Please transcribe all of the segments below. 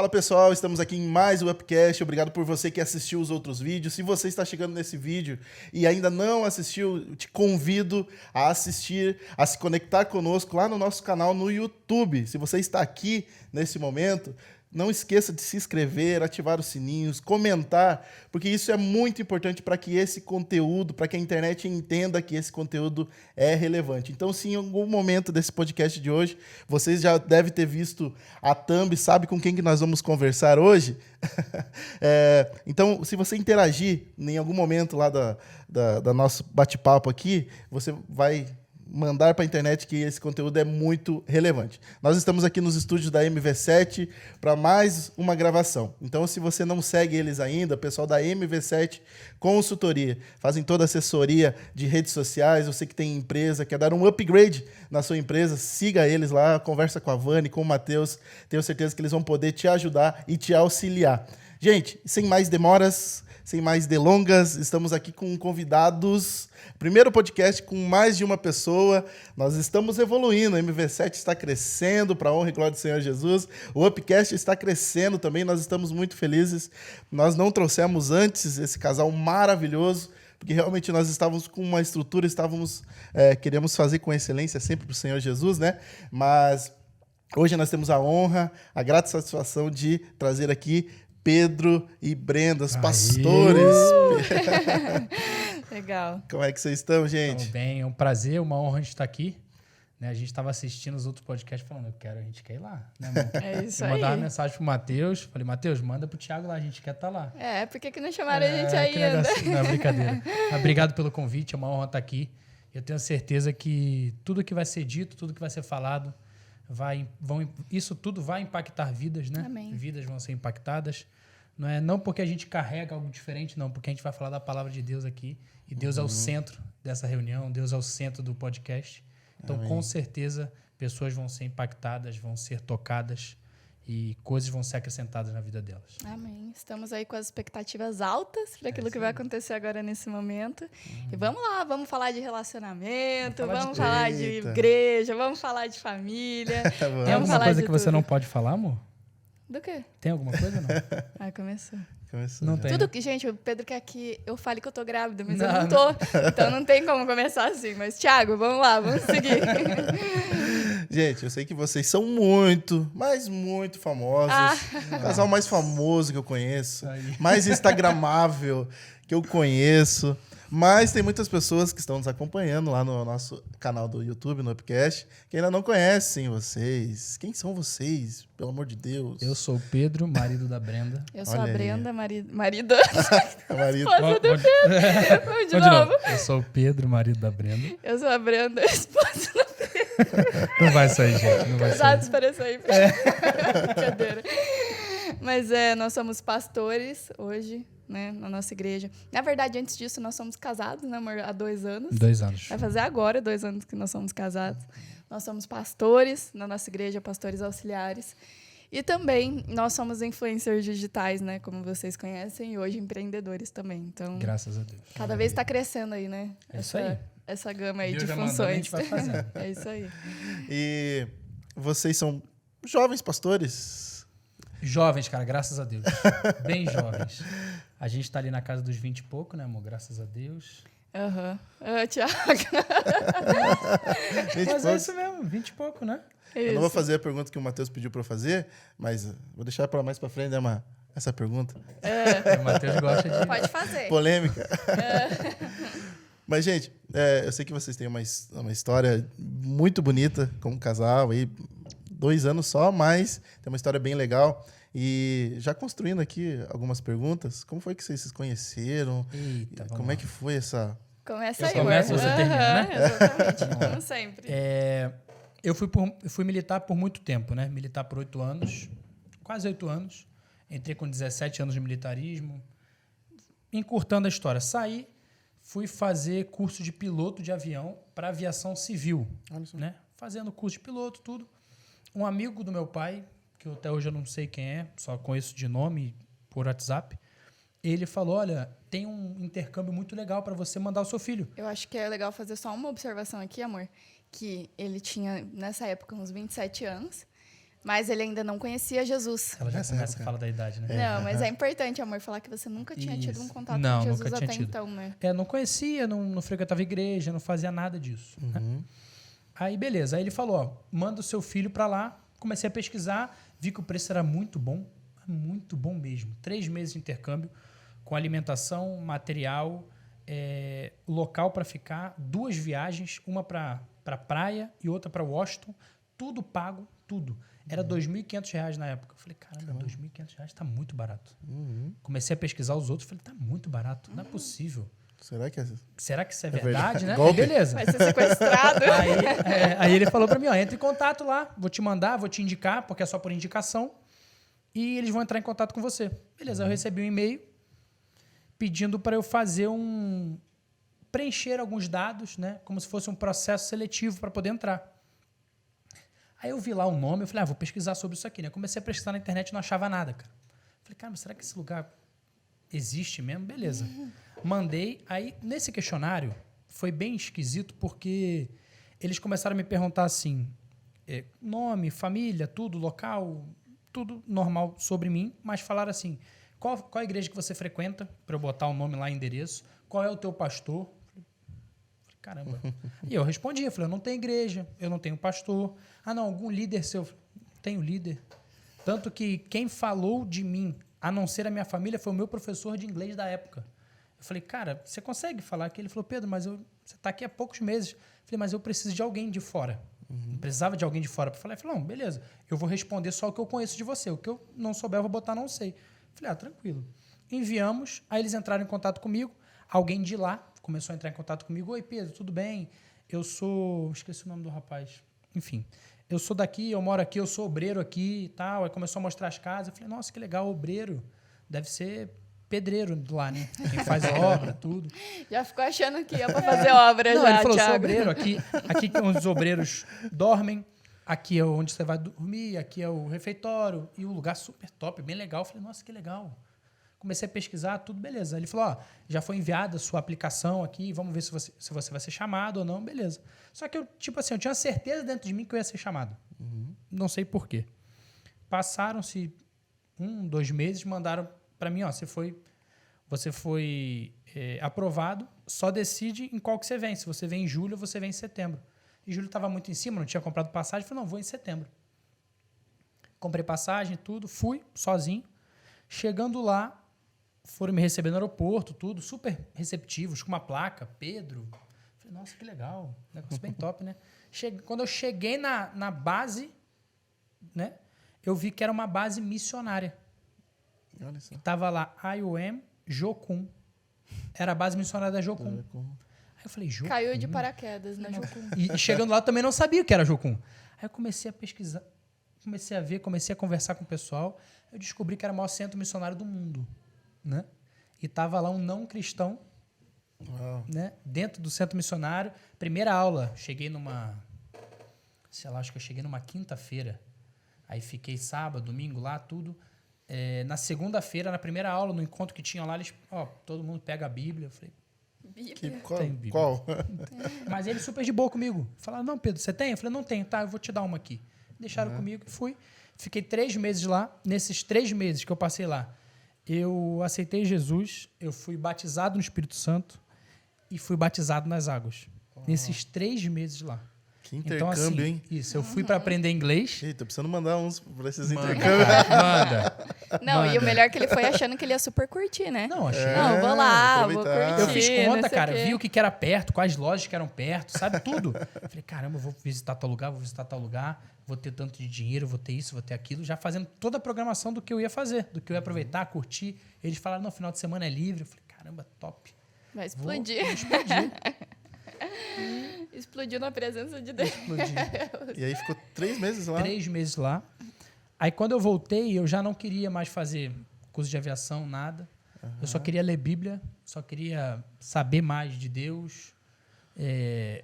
Fala pessoal, estamos aqui em mais um Upcast. Obrigado por você que assistiu os outros vídeos. Se você está chegando nesse vídeo e ainda não assistiu, eu te convido a assistir, a se conectar conosco lá no nosso canal no YouTube. Se você está aqui nesse momento, não esqueça de se inscrever, ativar os sininhos, comentar, porque isso é muito importante para que esse conteúdo, para que a internet entenda que esse conteúdo é relevante. Então, se em algum momento desse podcast de hoje, vocês já devem ter visto a thumb, sabe com quem que nós vamos conversar hoje? Então, se você interagir em algum momento lá da nosso bate-papo aqui, você vai mandar para a internet que esse conteúdo é muito relevante. Nós estamos aqui nos estúdios da MV7 para mais uma gravação. Então, se você não segue eles ainda, o pessoal da MV7 Consultoria fazem toda a assessoria de redes sociais. Você que tem empresa, quer dar um upgrade na sua empresa, siga eles lá, conversa com a Vani, com o Matheus. Tenho certeza que eles vão poder te ajudar e te auxiliar. Gente, sem mais demoras, sem mais delongas, estamos aqui com convidados. Primeiro podcast com mais de uma pessoa. Nós estamos evoluindo. A MV7 está crescendo para a honra e glória do Senhor Jesus. O Upcast está crescendo também. Nós estamos muito felizes. Nós não trouxemos antes esse casal maravilhoso, porque realmente nós estávamos com uma estrutura, queremos fazer com excelência sempre para o Senhor Jesus, né? Mas hoje nós temos a honra, a grata satisfação de trazer aqui Pedro e Brenda, os pastores. Legal. Como é que vocês estão, gente? Estamos bem, é um prazer, uma honra a gente estar aqui. Né? A gente estava assistindo os outros podcasts falando, a gente quer ir lá. Né, amor? É isso eu aí. mandava uma mensagem pro Matheus, falei, Matheus, manda pro Thiago lá, a gente quer estar lá. Por que não chamaram a gente ainda? Não, brincadeira. Obrigado pelo convite, é uma honra estar aqui. Eu tenho certeza que tudo que vai ser dito, tudo que vai ser falado, isso tudo vai impactar vidas, né? Amém. Vidas vão ser impactadas. Não porque a gente carrega algo diferente, não, porque a gente vai falar da palavra de Deus aqui. E Deus é o centro dessa reunião, Deus é o centro do podcast. Então, Amém. Com certeza, pessoas vão ser impactadas, vão ser tocadas e coisas vão ser acrescentadas na vida delas. Amém. Estamos aí com as expectativas altas para aquilo que vai acontecer agora nesse momento. E vamos lá, vamos falar de relacionamento, vamos falar de igreja, vamos falar de família. Tem alguma coisa que você não pode falar, amor? Do quê? Tem alguma coisa ou não? Começou. Não tem. Tudo que, gente, o Pedro quer que eu fale que eu tô grávida, mas eu não tô. Então não tem como começar assim. Mas, Thiago, vamos lá, vamos seguir. Gente, eu sei que vocês são muito, mas muito famosos. O casal mais famoso que eu conheço. Mais instagramável que eu conheço. Mas tem muitas pessoas que estão nos acompanhando lá no nosso canal do YouTube, no Upcast, que ainda não conhecem vocês. Quem são vocês, pelo amor de Deus? Eu sou o Pedro, marido da Brenda. Eu sou Olha a Brenda, aí. marido. Marido. Esposa do Pedro. Vamos de novo. Eu sou o Pedro, marido da Brenda. Eu sou a Brenda, esposa do Pedro. Não vai sair, gente. Não vai Casados sair. para sempre. Brincadeira. Mas nós somos pastores hoje, né, na nossa igreja. Na verdade, antes disso, nós somos casados, né, amor? Há 2 anos. 2 anos. Vai fazer agora 2 anos que nós somos casados. Nós somos pastores na nossa igreja, pastores auxiliares. E também nós somos influencers digitais, né, como vocês conhecem, e hoje empreendedores também. Então, Graças a Deus. cada vez está crescendo aí, né? Isso aí. Essa gama aí Deus de vai mandando, funções. a gente vai fazendo. É isso aí. E vocês são jovens pastores? Jovens, cara, graças a Deus. Bem jovens. A gente tá ali na casa dos 20 e pouco, né, amor? Graças a Deus. Thiago. Mas é isso mesmo, 20 e pouco, né? Eu não vou fazer a pergunta que o Matheus pediu para eu fazer, mas vou deixar para mais para frente, né, essa pergunta. O Matheus gosta de... Pode fazer. Polêmica. Mas, gente, eu sei que vocês têm uma história muito bonita como casal, aí 2 anos só, mas tem uma história bem legal. E já construindo aqui algumas perguntas, como foi que vocês se conheceram? Eita, vamos como lá. é que foi essa... Começa aí, começo, você termina, né? Exatamente, como sempre. Eu fui militar por muito tempo, né? Militar por 8 anos, quase 8 anos. Entrei com 17 anos de militarismo. Encurtando a história, saí, fui fazer curso de piloto de avião para aviação civil, né? Fazendo curso de piloto, tudo. Um amigo do meu pai, que até hoje eu não sei quem é, só conheço de nome por WhatsApp, ele falou, olha, tem um intercâmbio muito legal para você mandar o seu filho. Eu acho que é legal fazer só uma observação aqui, amor, que ele tinha, nessa época, uns 27 anos, Mas ele ainda não conhecia Jesus. Ela já Nessa começa época. a falar da idade, né? Não, mas é importante, amor, falar que você nunca tinha tido um Isso. contato Não, com nunca Jesus tinha até tido. então, né? Não conhecia, não frequentava igreja, não fazia nada disso. Né? Uhum. Aí, beleza. Aí ele falou, ó, manda o seu filho para lá. Comecei a pesquisar, vi que o preço era muito bom mesmo. 3 meses de intercâmbio com alimentação, material, local para ficar, 2 viagens, uma para praia e outra para Washington, tudo pago, tudo. Era R$ 2.500 na época. Eu falei, caramba, R$ 2.500 está muito barato. Uhum. Comecei a pesquisar os outros, falei, tá muito barato, não é possível. Será que Isso é É verdade, verdade. né? Golpe. Beleza. Vai ser sequestrado. Aí ele falou pra mim, ó, entra em contato lá, vou te mandar, vou te indicar, porque é só por indicação, e eles vão entrar em contato com você. Beleza, eu recebi um e-mail pedindo para eu fazer preencher alguns dados, né, como se fosse um processo seletivo para poder entrar. Aí eu vi lá o nome, eu falei, vou pesquisar sobre isso aqui, né? Comecei a pesquisar na internet e não achava nada, cara. Falei, cara, mas será que esse lugar existe mesmo? Beleza. Mandei. Aí, nesse questionário, foi bem esquisito, porque eles começaram a me perguntar assim, nome, família, tudo, local, tudo normal sobre mim, mas falaram assim, qual a igreja que você frequenta, para eu botar o nome lá, endereço, qual é o teu pastor? Falei, caramba. E eu respondi, eu falei, eu não tenho igreja, eu não tenho pastor. Ah, não, algum líder seu? Não tenho líder. Tanto que quem falou de mim, a não ser a minha família, foi o meu professor de inglês da época. Eu falei, cara, você consegue falar aqui? Ele falou, Pedro, mas você está aqui há poucos meses. Eu falei, mas eu preciso de alguém de fora. Eu precisava de alguém de fora para falar. Ele falou, não, beleza, eu vou responder só o que eu conheço de você. O que eu não souber, eu vou botar não sei. Eu falei, tranquilo. Enviamos, aí eles entraram em contato comigo. Alguém de lá começou a entrar em contato comigo. Oi, Pedro, tudo bem? Eu sou... Esqueci o nome do rapaz. Enfim, eu sou daqui, eu moro aqui, eu sou obreiro aqui e tal. Aí começou a mostrar as casas. Eu falei, nossa, que legal, obreiro. Deve ser pedreiro lá, né? Quem faz obra, tudo. Já ficou achando que ia pra fazer obra Não, já, ele falou, Thiago. sou obreiro. Aqui onde os obreiros dormem. Aqui é onde você vai dormir. Aqui é o refeitório. E o lugar super top, bem legal. Eu falei, nossa, que legal. Comecei a pesquisar, tudo beleza. Ele falou, já foi enviada a sua aplicação aqui, vamos ver se você vai ser chamado ou não, beleza. Só que eu tinha certeza dentro de mim que eu ia ser chamado. Não sei por quê. Passaram-se 2 meses, mandaram para mim, você foi aprovado, só decide em qual que você vem. Se você vem em julho ou você vem em setembro. E julho estava muito em cima, não tinha comprado passagem, falei, não, vou em setembro. Comprei passagem, tudo, fui sozinho. Chegando lá, foram me receber no aeroporto, tudo, super receptivos, com uma placa, Pedro. Falei, nossa, que legal, negócio bem top, né? Quando eu cheguei na base, né, eu vi que era uma base missionária. Olha só. Tava lá, IOM Jocum. Era a base missionária da Jocum. Aí eu falei, Jocum? Caiu de paraquedas, né, Jocum? E chegando lá, eu também não sabia o que era Jocum. Aí eu comecei a pesquisar, comecei a ver, comecei a conversar com o pessoal. Eu descobri que era o maior centro missionário do mundo, né? E tava lá um não cristão, né? Dentro do centro missionário. Primeira aula, cheguei acho que eu cheguei numa quinta-feira. Aí fiquei sábado, domingo lá, tudo. Na segunda-feira, na primeira aula, no encontro que tinha lá, eles, todo mundo pega a Bíblia. Eu falei, Bíblia. Tem Bíblia. Qual? mas ele super de boa comigo. Falaram, não, Pedro, você tem? Eu falei, não tenho. Tá, eu vou te dar uma aqui. Deixaram comigo e fui. Fiquei 3 meses lá. Nesses 3 meses que eu passei lá, eu aceitei Jesus, eu fui batizado no Espírito Santo e fui batizado nas águas. Nesses 3 meses lá. Que intercâmbio, hein? Isso, eu fui para aprender inglês. Ih, tô precisando mandar uns pra esses Manda, intercâmbios. cara, manda. Não, e Manda. o melhor é que ele foi achando que ele ia super curtir, né? Não, achei. Não, vou lá, vou aproveitar. curtir. Eu fiz não conta, sei cara. o quê. Vi o que era perto, quais lojas que eram perto, sabe? Tudo. Falei, caramba, eu vou visitar tal lugar, vou ter tanto de dinheiro, vou ter isso, vou ter aquilo. Já fazendo toda a programação do que eu ia fazer, do que eu ia aproveitar, curtir. Eles falaram, no final de semana é livre. Eu falei, caramba, top. Vai explodir. Vou explodir. Explodiu na presença de Deus. Explodir. E aí ficou 3 meses lá. 3 meses lá. Aí quando eu voltei, eu já não queria mais fazer curso de aviação, nada. Eu só queria ler Bíblia, só queria saber mais de Deus.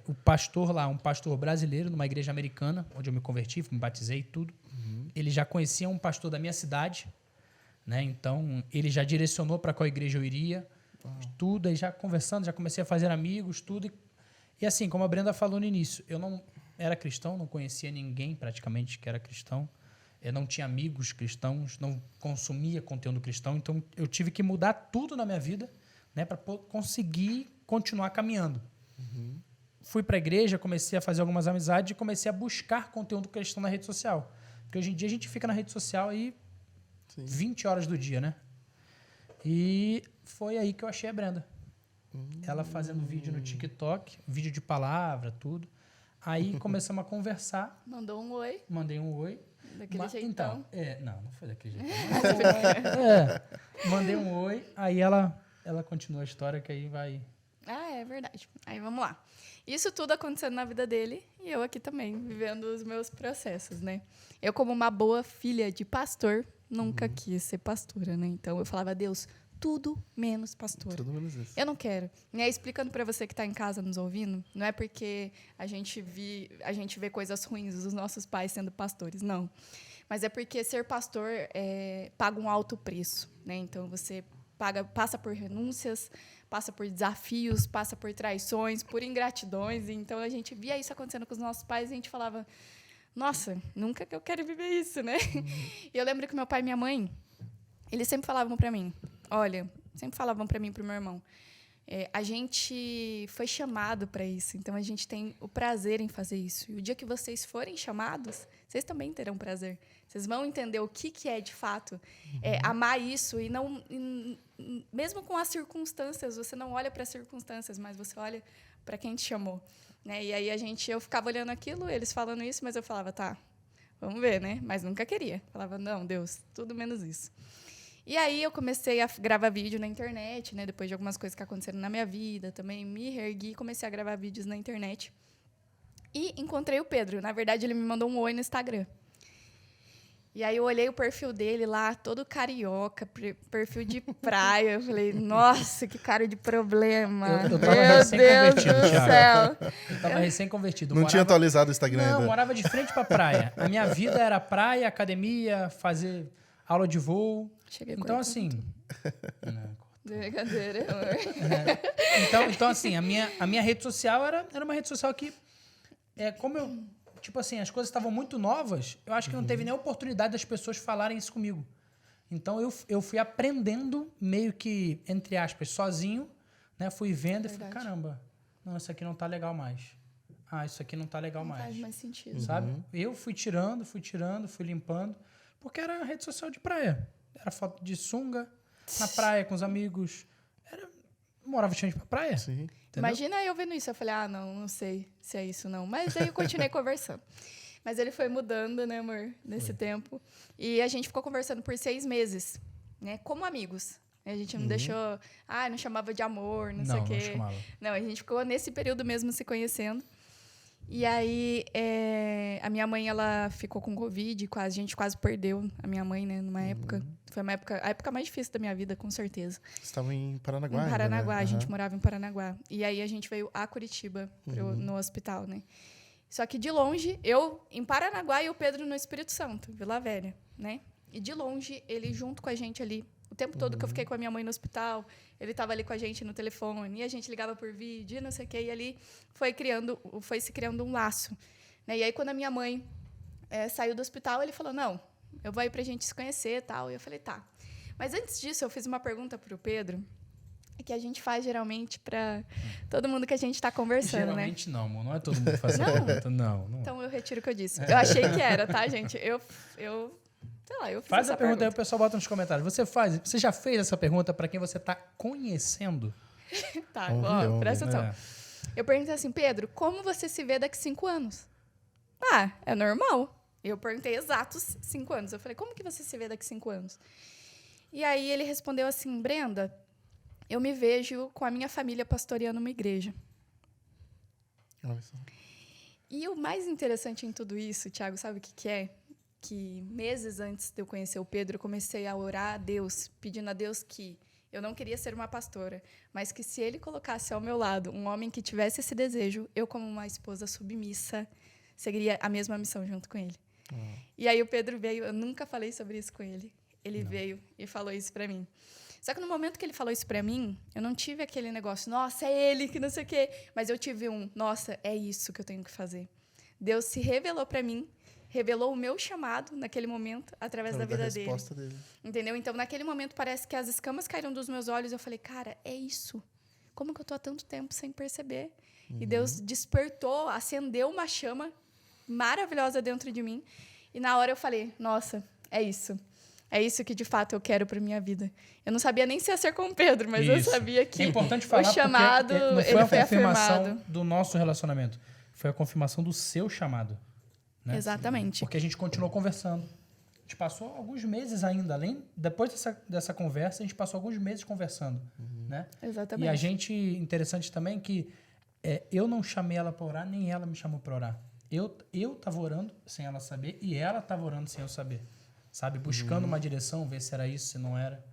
O pastor lá, um pastor brasileiro, numa igreja americana, onde eu me converti, me batizei e tudo. Ele já conhecia um pastor da minha cidade, né? Então, ele já direcionou para qual igreja eu iria, tudo. Aí já conversando, já comecei a fazer amigos, tudo. E assim, como a Brenda falou no início, eu não era cristão, não conhecia ninguém praticamente que era cristão. Eu não tinha amigos cristãos, não consumia conteúdo cristão, então eu tive que mudar tudo na minha vida, né, para conseguir continuar caminhando. Fui para a igreja, comecei a fazer algumas amizades e comecei a buscar conteúdo cristão na rede social. Porque hoje em dia a gente fica na rede social aí 20 horas do dia, né? E foi aí que eu achei a Brenda. Ela fazendo vídeo no TikTok, vídeo de palavra, tudo. Aí começamos a conversar. Mandou um oi. Mandei um oi. Daquele jeitão. Então, não foi daquele jeito. Mandei um oi, aí ela continua a história que aí vai... Ah, é verdade. Aí vamos lá. Isso tudo acontecendo na vida dele e eu aqui também, vivendo os meus processos, né? Eu, como uma boa filha de pastor, nunca quis ser pastora, né? Então eu falava, Deus, tudo menos pastora. Tudo menos isso. Eu não quero. E aí, explicando para você que está em casa nos ouvindo, não é porque a gente vê coisas ruins dos nossos pais sendo pastores, não. Mas é porque ser pastor paga um alto preço, né? Então você passa por renúncias, passa por desafios, passa por traições, por ingratidões. Então a gente via isso acontecendo com os nossos pais e a gente falava, nossa, nunca que eu quero viver isso, né? E eu lembro que meu pai e minha mãe, eles sempre falavam para mim, sempre falavam para mim e para o meu irmão, a gente foi chamado para isso, então a gente tem o prazer em fazer isso. E o dia que vocês forem chamados, vocês também terão prazer. Vocês vão entender o que é, de fato, amar isso. E não, mesmo com as circunstâncias, você não olha para as circunstâncias, mas você olha para quem te chamou. Né? E aí eu ficava olhando aquilo, eles falando isso, mas eu falava, tá, vamos ver, né? Mas nunca queria. Falava, não, Deus, tudo menos isso. E aí eu comecei a gravar vídeo na internet, né? Depois de algumas coisas que aconteceram na minha vida, também me reergui e comecei a gravar vídeos na internet. E encontrei o Pedro. Na verdade, ele me mandou um oi no Instagram. E aí eu olhei o perfil dele lá, todo carioca, perfil de praia. Eu falei, nossa, que cara de problema. Eu tava Meu Deus do céu. Eu tava recém-convertido. Não tinha atualizado o Instagram Não, ainda. morava de frente pra praia. A minha vida era praia, academia, fazer aula de voo. Cheguei Então, cortando assim... Brincadeira, amor. Então, assim, a minha rede social era uma rede social que... como eu... Tipo assim, as coisas estavam muito novas, eu acho que não teve nem oportunidade das pessoas falarem isso comigo. Então, eu fui aprendendo meio que, entre aspas, sozinho, né? Fui vendo e falei, caramba, não, isso aqui não tá legal mais. Ah, isso aqui não tá legal mais. Faz mais sentido. Sabe? Eu fui tirando, fui limpando, porque era rede social de praia. Era foto de sunga, na praia com os amigos. Morava de frente pra praia. Sim. Entendeu? Imagina eu vendo isso, eu falei, não sei se é isso não. Mas aí eu continuei conversando. Mas ele foi mudando, né, amor, nesse tempo. E a gente ficou conversando por 6 meses, né, como amigos. A gente não deixou, não chamava de amor, não sei o quê. Não chamava. Não, a gente ficou nesse período mesmo se conhecendo. E aí, a minha mãe, ela ficou com Covid, a gente quase perdeu a minha mãe, né, numa época. Foi a época mais difícil da minha vida, com certeza. Vocês estavam em Paranaguá Em Paranaguá, ainda, né? a gente morava em Paranaguá. E aí, a gente veio a Curitiba, no hospital, né. Só que de longe, eu em Paranaguá e o Pedro no Espírito Santo, Vila Velha, né. E de longe, ele junto com a gente ali. O tempo todo que eu fiquei com a minha mãe no hospital, ele estava ali com a gente no telefone, e a gente ligava por vídeo, e não sei o quê, e ali foi se criando um laço. Né? E aí, quando a minha mãe saiu do hospital, ele falou, não, eu vou aí pra gente se conhecer e tal. E eu falei, tá. Mas antes disso, eu fiz uma pergunta pro Pedro, que a gente faz geralmente para todo mundo que a gente está conversando, Geralmente né? não, amor. Não é todo mundo que faz essa pergunta. Não. Então, eu retiro o que eu disse. Eu achei que era, tá, gente? Eu fiz Faz essa a pergunta aí, o pessoal bota nos comentários. Você já fez essa pergunta para quem você está conhecendo? Tá, Óbvio, presta atenção. Eu perguntei assim, Pedro, como você se vê daqui 5 anos? Ah, é normal. Eu perguntei exatos 5 anos. Eu falei, como que você se vê daqui 5 anos? E aí ele respondeu assim, Brenda, eu me vejo com a minha família pastoreando uma igreja. Olha só. E o mais interessante em tudo isso, Thiago, sabe o que é? Que meses antes de eu conhecer o Pedro, eu comecei a orar a Deus, pedindo a Deus que eu não queria ser uma pastora, mas que se ele colocasse ao meu lado um homem que tivesse esse desejo, eu, como uma esposa submissa, seguiria a mesma missão junto com ele. E aí o Pedro veio, eu nunca falei sobre isso com ele. Ele veio e falou isso para mim. Só que no momento que ele falou isso para mim, eu não tive aquele negócio, nossa, é ele, que não sei o quê. Mas eu tive nossa, é isso que eu tenho que fazer. Deus se revelou para mim revelou o meu chamado naquele momento através da vida dele. resposta dele. Entendeu? Então, naquele momento, parece que as escamas caíram dos meus olhos. Eu falei, cara, é isso. Como que eu tô há tanto tempo sem perceber? E Deus despertou, acendeu uma chama maravilhosa dentro de mim. E na hora eu falei, nossa, é isso. É isso que, de fato, eu quero para minha vida. Eu não sabia nem se ia ser com o Pedro, mas eu sabia que é importante falar o chamado, porque não foi ele a foi confirmação afirmado. do nosso relacionamento. Foi a confirmação do seu chamado. Né? Exatamente. Porque a gente continuou conversando. A gente passou alguns meses ainda, depois dessa conversa, a gente passou alguns meses conversando. Né? Exatamente. E a gente, interessante também que eu não chamei ela para orar, nem ela me chamou para orar. Eu estava orando sem ela saber e ela estava orando sem eu saber. Sabe? Buscando uma direção, ver se era isso, se não era.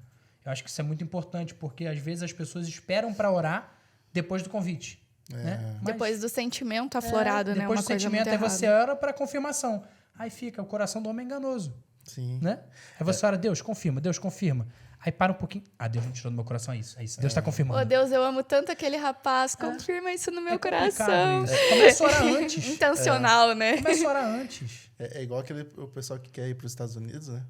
Eu acho que isso é muito importante, porque às vezes as pessoas esperam para orar depois do convite. Né? Mas, depois do sentimento aflorado, né? Depois Uma do coisa sentimento, muito aí você errada. ora para confirmação. Aí fica, o coração do homem é enganoso. Sim. Né? Aí você ora, Deus, confirma, Deus, confirma. Aí para um pouquinho. Deus não tirou do meu coração, é isso. Deus está confirmando. Oh, Deus, eu amo tanto aquele rapaz. Confirma isso no meu coração. Isso. Começa a orar antes. Intencional, né? Começa a orar antes. É igual o pessoal que quer ir para os Estados Unidos, né?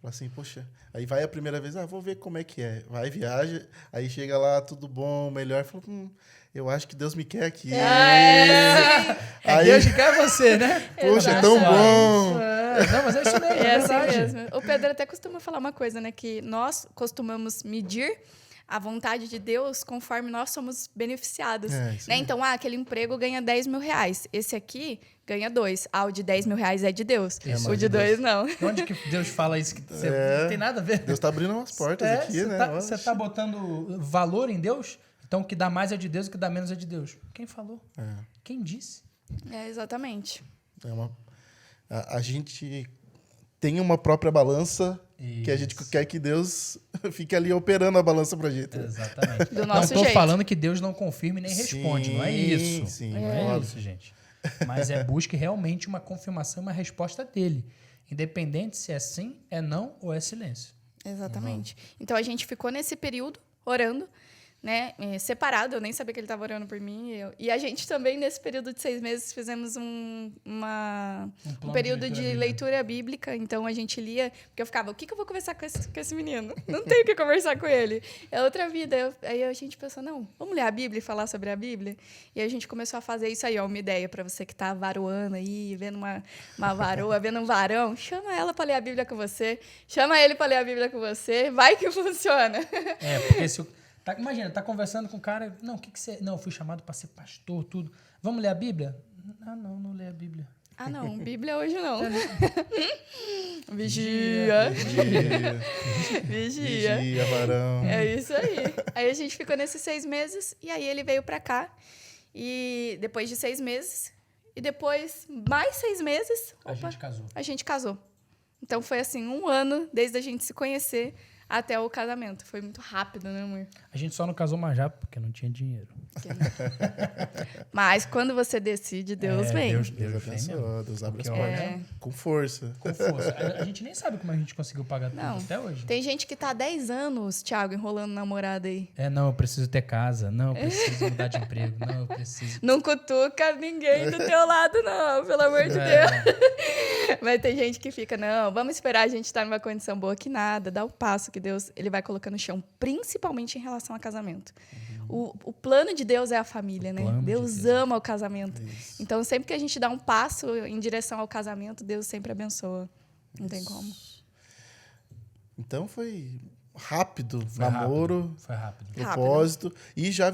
Fala assim, poxa, aí vai a primeira vez, vou ver como é que é. Vai, viaja, aí chega lá, tudo bom, melhor. Fala, eu acho que Deus me quer aqui. Aí, Deus que quer você, né? Poxa, é tão bom. Não, mas é isso mesmo, É assim verdade. mesmo. O Pedro até costuma falar uma coisa, né? Que nós costumamos medir a vontade de Deus conforme nós somos beneficiados. Isso Né? mesmo. Então, aquele emprego ganha 10 mil reais. Esse aqui ganha 2. O de 10 mil reais é de Deus. Isso, o de 2, não. Onde que Deus fala isso? Que não tem nada a ver. Deus está abrindo umas portas aqui, né? Você está botando valor em Deus? Então, o que dá mais é de Deus, o que dá menos é de Deus. Quem falou? Quem disse? Exatamente. A gente tem uma própria balança que a gente Isso. quer que Deus fique ali operando a balança pra gente. Né? Exatamente. Do Não nosso estou jeito. falando que Deus não confirme nem responde, não é isso. Sim, Não é óbvio. isso, gente. Mas busque realmente uma confirmação, uma resposta dele. Independente se é sim, é não ou é silêncio. Exatamente. Então, a gente ficou nesse período orando, né, separado. Eu nem sabia que ele estava orando por mim. E a gente também, nesse período de 6 meses, fizemos um período de leitura bíblica. Então, a gente lia, porque eu ficava, o que eu vou conversar com esse menino? Não tenho o que conversar com ele. É outra vida. Aí a gente pensou, não, vamos ler a Bíblia e falar sobre a Bíblia? E a gente começou a fazer isso aí, uma ideia para você que está varoando aí, vendo uma varoa, vendo um varão, chama ela para ler a Bíblia com você, chama ele para ler a Bíblia com você, vai que funciona. Porque se imagina, tá conversando com o cara, não, o que você... Não, eu fui chamado para ser pastor, tudo. Vamos ler a Bíblia? Não lê a Bíblia. Não, Bíblia hoje não. Vigia. Vigia, varão. É isso aí. Aí a gente ficou nesses 6 meses e aí ele veio pra cá. E depois de 6 meses, e depois mais 6 meses, a gente casou. Então foi assim, 1 ano desde a gente se conhecer até o casamento. Foi muito rápido, né, amor? A gente só não casou mais rápido porque não tinha dinheiro. Mas quando você decide, Deus vem. Deus vem abençoa, mesmo. Deus abre as Porque, portas. Com força. Com força. A gente nem sabe como a gente conseguiu pagar tudo Não. até hoje. Tem gente que tá há 10 anos, Thiago, enrolando namorada aí. Não, eu preciso ter casa. Não, eu preciso mudar de emprego. Não, eu preciso... Não cutuca ninguém do teu lado, não, pelo amor de Deus. Mas tem gente que fica, não, vamos esperar a gente estar numa condição boa que nada, dá o passo que Deus ele vai colocando no chão, principalmente em relação ao casamento. O plano de Deus é a família, né? Deus ama o casamento. Isso. Então, sempre que a gente dá um passo em direção ao casamento, Deus sempre abençoa. Não tem como. Então foi rápido, namoro, Foi rápido. propósito. E já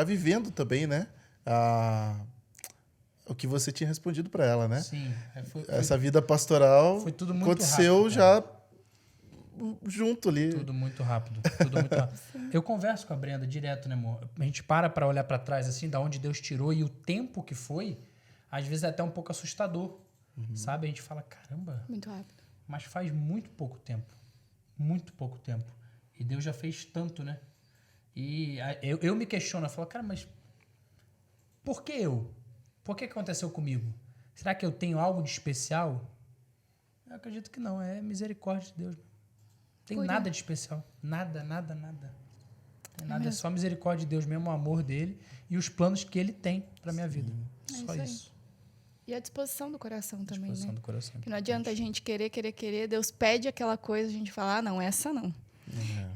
vivendo também, né? O que você tinha respondido para ela, né? Sim. Essa vida pastoral foi tudo muito aconteceu rápido, já junto ali. Tudo muito rápido. Tudo muito rápido. Eu converso com a Brenda direto, né, amor? A gente para olhar para trás, assim, da onde Deus tirou e o tempo que foi, às vezes é até um pouco assustador, sabe? A gente fala, caramba, Muito rápido. mas faz muito pouco tempo. Muito pouco tempo. E Deus já fez tanto, né? E eu me questiono, eu falo, cara, mas por que eu? Por que aconteceu comigo? Será que eu tenho algo de especial? Eu acredito que não, é misericórdia de Deus. Não tem nada de especial. Nada, nada, nada. Tem nada, é só misericórdia de Deus mesmo, o amor dele e os planos que ele tem para minha vida. Só isso. E a disposição do coração também, Disposição né? do coração. Que não adianta a gente querer. Deus pede aquela coisa, a gente fala, não, essa não.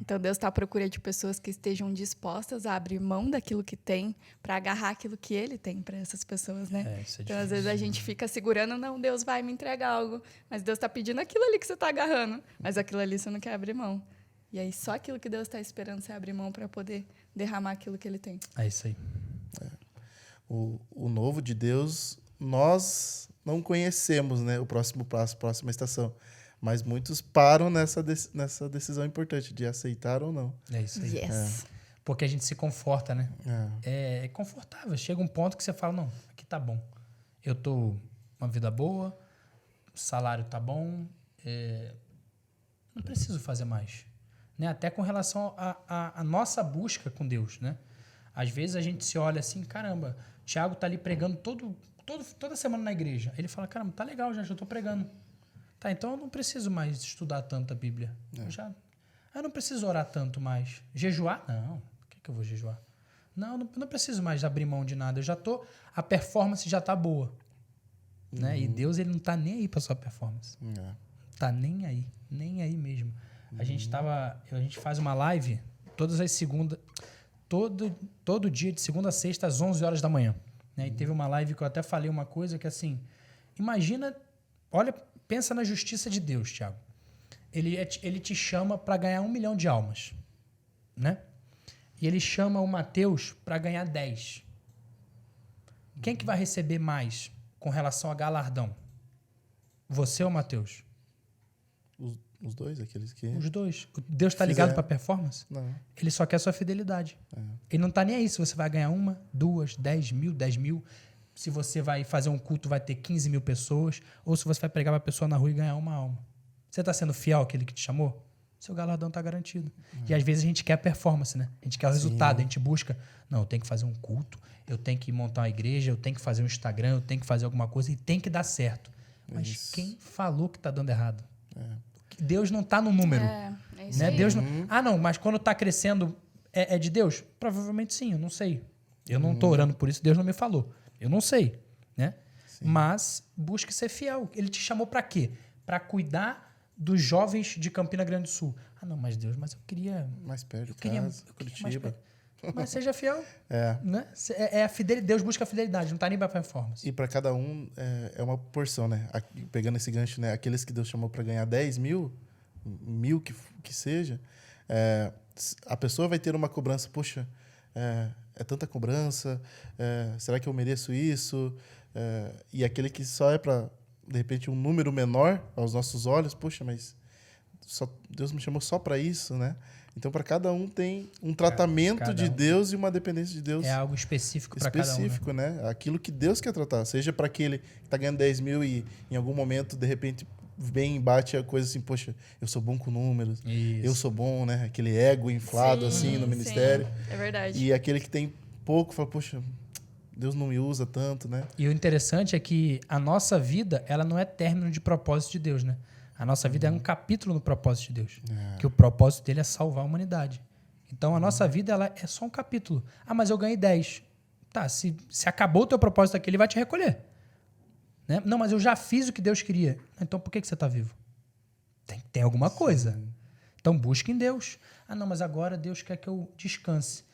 Então, Deus está à procura de pessoas que estejam dispostas a abrir mão daquilo que tem para agarrar aquilo que Ele tem para essas pessoas, né? Isso é Então, às difícil. vezes, a gente fica segurando, não, Deus vai me entregar algo. Mas Deus está pedindo aquilo ali que você está agarrando. Mas aquilo ali você não quer abrir mão. E aí, só aquilo que Deus está esperando você abrir mão para poder derramar aquilo que Ele tem. É isso aí. O novo de Deus, nós não conhecemos, né? O próximo passo, a próxima estação. Mas muitos param nessa decisão importante de aceitar ou não. É isso aí. Yes. Porque a gente se conforta, né? É confortável. Chega um ponto que você fala, não, aqui tá bom. Eu tô uma vida boa, o salário tá bom, não preciso fazer mais. Né? Até com relação à nossa busca com Deus, né? Às vezes a gente se olha assim, caramba, o Thiago tá ali pregando toda semana na igreja. Ele fala, caramba, tá legal já tô pregando. Tá, então eu não preciso mais estudar tanto a Bíblia. Eu não preciso orar tanto mais. Jejuar? Não. Por que eu vou jejuar? Não, eu não preciso mais abrir mão de nada. A performance já tá boa. Né? E Deus, ele não tá nem aí pra sua performance. Tá nem aí mesmo. A gente faz uma live todas as segundas, todo dia de segunda a sexta às 11 horas da manhã. Né? E teve uma live que eu até falei uma coisa que assim, imagina, pensa na justiça de Deus, Thiago. Ele te chama para ganhar 1 milhão de almas, né? E ele chama o Mateus para ganhar 10. Quem que vai receber mais com relação a galardão? Você ou o Mateus? Os dois, aqueles que... Os dois. Deus está ligado para performance? Não. Ele só quer a sua fidelidade. Ele não está nem aí se você vai ganhar 1, 2, 10 mil. Se você vai fazer um culto, vai ter 15 mil pessoas. Ou se você vai pregar para a pessoa na rua e ganhar uma alma. Você está sendo fiel àquele que te chamou? Seu galardão está garantido. E às vezes a gente quer a performance, né? A gente quer o resultado, a gente busca. Não, eu tenho que fazer um culto, eu tenho que montar uma igreja, eu tenho que fazer um Instagram, eu tenho que fazer alguma coisa e tem que dar certo. Mas quem falou que está dando errado? Deus não está no número. É isso Né? aí. Deus não... Ah, não, mas quando está crescendo é de Deus? Provavelmente sim, eu não sei. Eu não estou orando por isso, Deus não me falou. Eu não sei, né? Mas busque ser fiel. Ele te chamou para quê? Para cuidar dos jovens de Campina Grande do Sul. Ah, não, mas Deus, mas eu queria... Mais perto de queria casa, Curitiba. Mas seja fiel. É. Né? É a fidelidade. Deus busca a fidelidade, não está nem para performance. E para cada um é uma porção, né? Pegando esse gancho, né? Aqueles que Deus chamou para ganhar 10 mil que seja, a pessoa vai ter uma cobrança, poxa, é tanta cobrança, será que eu mereço isso? E aquele que só é para, de repente, um número menor aos nossos olhos, poxa, mas Deus me chamou só para isso, né? Então, para cada um tem um tratamento de Deus e uma dependência de Deus. É algo específico para cada um. Específico, né? Aquilo que Deus quer tratar. Seja para aquele que está ganhando 10 mil e em algum momento, de repente, vem e bate a coisa assim, poxa, eu sou bom com números, eu sou bom, né? Aquele ego inflado assim no ministério. É verdade. E aquele que tem pouco fala, poxa, Deus não me usa tanto, né? E o interessante é que a nossa vida, ela não é término de propósito de Deus, né? A nossa vida é um capítulo no propósito de Deus. Que o propósito dele é salvar a humanidade. Então, a nossa vida ela é só um capítulo. Ah, mas eu ganhei 10. Tá, se acabou o teu propósito aqui, ele vai te recolher. Né? Não, mas eu já fiz o que Deus queria. Então, por que você está vivo? Tem alguma coisa. Então, busque em Deus. Ah, não, mas agora Deus quer que eu descanse.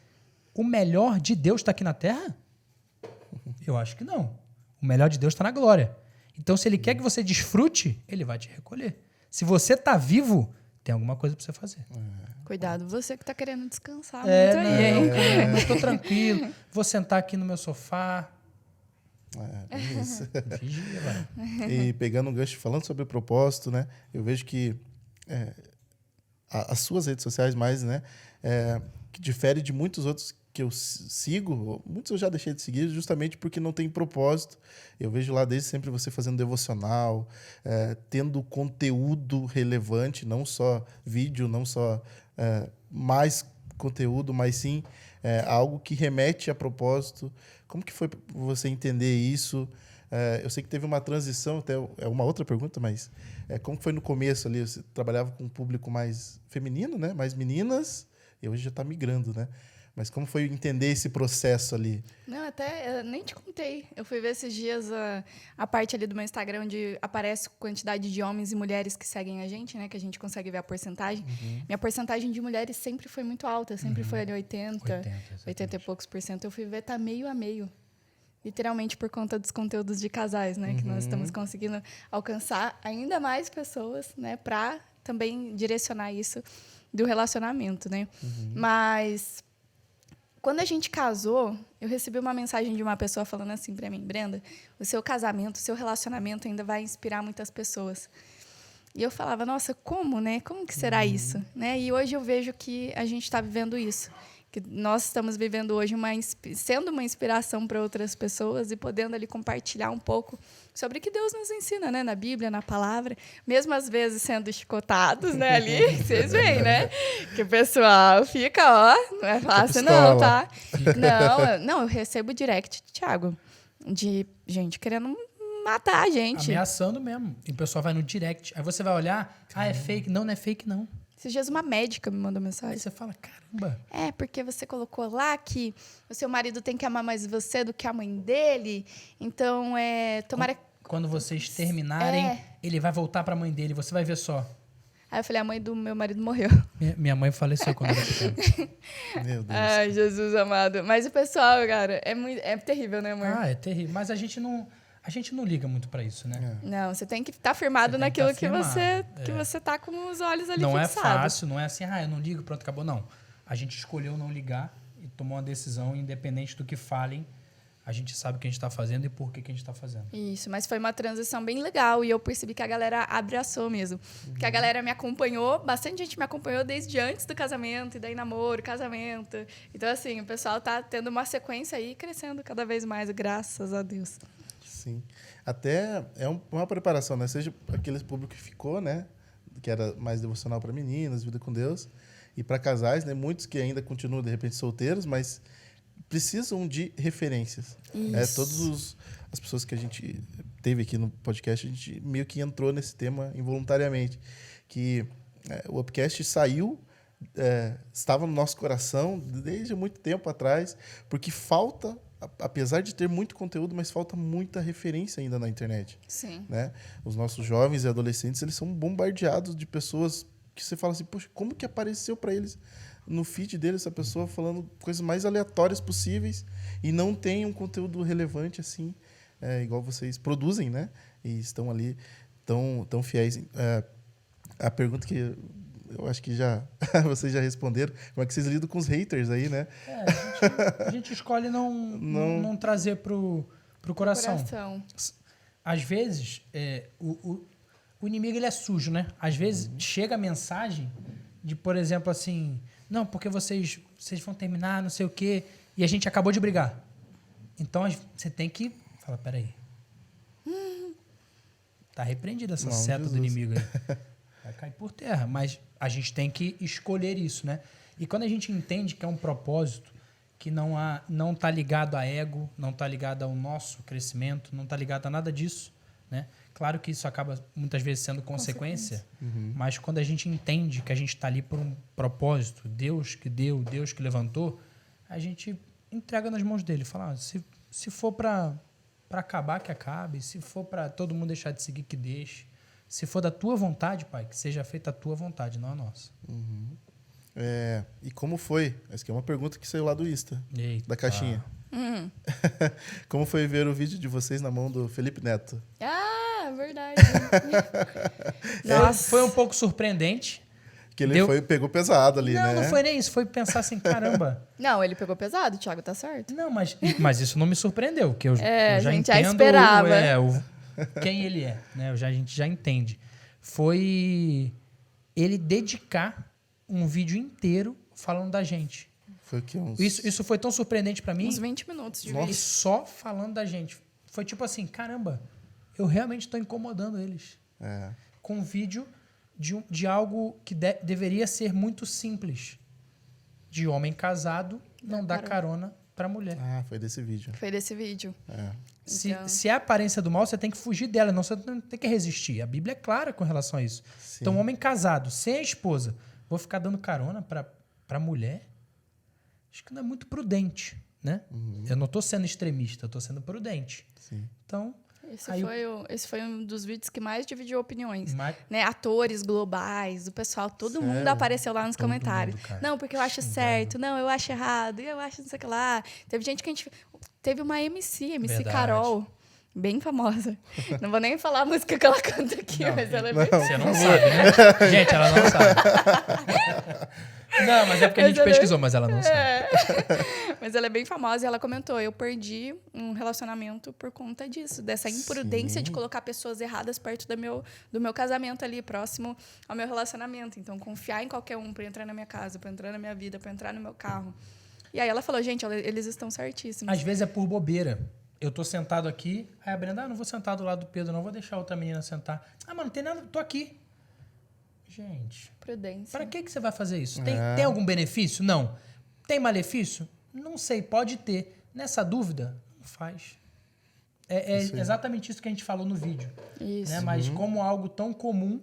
O melhor de Deus está aqui na Terra? Eu acho que não. O melhor de Deus está na glória. Então, se ele quer que você desfrute, ele vai te recolher. Se você está vivo, tem alguma coisa para você fazer. Cuidado, você que está querendo descansar muito aí, hein? Eu estou tranquilo, vou sentar aqui no meu sofá. Isso. Vigia, vai. E pegando um gancho, falando sobre o propósito, né? Eu vejo que as suas redes sociais mais, né? Que difere de muitos outros que eu sigo, muitos eu já deixei de seguir justamente porque não tem propósito. Eu vejo lá desde sempre você fazendo devocional, tendo conteúdo relevante, não só vídeo, não só mais conteúdo, mas sim algo que remete a propósito. Como que foi você entender isso? Eu sei que teve uma transição, até é uma outra pergunta, mas como foi no começo ali? Você trabalhava com um público mais feminino, né? Mais meninas, e hoje já está migrando, né? Mas como foi entender esse processo ali? Não, até eu nem te contei. Eu fui ver esses dias a parte ali do meu Instagram onde aparece a quantidade de homens e mulheres que seguem a gente, né? Que a gente consegue ver a porcentagem. Minha porcentagem de mulheres sempre foi muito alta, sempre foi ali 80 e poucos %. Eu fui ver, tá meio a meio. Literalmente por conta dos conteúdos de casais, né? Que nós estamos conseguindo alcançar ainda mais pessoas, né? Para também direcionar isso do relacionamento, né? Mas quando a gente casou, eu recebi uma mensagem de uma pessoa falando assim para mim: Brenda, o seu casamento, o seu relacionamento ainda vai inspirar muitas pessoas. E eu falava: nossa, como, né? Como que será isso? Né? E hoje eu vejo que a gente está vivendo isso. Que nós estamos vivendo hoje sendo uma inspiração para outras pessoas e podendo ali compartilhar um pouco sobre o que Deus nos ensina, né, na Bíblia, na palavra, mesmo às vezes sendo chicotados, né, ali, vocês veem, né, que o pessoal fica, ó, não é fácil não, tá? Não, eu recebo direct, Thiago, de gente querendo matar a gente. Ameaçando mesmo. E o pessoal vai no direct. Aí você vai olhar, é fake. Não, não é fake, não. Esses dias uma médica me mandou Aí mensagem. você fala, caramba. Porque você colocou lá que o seu marido tem que amar mais você do que a mãe dele. Então, tomara... Quando vocês terminarem, ele vai voltar pra mãe dele. Você vai ver só. Aí eu falei, a mãe do meu marido morreu. Minha mãe faleceu quando era pequena. Meu Deus. Ai, Jesus amado. Mas o pessoal, cara, é terrível, né, amor? É terrível. Mas a gente não liga muito pra isso, né? Não, você tem que estar firmado naquilo que você tá com os olhos ali não fixados. Não é fácil, não é assim, eu não ligo, pronto, acabou. Não. A gente escolheu não ligar e tomou uma decisão, independente do que falem, a gente sabe o que a gente está fazendo e por que a gente está fazendo. Isso, mas foi uma transição bem legal e eu percebi que a galera abraçou mesmo. Que a galera me acompanhou, bastante gente me acompanhou desde antes do casamento, e daí namoro, casamento. Então, assim, o pessoal tá tendo uma sequência aí crescendo cada vez mais, graças a Deus. Sim. Até é uma preparação, né? Seja aquele público que ficou, né? Que era mais devocional para meninas, vida com Deus, e para casais, né? Muitos que ainda continuam, de repente, solteiros, mas precisam de referências. Todas as pessoas que a gente teve aqui no podcast, a gente meio que entrou nesse tema involuntariamente. Que o Upcast saiu, estava no nosso coração desde muito tempo atrás, porque falta... Apesar de ter muito conteúdo, mas falta muita referência ainda na internet. Sim. Né? Os nossos jovens e adolescentes, eles são bombardeados de pessoas que você fala assim, poxa, como que apareceu para eles no feed deles essa pessoa falando coisas mais aleatórias possíveis e não tem um conteúdo relevante assim, igual vocês produzem, né? E estão ali tão fiéis. A pergunta que eu acho que vocês já responderam. Como é que vocês lidam com os haters aí, né? A gente escolhe não trazer pro coração. Às vezes, o inimigo ele é sujo, né? Às vezes chega a mensagem de, por exemplo, assim, não, porque vocês vão terminar, não sei o quê, e a gente acabou de brigar. Então, você tem que falar, peraí. Tá repreendida essa seta do inimigo aí. Vai cair por terra, mas a gente tem que escolher isso, né? E quando a gente entende que é um propósito que não está ligado a ego, não está ligado ao nosso crescimento, não está ligado a nada disso, né? Claro que isso acaba muitas vezes sendo consequência, mas quando a gente entende que a gente está ali por um propósito, Deus que deu, Deus que levantou, a gente entrega nas mãos dele, fala, se for para acabar, que acabe, se for para todo mundo deixar de seguir, que deixe. Se for da tua vontade, Pai, que seja feita a tua vontade, não a nossa. E como foi? Essa aqui é uma pergunta que saiu lá do Insta, da caixinha. Como foi ver o vídeo de vocês na mão do Felipe Neto? Verdade. Nossa. Foi um pouco surpreendente. Que ele pegou pesado ali, né? Não foi nem isso. Foi pensar assim, caramba. Não, ele pegou pesado, Thiago, tá certo. Não, mas isso não me surpreendeu, porque eu já a gente entendo já esperava. quem ele é, né? A gente já entende. Foi ele dedicar um vídeo inteiro falando da gente. Foi o quê? Isso foi tão surpreendente pra mim. Uns 20 minutos de vídeo. vídeo. Só falando da gente. Foi tipo assim, caramba, eu realmente tô incomodando eles. Com um vídeo de algo que deveria ser muito simples. De homem casado não dar carona pra mulher. Foi desse vídeo. Foi desse vídeo. Se é a aparência do mal, você tem que fugir dela, não você não tem que resistir. A Bíblia é clara com relação a isso. Sim. Então, um homem casado, sem a esposa, vou ficar dando carona pra mulher? acho que não é muito prudente, né? Eu não estou sendo extremista, eu estou sendo prudente. Sim. Então, Esse foi um dos vídeos que mais dividiu opiniões. Mas- Né? Atores globais, o pessoal, todo Sério? mundo apareceu lá nos Todo comentários. mundo, cara. Não, porque eu acho Xingando. certo. Não, eu acho errado. E eu acho não sei o que lá. Teve gente que a gente... Teve uma MC Verdade. Carol, bem famosa. Não vou nem falar a música que ela canta aqui, Não, mas ela é não. bem... você não sabe, né? Gente, ela não sabe. Não, mas é porque a gente pesquisou, mas ela não sabe. Mas ela é bem famosa e ela comentou: eu perdi um relacionamento por conta disso, dessa imprudência de colocar pessoas erradas perto do meu casamento ali, próximo ao meu relacionamento. Então, confiar em qualquer um para entrar na minha casa, para entrar na minha vida, para entrar no meu carro. E aí ela falou: gente, eles estão certíssimos. Às vezes é por bobeira. Eu tô sentado aqui, aí a Brenda, não vou sentar do lado do Pedro, não, vou deixar outra menina sentar. Mas não tem nada, tô aqui. Gente, Prudência. pra que você vai fazer isso? Tem algum benefício? Não. Tem malefício? Não sei, pode ter. Nessa dúvida, não faz. É exatamente isso que a gente falou no vídeo. Isso. Né? Mas como algo tão comum,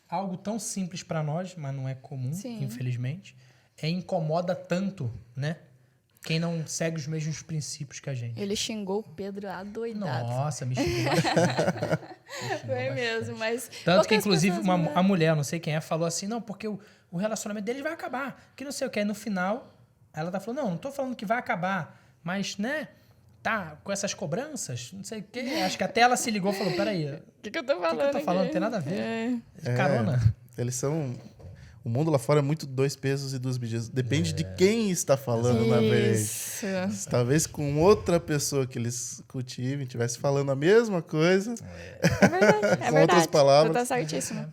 algo tão simples para nós, mas não é comum, Sim. infelizmente, incomoda tanto, né? Quem não segue os mesmos princípios que a gente. Ele xingou o Pedro adoidado. Nossa, me xingou bastante. Foi mesmo, mas... Tanto que, poucas inclusive, pessoas, né? a mulher, não sei quem é, falou assim, não, porque o relacionamento deles vai acabar. Que não sei o que. Aí no final, ela tá falando, não tô falando que vai acabar, mas, né, tá com essas cobranças, não sei o quê. Acho que até ela se ligou e falou, peraí, O que eu tô falando? o que eu tô falando? Não aqui? tem nada a ver. É. Carona. Eles são... O mundo lá fora é muito 2 pesos e 2 medidas. Depende de quem está falando, na verdade. Isso. Talvez com outra pessoa que eles cultivem, estivesse falando a mesma coisa. É verdade, é Com verdade. outras palavras. Você tá certíssimo.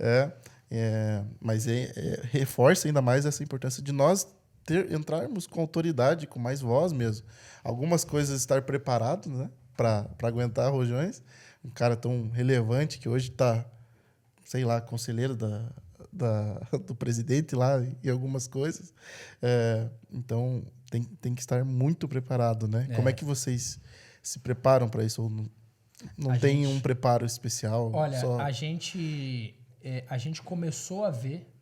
Mas reforça ainda mais essa importância de nós entrarmos com autoridade, com mais voz mesmo. Algumas coisas estar preparados, né, para aguentar rojões. Um cara tão relevante que hoje está, sei lá, conselheiro do presidente lá e algumas coisas. Então, tem que estar muito preparado, né? Como é que vocês se preparam para isso? Ou não tem um preparo especial? Olha, a gente começou a ver,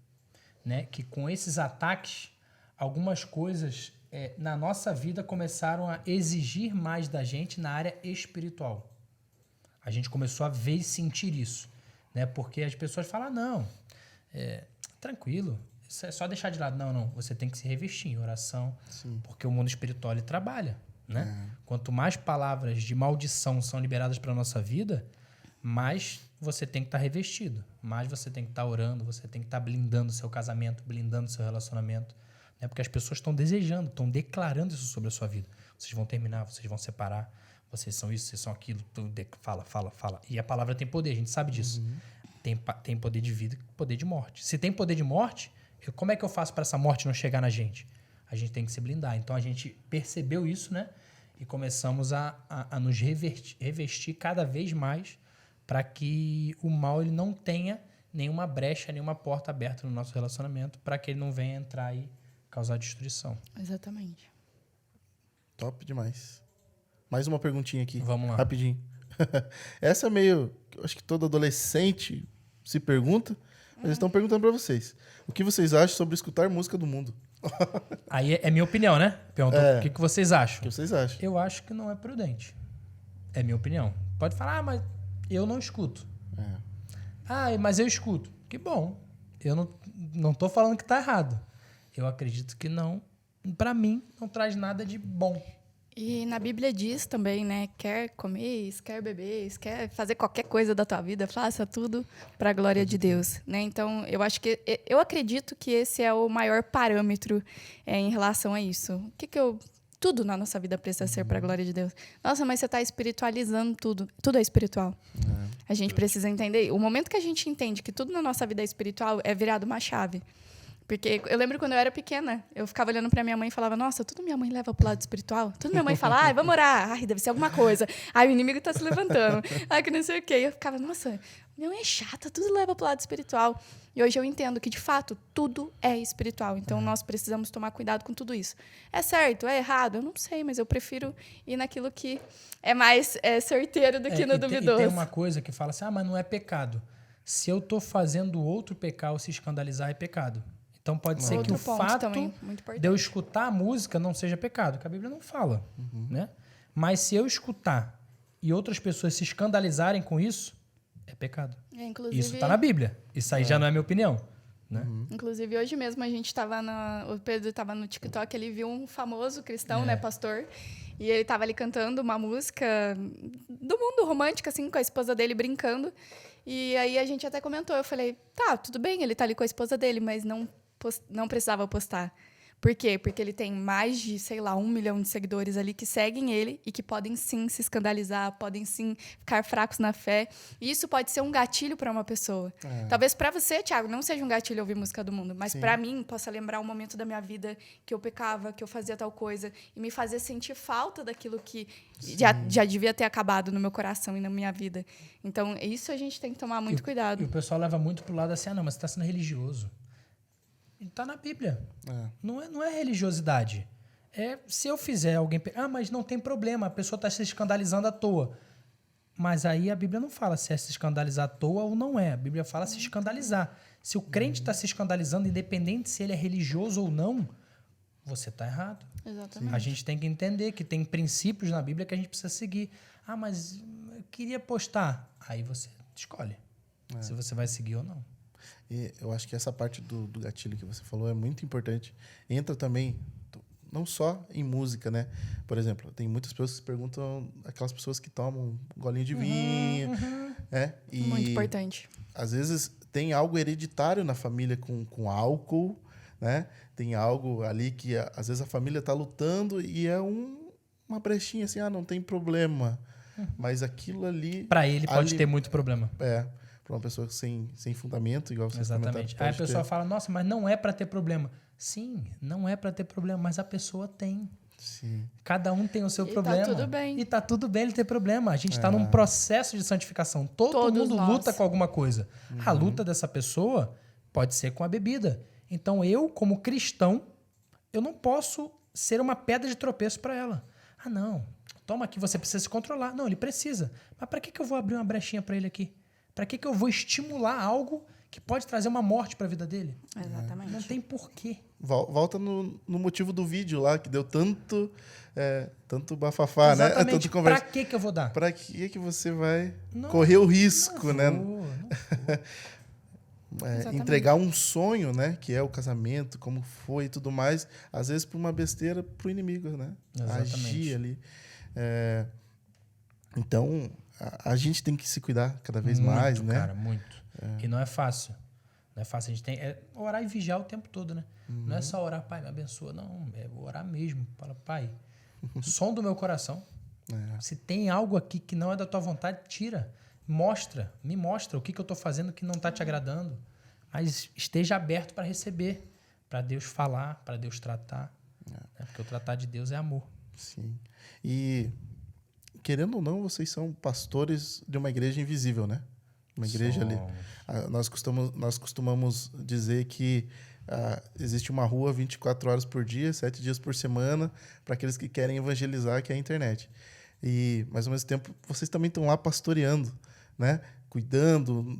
né, que com esses ataques, algumas coisas na nossa vida começaram a exigir mais da gente na área espiritual. A gente começou a ver e sentir isso, né? Porque as pessoas falam, não, tranquilo, isso é só deixar de lado. Não, você tem que se revestir em oração, porque o mundo espiritual ele trabalha, né? Quanto mais palavras de maldição são liberadas para a nossa vida, mais você tem que estar revestido, mais você tem que estar orando, você tem que estar blindando o seu casamento, blindando o seu relacionamento, né? Porque as pessoas estão desejando, estão declarando isso sobre a sua vida. Vocês vão terminar, vocês vão separar, vocês são isso, vocês são aquilo, fala. E a palavra tem poder, a gente sabe disso. Tem poder de vida e poder de morte. Se tem poder de morte, como é que eu faço para essa morte não chegar na gente? A gente tem que se blindar. Então, a gente percebeu isso, né? E começamos a nos revestir cada vez mais para que o mal ele não tenha nenhuma brecha, nenhuma porta aberta no nosso relacionamento, para que ele não venha entrar e causar destruição. Exatamente. Top demais. Mais uma perguntinha aqui. Vamos lá. Rapidinho. Essa é meio... Acho que todo adolescente se pergunta, mas eles estão perguntando para vocês. O que vocês acham sobre escutar música do mundo? Aí é minha opinião, né? Perguntou o que vocês acham. O que vocês acham? Eu acho que não é prudente. É minha opinião. Pode falar, mas eu não escuto. Mas eu escuto. Que bom. Eu não tô falando que tá errado. Eu acredito que não. Para mim, não traz nada de bom. E na Bíblia diz também, né? Quer comer, quer beber, quer fazer qualquer coisa da tua vida, faça tudo para a glória de Deus, né? Então, eu acredito que esse é o maior parâmetro em relação a isso. Tudo na nossa vida precisa ser para a glória de Deus. Nossa, mas você está espiritualizando tudo. Tudo é espiritual. A gente precisa entender. O momento que a gente entende que tudo na nossa vida é espiritual, é virado uma chave. Porque eu lembro quando eu era pequena, eu ficava olhando para minha mãe e falava, nossa, tudo minha mãe leva pro lado espiritual. Tudo minha mãe fala, vamos orar. Deve ser alguma coisa. O inimigo tá se levantando. Que não sei o quê. E eu ficava, nossa, minha mãe é chata, tudo leva pro lado espiritual. E hoje eu entendo que, de fato, tudo é espiritual. Então, nós precisamos tomar cuidado com tudo isso. É certo? É errado? Eu não sei, mas eu prefiro ir naquilo que é mais certeiro do que no duvidoso. E tem uma coisa que fala assim, mas não é pecado. Se eu tô fazendo outro pecar ou se escandalizar, é pecado. Então pode ser que Outro o ponto fato também, muito importante. de eu escutar a música não seja pecado, que a Bíblia não fala, né? Mas se eu escutar e outras pessoas se escandalizarem com isso, é pecado. Inclusive, Isso está na Bíblia. Isso aí já não é minha opinião, né? Inclusive, hoje mesmo a gente estava o Pedro estava no TikTok, ele viu um famoso cristão, né, pastor, e ele estava ali cantando uma música do mundo romântico, assim, com a esposa dele brincando. E aí a gente até comentou, eu falei, tá, tudo bem, ele tá ali com a esposa dele, mas não precisava postar. Por quê? Porque ele tem mais de, sei lá, 1 milhão de seguidores ali que seguem ele e que podem sim se escandalizar, podem sim ficar fracos na fé. E isso pode ser um gatilho para uma pessoa. Talvez para você, Thiago, não seja um gatilho ouvir música do mundo, mas para mim possa lembrar um momento da minha vida que eu pecava, que eu fazia tal coisa e me fazer sentir falta daquilo que já devia ter acabado no meu coração e na minha vida. Então, isso a gente tem que tomar muito cuidado. E o pessoal leva muito pro lado assim, não, mas você está sendo religioso. Está na Bíblia. Não é religiosidade. Se eu fizer alguém... mas não tem problema, a pessoa está se escandalizando à toa. Mas aí a Bíblia não fala se é se escandalizar à toa ou não é. A Bíblia fala se escandalizar. Se o crente está se escandalizando, independente se ele é religioso ou não, você está errado. Exatamente. A gente tem que entender que tem princípios na Bíblia que a gente precisa seguir. Mas eu queria postar. Aí você escolhe se você vai seguir ou não. E eu acho que essa parte do gatilho que você falou é muito importante. Entra também, não só em música, né? Por exemplo, tem muitas pessoas que se perguntam, aquelas pessoas que tomam um golinho de vinho. E Muito importante. às vezes tem algo hereditário na família com álcool, né? Tem algo ali que às vezes a família está lutando e é uma brechinha assim, não tem problema. Mas aquilo ali... Para ele pode ter muito problema. Para uma pessoa sem fundamento, igual vocês Exatamente. comentaram. Aí a pessoa fala, nossa, mas não é para ter problema. Sim, não é para ter problema, mas a pessoa tem. Sim. Cada um tem o seu problema. Tá tudo bem. E tá tudo bem ele ter problema. A gente está num processo de santificação. Todo mundo luta com alguma coisa. A luta dessa pessoa pode ser com a bebida. Então eu, como cristão, eu não posso ser uma pedra de tropeço para ela. Não, toma aqui, você precisa se controlar. Não, ele precisa. Mas para que eu vou abrir uma brechinha para ele aqui? Para que eu vou estimular algo que pode trazer uma morte para a vida dele? Exatamente. Não tem porquê. Volta no motivo do vídeo lá, que deu tanto bafafá, né? Exatamente. Tanto conversa. Para que eu vou dar? Para que você vai correr o risco, né? Não. Entregar um sonho, né? Que é o casamento, como foi e tudo mais, às vezes por uma besteira pro inimigo, né? Exatamente. Agir ali. Então, a gente tem que se cuidar cada vez mais, né? Cara, muito. E não é fácil. Não é fácil. A gente tem orar e vigiar o tempo todo, né? Não é só orar, pai, me abençoa. Não, é orar mesmo. Fala, pai, som do meu coração. Se tem algo aqui que não é da tua vontade, tira. Me mostra o que eu estou fazendo que não está te agradando. Mas esteja aberto para receber, para Deus falar, para Deus tratar. Né? Porque o tratar de Deus é amor. Sim. E, querendo ou não, vocês são pastores de uma igreja invisível, né? Uma igreja ali. Nós costumamos dizer que existe uma rua 24 horas por dia, 7 dias por semana, para aqueles que querem evangelizar, que é a internet. Mas, ao mesmo tempo, vocês também estão lá pastoreando, né? Cuidando.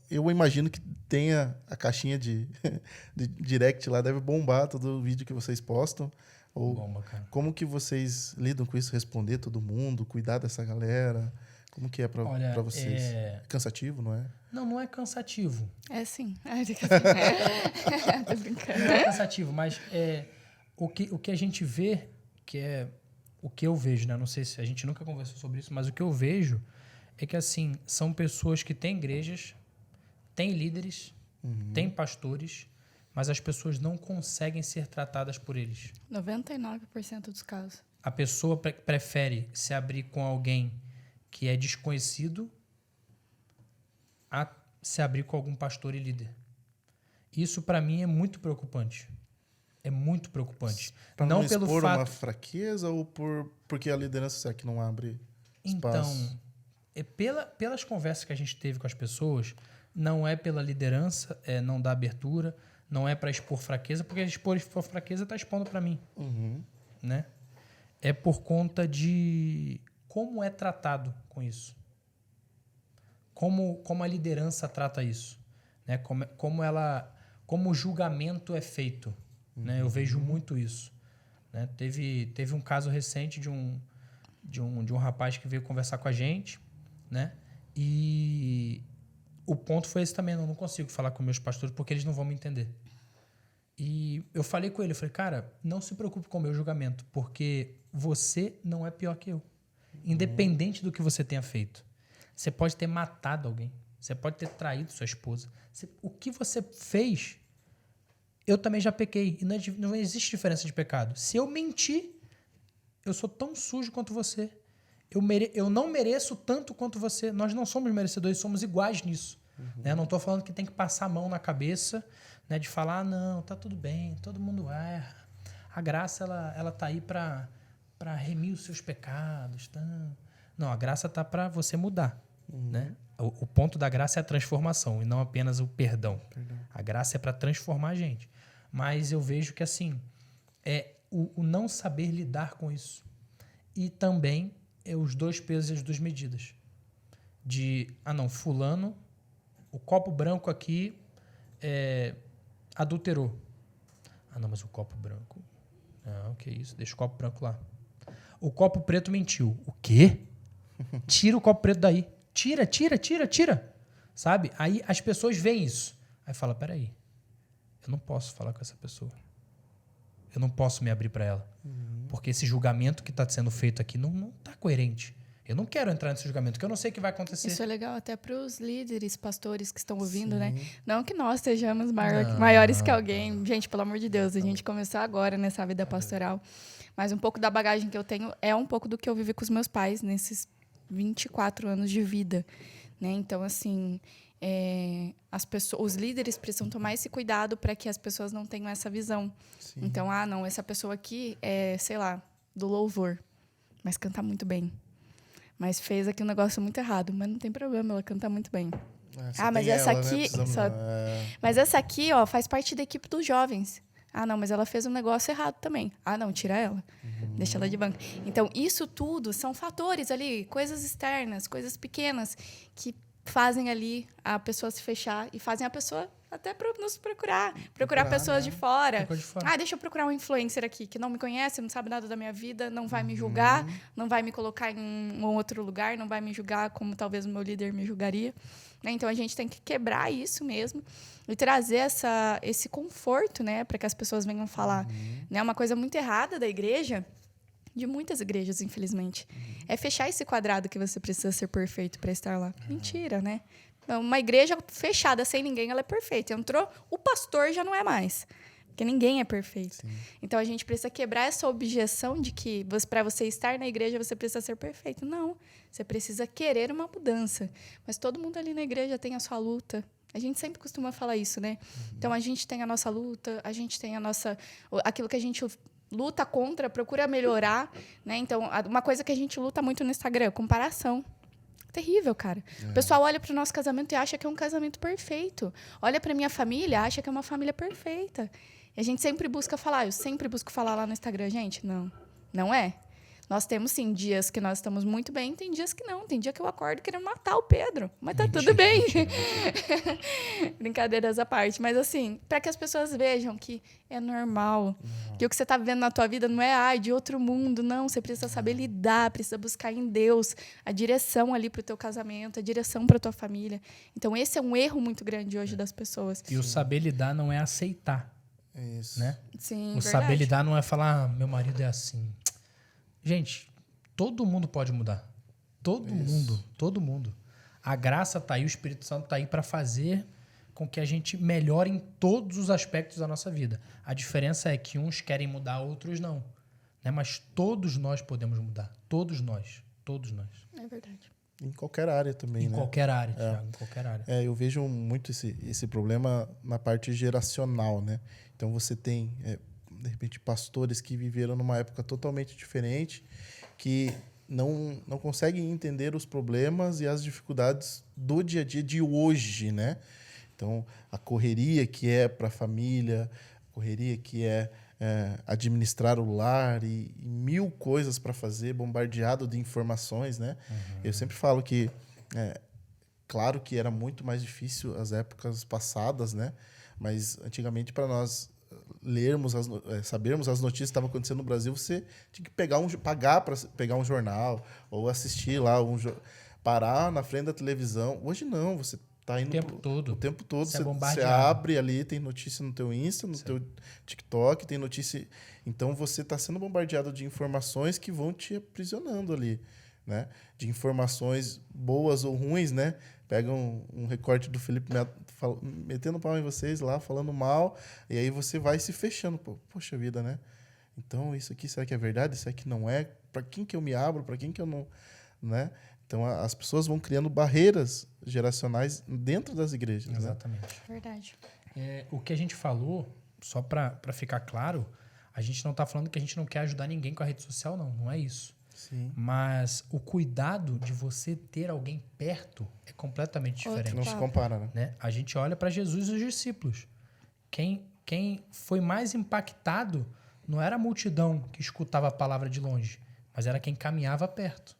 Eu imagino que tenha a caixinha de direct lá, deve bombar todo o vídeo que vocês postam. Bomba, cara. Como que vocês lidam com isso? Responder todo mundo, cuidar dessa galera? Como que é para vocês? É cansativo, não é? Não é cansativo. É sim. Tô brincando. Não é cansativo, mas o que a gente vê, que é o que eu vejo, né? Não sei se a gente nunca conversou sobre isso, mas o que eu vejo é que, assim, são pessoas que têm igrejas, têm líderes, têm pastores, mas as pessoas não conseguem ser tratadas por eles. 99% dos casos. A pessoa prefere se abrir com alguém que é desconhecido a se abrir com algum pastor e líder. Isso, para mim, é muito preocupante. É muito preocupante. Pra não expor pelo fato... uma fraqueza ou porque a liderança será que não abre espaço? Então, pelas conversas que a gente teve com as pessoas, não é pela liderança, não dá abertura, não é para expor fraqueza, porque expor fraqueza está expondo para mim. Né? É por conta de como é tratado com isso. Como a liderança trata isso. Né? Como como o julgamento é feito. Né? Eu vejo muito isso. Né? Teve um caso recente de um rapaz que veio conversar com a gente, né? E o ponto foi esse também, eu não consigo falar com meus pastores porque eles não vão me entender. E eu falei com ele, eu falei, cara, não se preocupe com o meu julgamento, porque você não é pior que eu. Independente do que você tenha feito. Você pode ter matado alguém, você pode ter traído sua esposa. O que você fez, eu também já pequei. E não existe diferença de pecado. Se eu mentir, eu sou tão sujo quanto você. Eu não mereço tanto quanto você. Nós não somos merecedores, somos iguais nisso. Né? Não estou falando que tem que passar a mão na cabeça, né, de falar, não, tá tudo bem, todo mundo erra. A graça, ela tá aí para remir os seus pecados. Tá? Não, a graça tá para você mudar. Né? O ponto da graça é a transformação e não apenas o perdão. A graça é para transformar a gente. Mas eu vejo que assim, o não saber lidar com isso. E também os dois pesos e as duas medidas. Não, fulano, o copo branco aqui adulterou. Não, mas o copo branco... Não, que isso, deixa o copo branco lá. O copo preto mentiu. O quê? Tira o copo preto daí. Tira. Sabe? Aí as pessoas veem isso. Aí fala, peraí, eu não posso falar com essa pessoa. Eu não posso me abrir para ela. Porque esse julgamento que está sendo feito aqui não está coerente. Eu não quero entrar nesse julgamento, porque eu não sei o que vai acontecer. Isso é legal até para os líderes, pastores que estão ouvindo, né? Não que nós sejamos maiores que alguém. Gente, pelo amor de Deus, a gente começou agora nessa vida pastoral. Mas um pouco da bagagem que eu tenho é um pouco do que eu vivi com os meus pais nesses 24 anos de vida. Né? Então, assim, os líderes precisam tomar esse cuidado para que as pessoas não tenham essa visão. Sim. Então, não, essa pessoa aqui é, sei lá, do louvor, mas canta muito bem. Mas fez aqui um negócio muito errado. Mas não tem problema, ela canta muito bem. Mas essa aqui... Mas essa aqui, ó, faz parte da equipe dos jovens. Não, mas ela fez um negócio errado também. Não, tira ela. Deixa ela de banco. Então, isso tudo são fatores ali, coisas externas, coisas pequenas, que fazem ali a pessoa se fechar e fazem a pessoa até nos procurar pessoas, né? de fora. Deixa eu procurar um influencer aqui que não me conhece, não sabe nada da minha vida, não vai me julgar, não vai me colocar em um outro lugar, não vai me julgar como talvez o meu líder me julgaria. Né? Então, a gente tem que quebrar isso mesmo e trazer esse conforto, né, para que as pessoas venham falar. Né? Uma coisa muito errada da igreja, de muitas igrejas, infelizmente, é fechar esse quadrado que você precisa ser perfeito para estar lá. Mentira, né? Uma igreja fechada, sem ninguém, ela é perfeita. Entrou, o pastor já não é mais. Porque ninguém é perfeito. Sim. Então, a gente precisa quebrar essa objeção de que para você estar na igreja, você precisa ser perfeito. Não. Você precisa querer uma mudança. Mas todo mundo ali na igreja tem a sua luta. A gente sempre costuma falar isso, né? Então, a gente tem a nossa luta, a gente tem aquilo que a gente luta contra, procura melhorar. Né? Então, uma coisa que a gente luta muito no Instagram, comparação. Terrível, cara. O pessoal olha para o nosso casamento e acha que é um casamento perfeito. Olha para minha família, acha que é uma família perfeita. E a gente sempre busca falar, eu sempre busco falar lá no Instagram, gente, não é. Nós temos, sim, dias que nós estamos muito bem, tem dias que não. Tem dia que eu acordo querendo matar o Pedro, mas tá tudo bem. Brincadeiras à parte. Mas, assim, para que as pessoas vejam que é normal, que o que você está vivendo na tua vida não é de outro mundo, não. Você precisa saber lidar, precisa buscar em Deus a direção ali para o teu casamento, a direção para a tua família. Então, esse é um erro muito grande hoje das pessoas. E o saber lidar não é aceitar. Isso. Né? Sim, o saber lidar não é falar, meu marido é assim. Gente, todo mundo pode mudar. Todo mundo. A graça está aí, o Espírito Santo está aí para fazer com que a gente melhore em todos os aspectos da nossa vida. A diferença é que uns querem mudar, outros não. Né? Mas todos nós podemos mudar. Todos nós. É verdade. Em qualquer área também, né? Qualquer área, Thiago, em qualquer área. Eu vejo muito esse problema na parte geracional, né? Então, você tem, de repente, pastores que viveram numa época totalmente diferente, que não conseguem entender os problemas e as dificuldades do dia a dia de hoje, né? Então, a correria que é para a família, a correria que é administrar o lar e mil coisas para fazer, bombardeado de informações, né? Eu sempre falo que, claro que era muito mais difícil as épocas passadas, né? Mas antigamente, para nós lermos, sabermos as notícias que estavam acontecendo no Brasil, você tinha que pagar para pegar um jornal ou assistir lá, parar na frente da televisão. Hoje não, você tá indo O tempo todo. o tempo todo. Você é Você bombardeado. abre ali, tem notícia no teu Insta, no teu TikTok, tem notícia. Então você está sendo bombardeado de informações que vão te aprisionando ali, né? De informações boas ou ruins, né? Pega um recorte do Felipe Neto metendo pau em vocês lá, falando mal, e aí você vai se fechando. Poxa vida, né? Então, isso aqui, será que é verdade? Será que não é? Para quem que eu me abro? Para quem que eu não... Né? Então, as pessoas vão criando barreiras geracionais dentro das igrejas. Né? Exatamente. Verdade. O que a gente falou, só para ficar claro, a gente não está falando que a gente não quer ajudar ninguém com a rede social, não é isso. Sim. Mas o cuidado de você ter alguém perto é completamente diferente. Não se compara, Né? A gente olha para Jesus e os discípulos. Quem foi mais impactado não era a multidão que escutava a palavra de longe, mas era quem caminhava perto.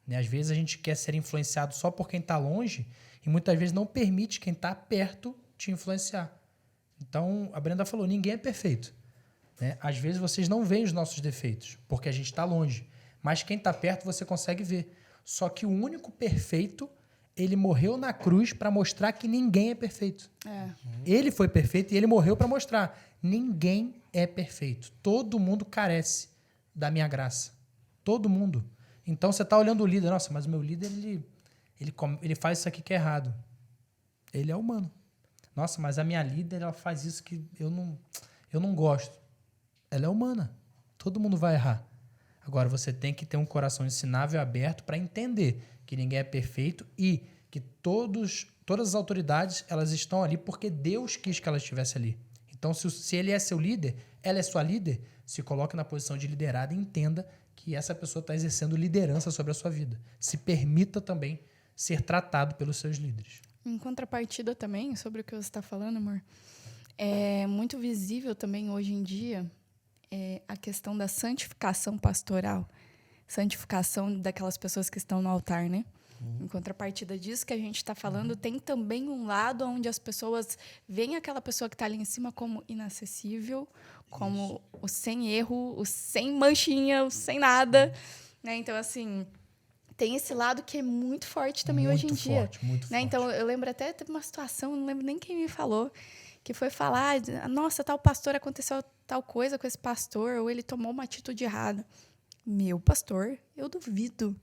Né? Às vezes a gente quer ser influenciado só por quem está longe e muitas vezes não permite quem está perto te influenciar. Então, a Brenda falou, ninguém é perfeito. Né? Às vezes vocês não veem os nossos defeitos, porque a gente está longe. Mas quem está perto você consegue ver. Só que o único perfeito, ele morreu na cruz para mostrar que ninguém é perfeito. Ele foi perfeito e ele morreu para mostrar. Ninguém é perfeito. Todo mundo carece da minha graça. Todo mundo. Então você está olhando o líder. Nossa, mas o meu líder, ele faz isso aqui que é errado. Ele é humano. Nossa, mas a minha líder, ela faz isso que eu não gosto. Ela é humana. Todo mundo vai errar. Agora, você tem que ter um coração ensinável e aberto para entender que ninguém é perfeito e que todas as autoridades elas estão ali porque Deus quis que elas estivessem ali. Então, se ele é seu líder, ela é sua líder, se coloque na posição de liderada e entenda que essa pessoa está exercendo liderança sobre a sua vida. Se permita também ser tratado pelos seus líderes. Em contrapartida também, sobre o que você está falando, amor, é muito visível também hoje em dia a questão da santificação pastoral, santificação daquelas pessoas que estão no altar, né? Em contrapartida disso que a gente está falando, tem também um lado onde as pessoas veem aquela pessoa que está ali em cima como inacessível, como o sem erro, o sem manchinha, o sem nada, né? Então, assim, tem esse lado que é muito forte também hoje em dia. Muito né? forte. Então, eu lembro até, teve uma situação, não lembro nem quem me falou, que foi falar, nossa, tal pastor, aconteceu tal coisa com esse pastor, ou ele tomou uma atitude errada. Meu pastor, eu duvido.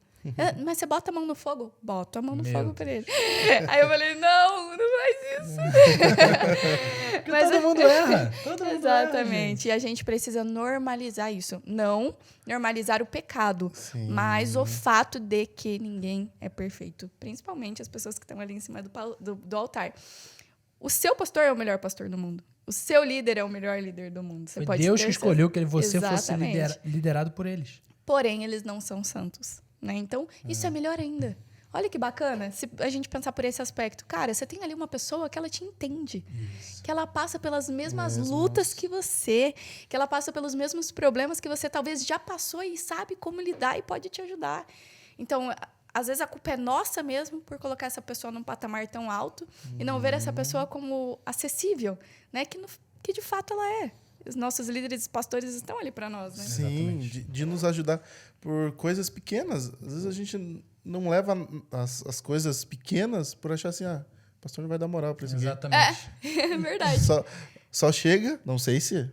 Mas você bota a mão no fogo? Boto a mão no fogo para ele. Aí eu falei, não faz isso. Porque todo mundo erra. Todo mundo Exatamente. erra, E a gente precisa normalizar isso. Não normalizar o pecado, Sim. mas o fato de que ninguém é perfeito. Principalmente as pessoas que estão ali em cima do altar. O seu pastor é o melhor pastor do mundo. O seu líder é o melhor líder do mundo. Você Foi pode Deus ter que escolheu que você Exatamente. fosse liderado por eles. Porém, eles não são santos. Né? Então, isso é melhor ainda. Olha que bacana, se a gente pensar por esse aspecto. Cara, você tem ali uma pessoa que ela te entende. Isso. Que ela passa pelas mesmas lutas que você. Que ela passa pelos mesmos problemas que você talvez já passou e sabe como lidar e pode te ajudar. Então, às vezes a culpa é nossa mesmo por colocar essa pessoa num patamar tão alto e não ver essa pessoa como acessível, né? Que de fato ela é. Os nossos líderes e pastores estão ali para nós, né? Sim, de nos ajudar por coisas pequenas. Às vezes a gente não leva as coisas pequenas por achar assim, o pastor não vai dar moral para isso aqui. Exatamente. É verdade. Só chega, não sei se...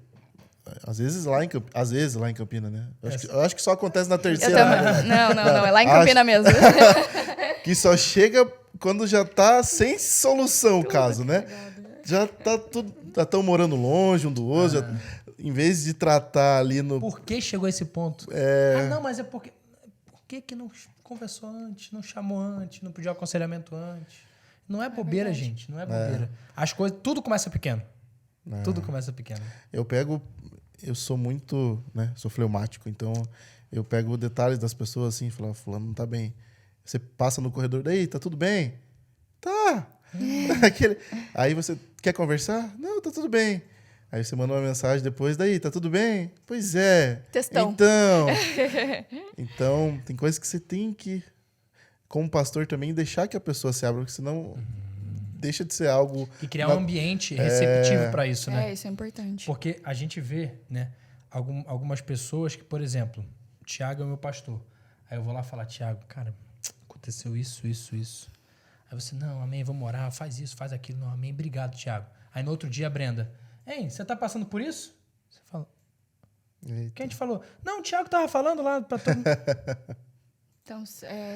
Às vezes lá em Campinas, né? Eu acho que só acontece na terceira. Não, é lá em Campinas mesmo. Que só chega quando já tá sem solução o caso, né? Já tá tudo... Já estão morando longe um do outro. Em vez de tratar ali no... Por que chegou a esse ponto? Não, mas é porque... Por que não conversou antes, não chamou antes, não pediu aconselhamento antes? Não é bobeira, gente. Não é bobeira. As coisas... Tudo começa pequeno. Tudo começa pequeno. Eu sou muito... né? Sou fleumático, então eu pego detalhes das pessoas assim e falo, fulano não tá bem. Você passa no corredor, daí, tá tudo bem? Tá. Aí você quer conversar? Não, tá tudo bem. Aí você manda uma mensagem depois, daí, tá tudo bem? Pois é. Textão. Então, tem coisas que você tem que, como pastor também, deixar que a pessoa se abra, porque senão deixa de ser algo... E criar um ambiente receptivo para isso, né? Isso é importante. Porque a gente vê, né, algumas pessoas que, por exemplo, o Tiago é o meu pastor. Aí eu vou lá falar, Tiago, cara, aconteceu isso. Aí você, não, amém, vamos orar, faz isso, faz aquilo. Não, amém, obrigado, Tiago. Aí no outro dia a Brenda, hein, você tá passando por isso? Você fala, Eita. quem te falou? Não, o Tiago tava falando lá para todo mundo. Então,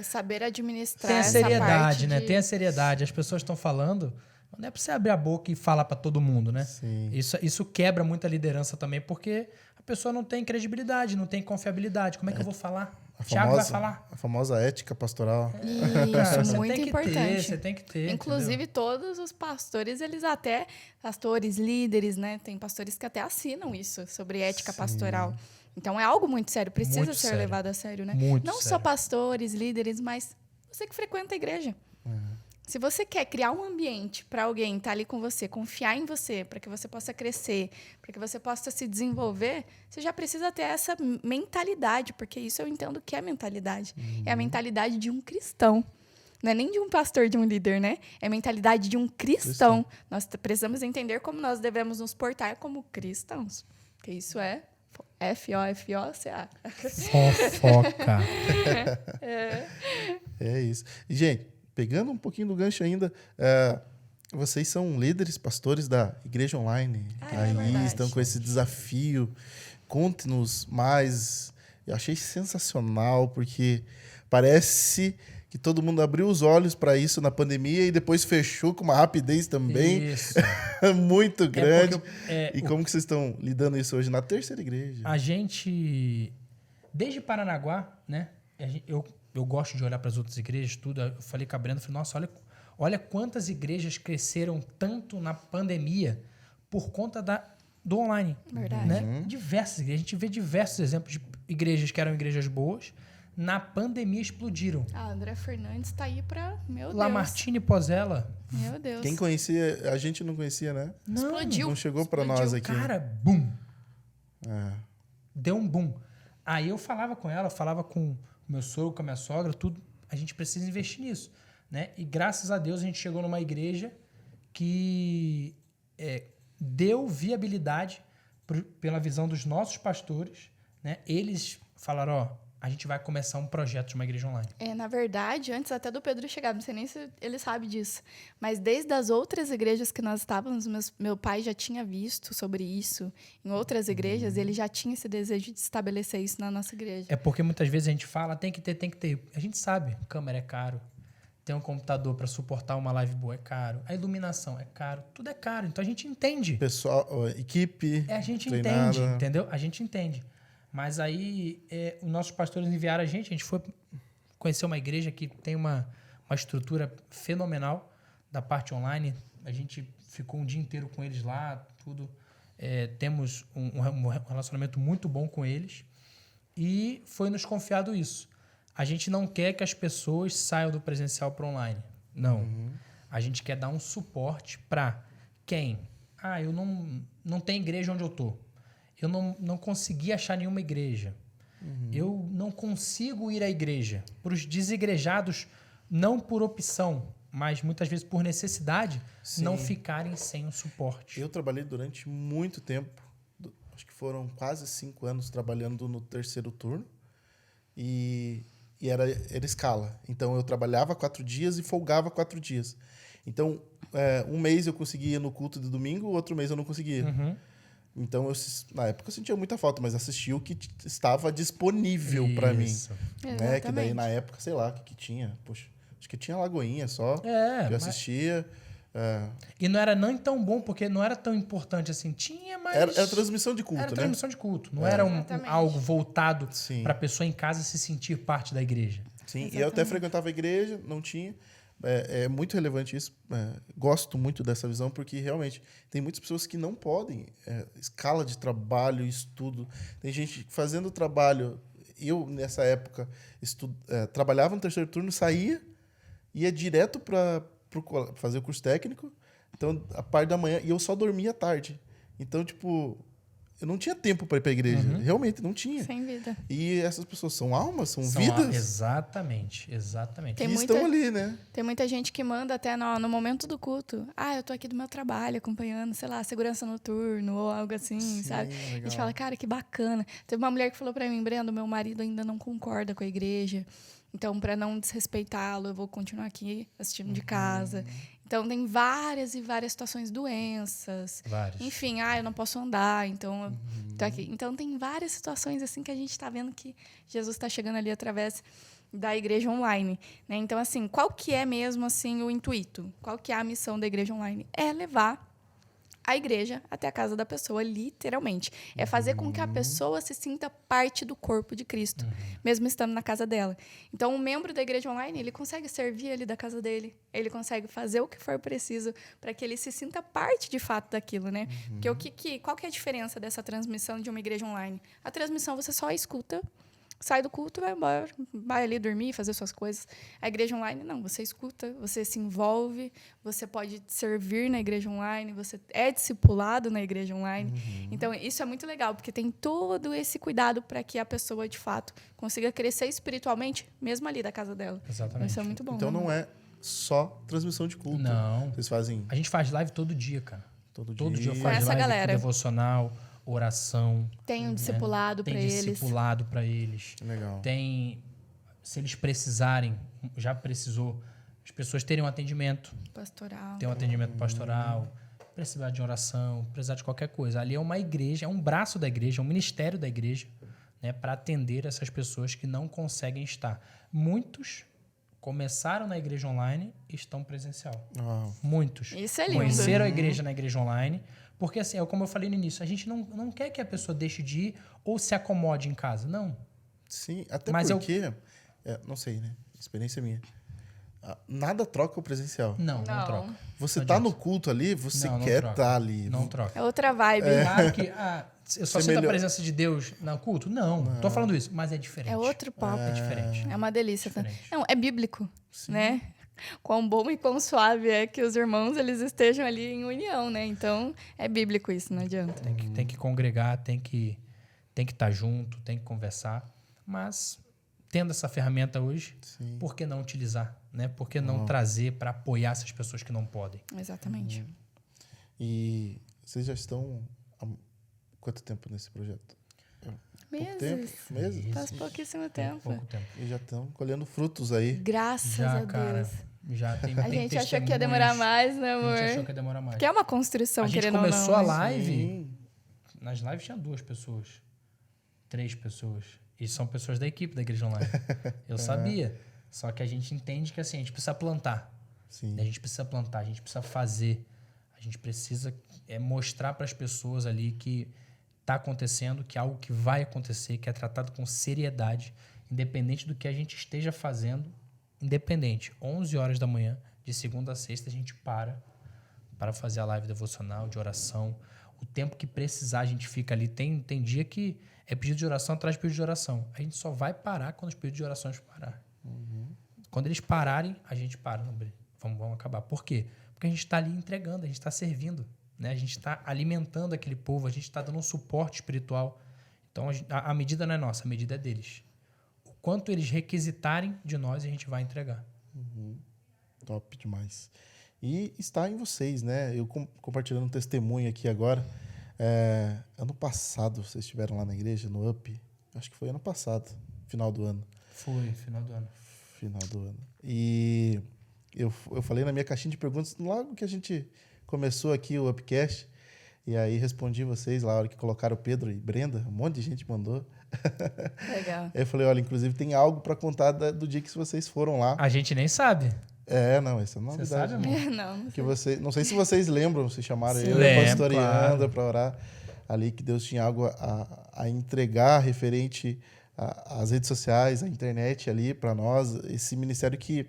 saber administrar Tem a essa seriedade, parte né? de... Tem a seriedade. As pessoas estão falando, não é para você abrir a boca e falar para todo mundo, né? Sim. Isso quebra muita liderança também, porque a pessoa não tem credibilidade, não tem confiabilidade. Como é que eu vou falar? Tiago vai falar. A famosa ética pastoral. Isso, Você muito tem que importante. você tem que ter. Inclusive, todos os pastores, pastores, líderes, né? Tem pastores que até assinam isso, sobre ética pastoral. Então, é algo muito sério, precisa Muito ser sério. levado a sério, né? Muito Não só sério. pastores, líderes, mas você que frequenta a igreja. Se você quer criar um ambiente para alguém estar ali com você, confiar em você, para que você possa crescer, para que você possa se desenvolver, você já precisa ter essa mentalidade, porque isso eu entendo que é mentalidade. É a mentalidade de um cristão. Não é nem de um pastor, de um líder, né? É a mentalidade de um cristão. Nós precisamos entender como nós devemos nos portar como cristãos. Porque isso é FOFOCA. Fofoca. É isso. E, gente, pegando um pouquinho do gancho ainda, vocês são líderes, pastores da Igreja Online. É verdade. Estão com esse desafio. Conte-nos mais. Eu achei sensacional, porque parece que todo mundo abriu os olhos para isso na pandemia e depois fechou com uma rapidez também Isso. muito grande. porque, E como que vocês estão lidando isso hoje na terceira igreja? A gente, desde Paranaguá, né? Eu gosto de olhar para as outras igrejas, tudo. Eu falei com a Brenda, falei, nossa, olha quantas igrejas cresceram tanto na pandemia por conta do online. Verdade. Né? Diversas igrejas. A gente vê diversos exemplos de igrejas que eram igrejas boas, na pandemia explodiram. André Fernandes tá aí pra... Meu Deus. Lamartine Pozella. Meu Deus. Quem conhecia, a gente não conhecia, né? Não, Explodiu. Não chegou para Explodiu. nós aqui. cara, boom. É. Deu um boom. Aí eu falava com ela, falava com o meu sogro, com a minha sogra, tudo. A gente precisa investir nisso, né? E graças a Deus a gente chegou numa igreja que deu viabilidade pela visão dos nossos pastores, né? Eles falaram, ó, a gente vai começar um projeto de uma igreja online. Na verdade, antes até do Pedro chegar, não sei nem se ele sabe disso, mas desde as outras igrejas que nós estávamos, meu pai já tinha visto sobre isso em outras igrejas, ele já tinha esse desejo de estabelecer isso na nossa igreja. É porque muitas vezes a gente fala, tem que ter. A gente sabe, câmera é caro, ter um computador para suportar uma live boa é caro, a iluminação é caro, tudo é caro. Então a gente entende. Pessoal, equipe. A gente treinada. entende, entendeu? A gente entende. Mas aí, os nossos pastores enviaram a gente foi conhecer uma igreja que tem uma estrutura fenomenal da parte online. A gente ficou um dia inteiro com eles lá, tudo. Temos um relacionamento muito bom com eles. E foi nos confiado isso. A gente não quer que as pessoas saiam do presencial para online. Não. A gente quer dar um suporte para quem? Eu não tenho igreja onde eu estou. Eu não consegui achar nenhuma igreja. Eu não consigo ir à igreja. Para os desigrejados, não por opção, mas muitas vezes por necessidade, Sim. não ficarem sem o suporte. Eu trabalhei durante muito tempo, acho que foram quase 5 anos trabalhando no terceiro turno, e era escala. Então, eu trabalhava 4 dias e folgava 4 dias. Então, um mês eu conseguia ir no culto de domingo, outro mês eu não conseguia. Então, na época eu sentia muita falta, mas assistia o que estava disponível para mim. Né? Que daí, na época, sei lá, o que tinha. Poxa, acho que tinha Lagoinha só. Que eu assistia. E não era nem tão bom, porque não era tão importante assim. Tinha, mas... Era transmissão de culto, Era né? transmissão de culto. Não era algo voltado para a pessoa em casa se sentir parte da igreja. Sim, exatamente. E eu até frequentava a igreja, não tinha. É muito relevante isso. Gosto muito dessa visão, porque realmente tem muitas pessoas que não podem. Escala de trabalho, estudo. Tem gente fazendo trabalho. Eu, nessa época, trabalhava no terceiro turno, saía, ia direto para fazer o curso técnico. Então, a parte da manhã, e eu só dormia à tarde. Então, tipo, eu não tinha tempo para ir para a igreja. Realmente, não tinha. Sem vida. E essas pessoas são almas, são São vidas exatamente. que Tem estão muita- ali, né? Tem muita gente que manda até no momento do culto. Ah, eu tô aqui do meu trabalho acompanhando, sei lá, segurança noturno ou algo assim, Sim, sabe? A legal. gente fala, cara, que bacana. Teve uma mulher que falou pra mim, Brenda, meu marido ainda não concorda com a igreja. Então, para não desrespeitá-lo, eu vou continuar aqui assistindo de casa. Então, tem várias e várias situações, doenças. Vários. Enfim, eu não posso andar, então eu tô aqui. Então, tem várias situações assim que a gente está vendo que Jesus está chegando ali através da igreja online, né? Então, assim, qual que é mesmo assim o intuito? Qual que é a missão da igreja online? É levar a igreja até a casa da pessoa, literalmente. É fazer com que a pessoa se sinta parte do corpo de Cristo, mesmo estando na casa dela. Então, um membro da igreja online, ele consegue servir ali da casa dele, ele consegue fazer o que for preciso para que ele se sinta parte, de fato, daquilo, né? Porque qual que é a diferença dessa transmissão de uma igreja online? A transmissão você só escuta, sai do culto, vai embora, vai ali dormir, fazer suas coisas. A igreja online, não. Você escuta, você se envolve, você pode servir na igreja online, você é discipulado na igreja online. Então, isso é muito legal, porque tem todo esse cuidado para que a pessoa, de fato, consiga crescer espiritualmente, mesmo ali da casa dela. Exatamente. Isso é muito bom. Então, né? não é só transmissão de culto. Não. Vocês fazem A gente faz live todo dia, cara. todo Todo dia eu dia. faço essa live galera. devocional, oração. Tem um discipulado Tem para eles. discipulado para eles. Legal. Tem, se eles precisarem, já precisou, as pessoas terem um atendimento, Pastoral. ter um atendimento pastoral, precisar de oração, precisar de qualquer coisa. Ali é uma igreja, é um braço da igreja, é um ministério da igreja, né, para atender essas pessoas que não conseguem estar. Muitos começaram na igreja online e estão presencial. Muitos. Isso é lindo. Conheceram a igreja na igreja online. Porque, assim, como eu falei no início, a gente não quer que a pessoa deixe de ir ou se acomode em casa. Não. Sim, até Mas porque... não sei, né? Experiência minha. Nada troca o presencial. Não Não. troca. Você Não tá adianta. no culto ali, você Não quer troca. estar ali. Não troca. É outra vibe. Claro que eu só Você sinto a melhor- presença de Deus no culto? Não. Tô falando isso, mas é diferente. É outro papo. É diferente. É uma delícia. Diferente. Não, é bíblico, né? Quão bom e quão suave é que os irmãos eles estejam ali em união, né? Então, é bíblico isso, não adianta. Tem que congregar, tem que estar junto, tem que conversar. Mas, tendo essa ferramenta hoje, Sim. por que não utilizar? Né? Por que não trazer para apoiar essas pessoas que não podem? Exatamente. E vocês já estão há quanto tempo nesse projeto? Pouco tempo? Meses. Meses? Faz pouquíssimo tempo. Pouco tempo. E já estão colhendo frutos aí. Graças Já, a cara. Deus. Já tem A gente achou que ia demorar mais, né, A amor? gente achou que ia demorar mais. Que é uma construção, A gente querendo ou não. começou a né? live, Sim. nas lives tinha 2 pessoas, 3 pessoas. E são pessoas da equipe da Igreja Online. Eu sabia. Só que a gente entende que assim, a gente precisa plantar. Sim. A gente precisa plantar, a gente precisa fazer. A gente precisa mostrar para as pessoas ali que está acontecendo, que é algo que vai acontecer, que é tratado com seriedade, independente do que a gente esteja fazendo, independente. 11 horas da manhã, de segunda a sexta, a gente para fazer a live devocional, de oração. O tempo que precisar, a gente fica ali. Tem dia que é pedido de oração atrás de pedido de oração. A gente só vai parar quando os pedidos de orações parar. Quando eles pararem, a gente para. Não, vamos acabar. Por quê? Porque a gente está ali entregando, a gente está servindo. Né? A gente está alimentando aquele povo, a gente está dando um suporte espiritual. Então, a medida não é nossa, a medida é deles. O quanto eles requisitarem de nós, a gente vai entregar. Top demais. E está em vocês, né? Eu compartilhando um testemunho aqui agora. Ano passado, vocês estiveram lá na igreja, no UP. Acho que foi ano passado, final do ano. Foi, final do ano. Final do ano. E eu falei na minha caixinha de perguntas, logo que a gente começou aqui o Upcast, e aí respondi vocês lá, a hora que colocaram Pedro e Brenda, um monte de gente mandou. Legal. Eu falei, olha, inclusive tem algo para contar do dia que vocês foram lá. A gente nem sabe. Não, essa é uma Você novidade. sabe, amor? Não, Que não sei se vocês lembram, se chamaram Sim, eu e a lembro, pastora claro. Iandra para orar ali, que Deus tinha algo a entregar referente às redes sociais, à internet ali para nós, esse ministério que,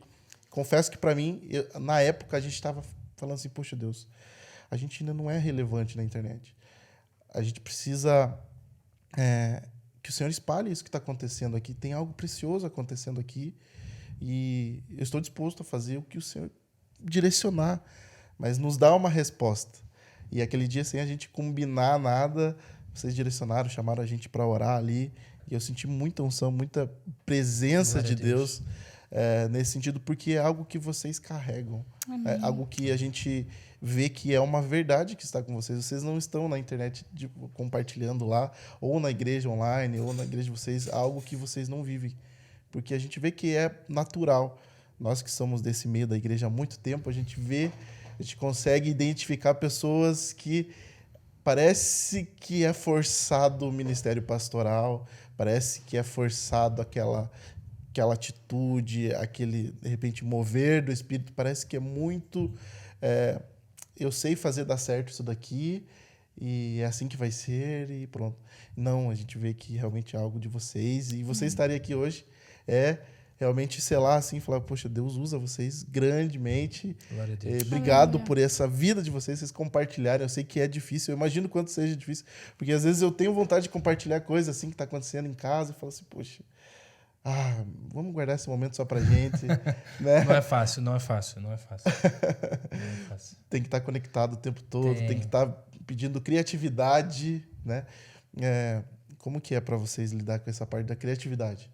confesso que para mim, na época a gente estava falando assim, poxa Deus, a gente ainda não é relevante na internet. A gente precisa que o Senhor espalhe isso que está acontecendo aqui, tem algo precioso acontecendo aqui, e eu estou disposto a fazer o que o Senhor direcionar, mas nos dá uma resposta. E aquele dia, sem a gente combinar nada, vocês direcionaram, chamaram a gente para orar ali. E eu senti muita unção, muita presença Glória de a Deus. Deus nesse sentido, porque é algo que vocês carregam. É algo que a gente vê que é uma verdade que está com vocês. Vocês não estão na internet compartilhando lá, ou na igreja online, ou na igreja de vocês, algo que vocês não vivem. Porque a gente vê que é natural. Nós que somos desse meio da igreja há muito tempo, a gente consegue identificar pessoas que parece que é forçado o ministério pastoral, parece que é forçado aquela atitude, aquele, de repente, mover do Espírito, parece que é muito... eu sei fazer dar certo isso daqui, e é assim que vai ser, e pronto. Não, a gente vê que realmente é algo de vocês, e vocês estarem aqui hoje realmente selar assim, falar, poxa, Deus usa vocês grandemente. Glória a Deus. Obrigado por essa vida de vocês compartilharem. Eu sei que é difícil, eu imagino quanto seja difícil, porque às vezes eu tenho vontade de compartilhar coisas assim que está acontecendo em casa, e falo assim, poxa, vamos guardar esse momento só pra gente, né? Não é fácil. Tem que estar conectado o tempo todo, tem que estar pedindo criatividade, né? Como que é para vocês lidar com essa parte da criatividade?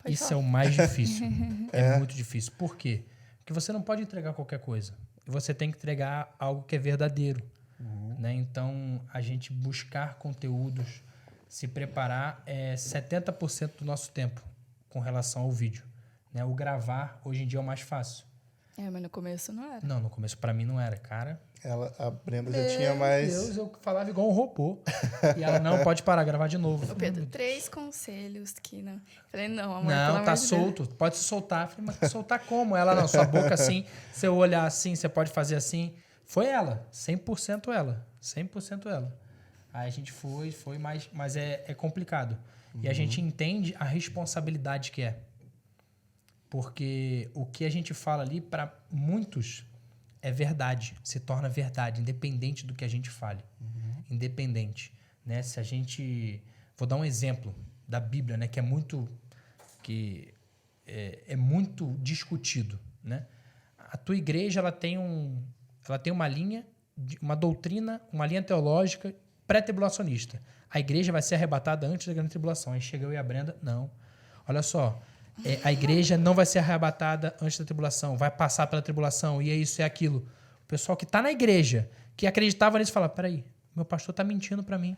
Isso é o mais difícil. É muito difícil. Por quê? Porque você não pode entregar qualquer coisa. Você tem que entregar algo que é verdadeiro. Né? Então, a gente buscar conteúdos, se preparar é 70% do nosso tempo com relação ao vídeo. Né? O gravar, hoje em dia, é o mais fácil. Mas no começo não era. Não, no começo, para mim, não era. Cara... A Brenda já tinha mais... Meu Deus, eu falava igual um robô. E ela, não, pode parar, gravar de novo. Ô, Pedro, 3 conselhos que não... Falei, não, amor, não, pelo tá amor de solto, pode se soltar. Falei, mas soltar como? Ela, não, sua boca assim, se eu olhar assim, você pode fazer assim. Foi ela, 100% ela, 100% ela. Aí a gente foi, mas é complicado. E a gente entende a responsabilidade que é. Porque o que a gente fala ali, para muitos... é verdade, se torna verdade, independente do que a gente fale. Independente. Né? Se a gente... Vou dar um exemplo da Bíblia, né? Que é muito discutido. Né? A tua igreja ela tem uma linha, uma doutrina, uma linha teológica pré-tribulacionista. A igreja vai ser arrebatada antes da grande tribulação. Aí chega eu e a Brenda, não. Olha só, a igreja não vai ser arrebatada antes da tribulação, vai passar pela tribulação, e é isso, é aquilo. O pessoal que está na igreja, que acreditava nisso, fala, peraí, meu pastor está mentindo para mim.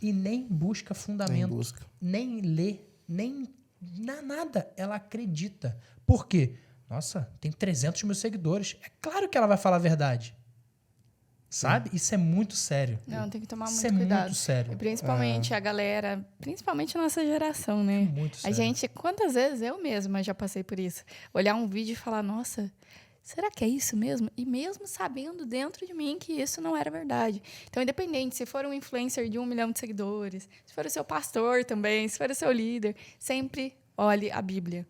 E nem busca fundamento, nem lê, nem nada. Ela acredita. Por quê? Nossa, tem 300 mil seguidores. É claro que ela vai falar a verdade. Sabe? Isso é muito sério. Não, tem que tomar muito cuidado. Isso é muito E sério. principalmente a galera, principalmente a nossa geração, né? Muito sério. A gente, quantas vezes eu mesma já passei por isso? Olhar um vídeo e falar, nossa, será que é isso mesmo? E mesmo sabendo dentro de mim que isso não era verdade. Então, independente, se for um influencer de 1 milhão de seguidores, se for o seu pastor também, se for o seu líder, sempre olhe a Bíblia.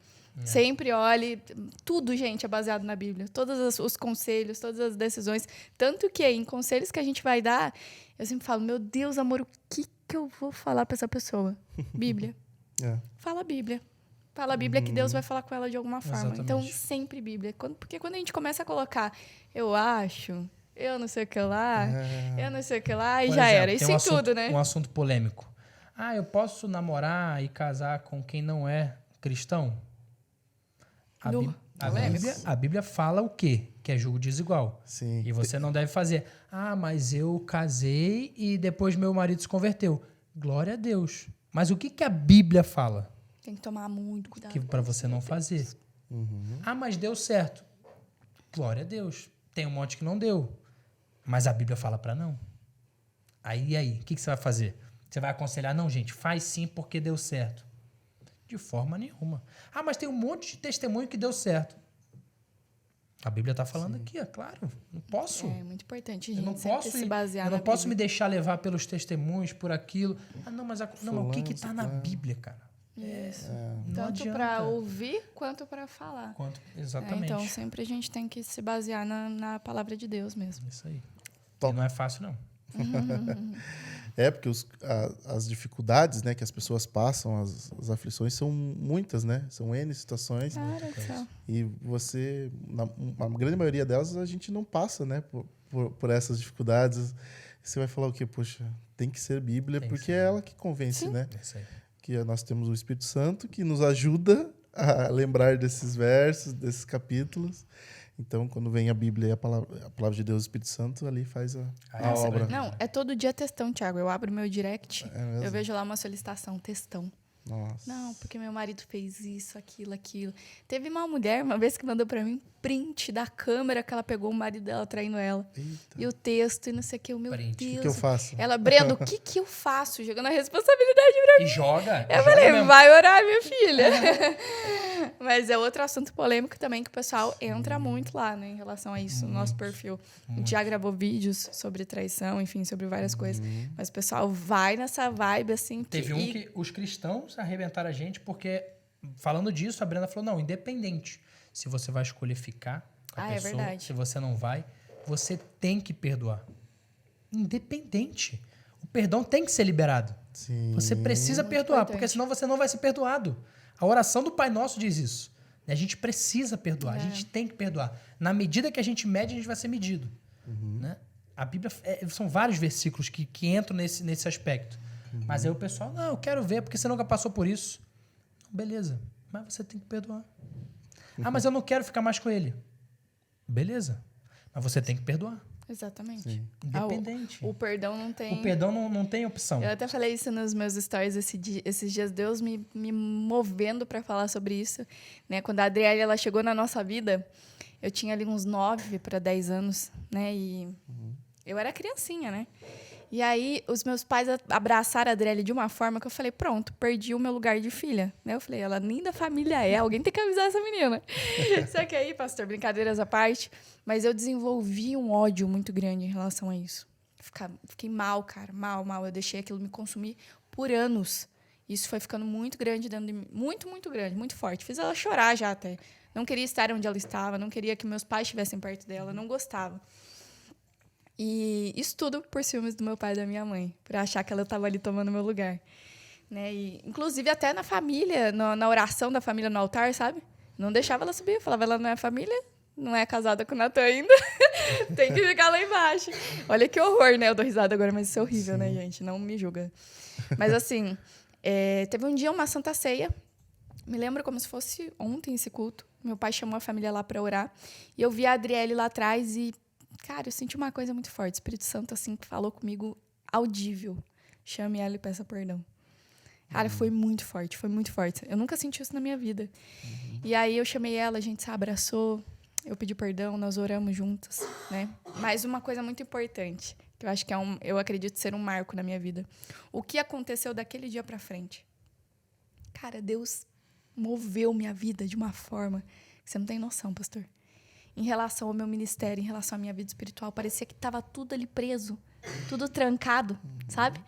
Sempre olhe, tudo, gente, é baseado na Bíblia. Todos os conselhos, todas as decisões. Tanto que em conselhos que a gente vai dar, eu sempre falo, meu Deus, amor, o que eu vou falar para essa pessoa? Bíblia. Fala a Bíblia. Fala a Bíblia que Deus vai falar com ela de alguma forma. Exatamente. Então, sempre Bíblia. Porque quando a gente começa a colocar, eu acho, eu não sei o que lá, eu não sei o que lá, e Por já exemplo, era. Isso tem em tudo, né? Um assunto polêmico. Eu posso namorar e casar com quem não é cristão? A Bíblia fala o quê? Que é julgo desigual. Sim. E você não deve fazer. Mas eu casei e depois meu marido se converteu. Glória a Deus. Mas o que a Bíblia fala? Tem que tomar muito cuidado. Para você não fazer. Mas deu certo. Glória a Deus. Tem um monte que não deu. Mas a Bíblia fala para não. Aí, o que você vai fazer? Você vai aconselhar? Não, gente, faz sim porque deu certo. De forma nenhuma. Mas tem um monte de testemunho que deu certo. A Bíblia está falando aqui, é claro. Não posso. É muito importante, gente. Eu não posso se basear eu não na posso Bíblia. me deixar levar pelos testemunhos, por aquilo. Mas o que está na Bíblia, cara? Isso. Não Tanto adianta. para ouvir quanto para falar. Exatamente. Então, sempre a gente tem que se basear na palavra de Deus mesmo. Isso aí. Top. E não é fácil, não. Porque as dificuldades, né, que as pessoas passam, as aflições são muitas, né? São N situações. Cara do céu. E você, na grande maioria delas, a gente não passa, né, por essas dificuldades. Você vai falar o quê? Poxa, tem que ser Bíblia, Tem que porque ser. é ela que convence, Sim. né? É isso aí. Que nós temos o Espírito Santo que nos ajuda a lembrar desses versos, desses capítulos. Então, quando vem a Bíblia e a palavra de Deus, o Espírito Santo, ali faz a Nossa, obra. Não, é todo dia textão, Thiago. Eu abro meu direct, É mesmo? eu vejo lá uma solicitação, textão. Nossa. Não, porque meu marido fez isso, aquilo. Teve uma mulher, uma vez, que mandou pra mim print da câmera que ela pegou o marido dela traindo ela. Eita. E o texto, e não sei o que. Meu Print. O Deus. que eu faço? Ela, Brenda, o que eu faço? Jogando a responsabilidade pra E joga. Eu joga falei, mesmo. vai orar, minha filha. Mas é outro assunto polêmico também que o pessoal entra muito lá, né, em relação a isso, no nosso perfil. A gente já gravou vídeos sobre traição, enfim, sobre várias coisas. Mas o pessoal vai nessa vibe, assim. Teve que os cristãos arrebentaram a gente porque, falando disso, a Brenda falou, não, independente se você vai escolher ficar com a É pessoa, verdade. se você não vai, você tem que perdoar. Independente. O perdão tem que ser liberado. Sim. Você precisa Muito perdoar, importante. porque senão você não vai ser perdoado. A oração do Pai Nosso diz isso. A gente precisa perdoar, a gente tem que perdoar. Na medida que a gente mede, a gente vai ser medido. Né? A Bíblia, são vários versículos que entram nesse aspecto. Mas aí o pessoal, não, eu quero ver, porque você nunca passou por isso. Beleza, mas você tem que perdoar. Ah, mas eu não quero ficar mais com ele. Beleza, mas você tem que perdoar. Exatamente. Sim. Independente. O perdão não tem... O perdão não tem opção. Eu até falei isso nos meus stories esses dias, Deus me movendo para falar sobre isso. Né? Quando a Adriele ela chegou na nossa vida, eu tinha ali uns 9 para 10 anos, né? E eu era criancinha, né? E aí, os meus pais abraçaram a Adriele de uma forma que eu falei, pronto, perdi o meu lugar de filha. Né? Eu falei, ela nem da família é, alguém tem que avisar essa menina. Só que aí, pastor, brincadeiras à parte, mas eu desenvolvi um ódio muito grande em relação a isso. Fiquei mal, cara, mal. Eu deixei aquilo me consumir por anos. Isso foi ficando muito grande dentro de mim. Muito, muito grande, muito forte. Fiz ela chorar já até. Não queria estar onde ela estava, não queria que meus pais estivessem perto dela, não gostava. E isso tudo por ciúmes do meu pai e da minha mãe, por achar que ela estava ali tomando meu lugar. Né? E, inclusive, até na família, na oração da família no altar, sabe? Não deixava ela subir. Eu falava, ela não é família, não é casada com o Natan ainda, tem que ficar lá embaixo. Olha que horror, né? Eu dou risada agora, mas isso é horrível, né, gente? Não me julga. Mas, assim, teve um dia uma Santa Ceia, me lembro como se fosse ontem esse culto. Meu pai chamou a família lá para orar, e eu vi a Adriele lá atrás e, cara, eu senti uma coisa muito forte. O Espírito Santo, assim, que falou comigo audível. Chame ela e peça perdão. Cara, foi muito forte, foi muito forte. Eu nunca senti isso na minha vida. E aí eu chamei ela, a gente se abraçou, eu pedi perdão, nós oramos juntas, né? Mas uma coisa muito importante, que eu acho que eu acredito ser um marco na minha vida. O que aconteceu daquele dia pra frente? Cara, Deus moveu minha vida de uma forma que você não tem noção, pastor. Em relação ao meu ministério, em relação à minha vida espiritual, parecia que estava tudo ali preso, tudo trancado, sabe?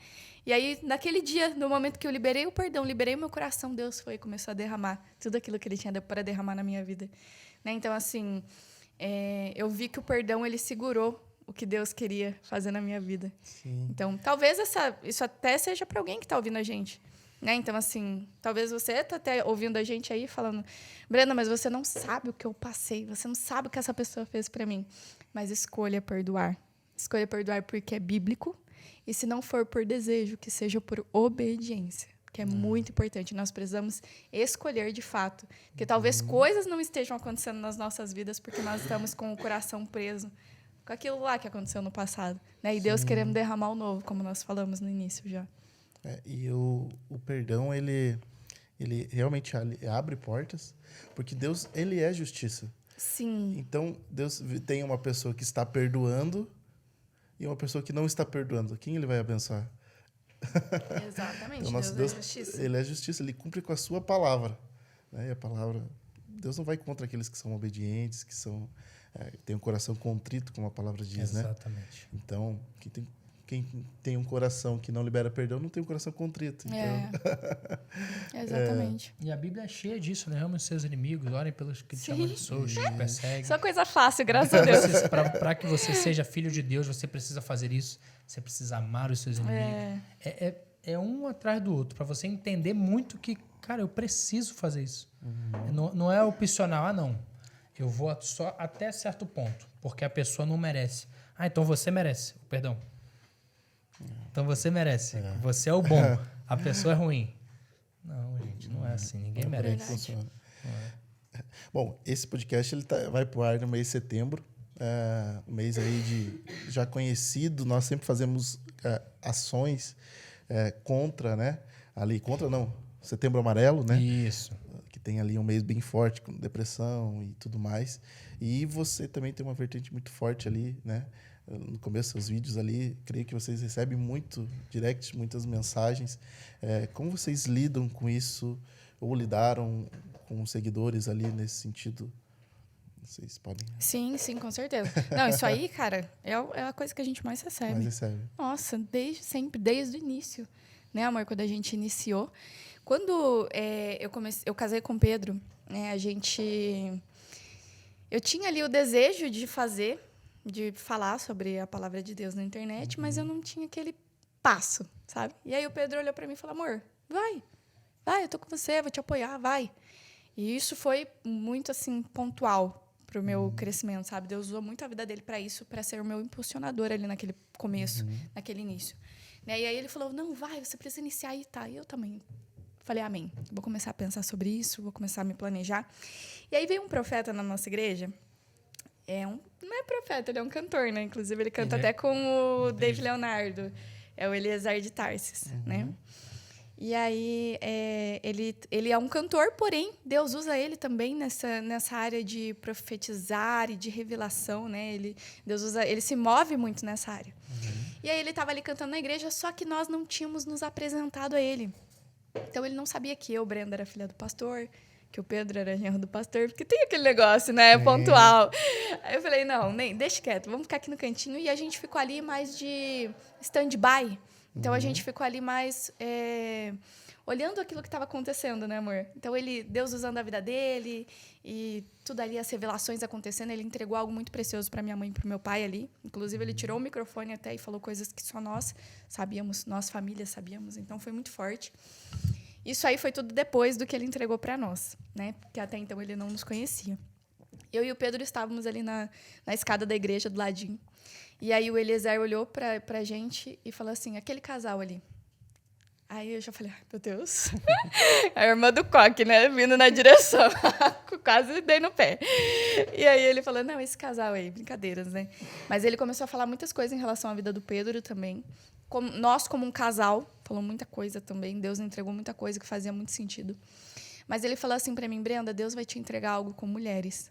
E aí, naquele dia, no momento que eu liberei o perdão, liberei o meu coração, Deus foi e começou a derramar tudo aquilo que Ele tinha para derramar na minha vida. Né? Então, assim, eu vi que o perdão, ele segurou o que Deus queria fazer na minha vida. Sim. Então, talvez isso até seja para alguém que está ouvindo a gente. Né? Então, assim, talvez você está até ouvindo a gente aí falando, Brenda, mas você não sabe o que eu passei, você não sabe o que essa pessoa fez para mim. Mas escolha perdoar. Escolha perdoar porque é bíblico. E se não for por desejo, que seja por obediência, que é muito importante. Nós precisamos escolher de fato. Porque talvez coisas não estejam acontecendo nas nossas vidas porque nós estamos com o coração preso com aquilo lá que aconteceu no passado. Né? E Deus querendo derramar o novo, como nós falamos no início já. E o perdão, ele realmente abre portas, porque Deus, ele é justiça. Sim. Então, Deus tem uma pessoa que está perdoando e uma pessoa que não está perdoando. Quem ele vai abençoar? Exatamente. Então, nosso Deus é justiça. Ele é justiça, ele cumpre com a sua palavra. Né? E a palavra... Deus não vai contra aqueles que são obedientes, que têm um coração contrito, como a palavra diz, né? Exatamente. Então, quem tem um coração que não libera perdão, não tem um coração contrito. Então, Exatamente. E a Bíblia é cheia disso, né? Amem os seus inimigos, orem pelos que te Sim. amaldiçoam, que te perseguem. Só coisa fácil, graças a Deus. Para que você seja filho de Deus, você precisa fazer isso. Você precisa amar os seus inimigos. É um atrás do outro, para você entender muito que, cara, eu preciso fazer isso. Não é opcional. Não. Eu vou só até certo ponto, porque a pessoa não merece. Então você merece o perdão. Então você merece. Você é o bom. A pessoa é ruim. Não, gente, não é assim. Ninguém merece. Funciona. Bom, esse podcast ele vai pro ar no mês de setembro. Um mês aí de já conhecido. Nós sempre fazemos ações contra, né? Ali, contra não, Setembro Amarelo, né? Isso. Que tem ali um mês bem forte, com depressão e tudo mais. E você também tem uma vertente muito forte ali, né? No começo dos seus vídeos ali, creio que vocês recebem muito direct, muitas mensagens. Como vocês lidam com isso? Ou lidaram com os seguidores ali nesse sentido? Vocês podem... Sim, com certeza. Não, isso aí, cara, é a coisa que a gente mais recebe. Mas recebe. Nossa, desde o início, né, amor? Quando a gente iniciou. Quando eu casei com o Pedro, né, eu tinha ali o desejo de falar sobre a palavra de Deus na internet, mas eu não tinha aquele passo, sabe? E aí o Pedro olhou para mim e falou, amor, vai, eu tô com você, vou te apoiar, vai. E isso foi muito, assim, pontual pro meu crescimento, sabe? Deus usou muito a vida dele para isso, para ser o meu impulsionador ali naquele começo, naquele início. Né? E aí ele falou, não, vai, você precisa iniciar aí, tá? E eu também falei, amém. Vou começar a pensar sobre isso, vou começar a me planejar. E aí veio um profeta na nossa igreja, não é profeta, ele é um cantor, né? Inclusive, ele canta até com o Dave Leonardo. É o Eliezer de Tarsis, né? E aí, ele é um cantor, porém, Deus usa ele também nessa área de profetizar e de revelação, né? Ele se move muito nessa área. E aí, ele estava ali cantando na igreja, só que nós não tínhamos nos apresentado a ele. Então, ele não sabia que eu, Brenda, era filha do pastor, que o Pedro era genro do pastor, porque tem aquele negócio, né, pontual. Aí eu falei, não, nem, deixa quieto, vamos ficar aqui no cantinho. E a gente ficou ali mais de stand-by. Então, a gente ficou ali mais olhando aquilo que estava acontecendo, né, amor? Então, Deus usando a vida dele e tudo ali, as revelações acontecendo. Ele entregou algo muito precioso para minha mãe e para o meu pai ali. Inclusive, ele tirou o microfone até e falou coisas que só nós sabíamos, nós, família, sabíamos. Então, foi muito forte. Isso aí foi tudo depois do que ele entregou para nós, né? Porque até então ele não nos conhecia. Eu e o Pedro estávamos ali na escada da igreja, do ladinho. E aí o Eliezer olhou pra gente e falou assim, aquele casal ali. Aí eu já falei, meu Deus. A irmã do Coque, né? Vindo na direção. Quase dei no pé. E aí ele falou, não, esse casal aí, brincadeiras, né? Mas ele começou a falar muitas coisas em relação à vida do Pedro também. Nós, como um casal, falou muita coisa também. Deus entregou muita coisa que fazia muito sentido. Mas ele falou assim para mim, Brenda, Deus vai te entregar algo com mulheres.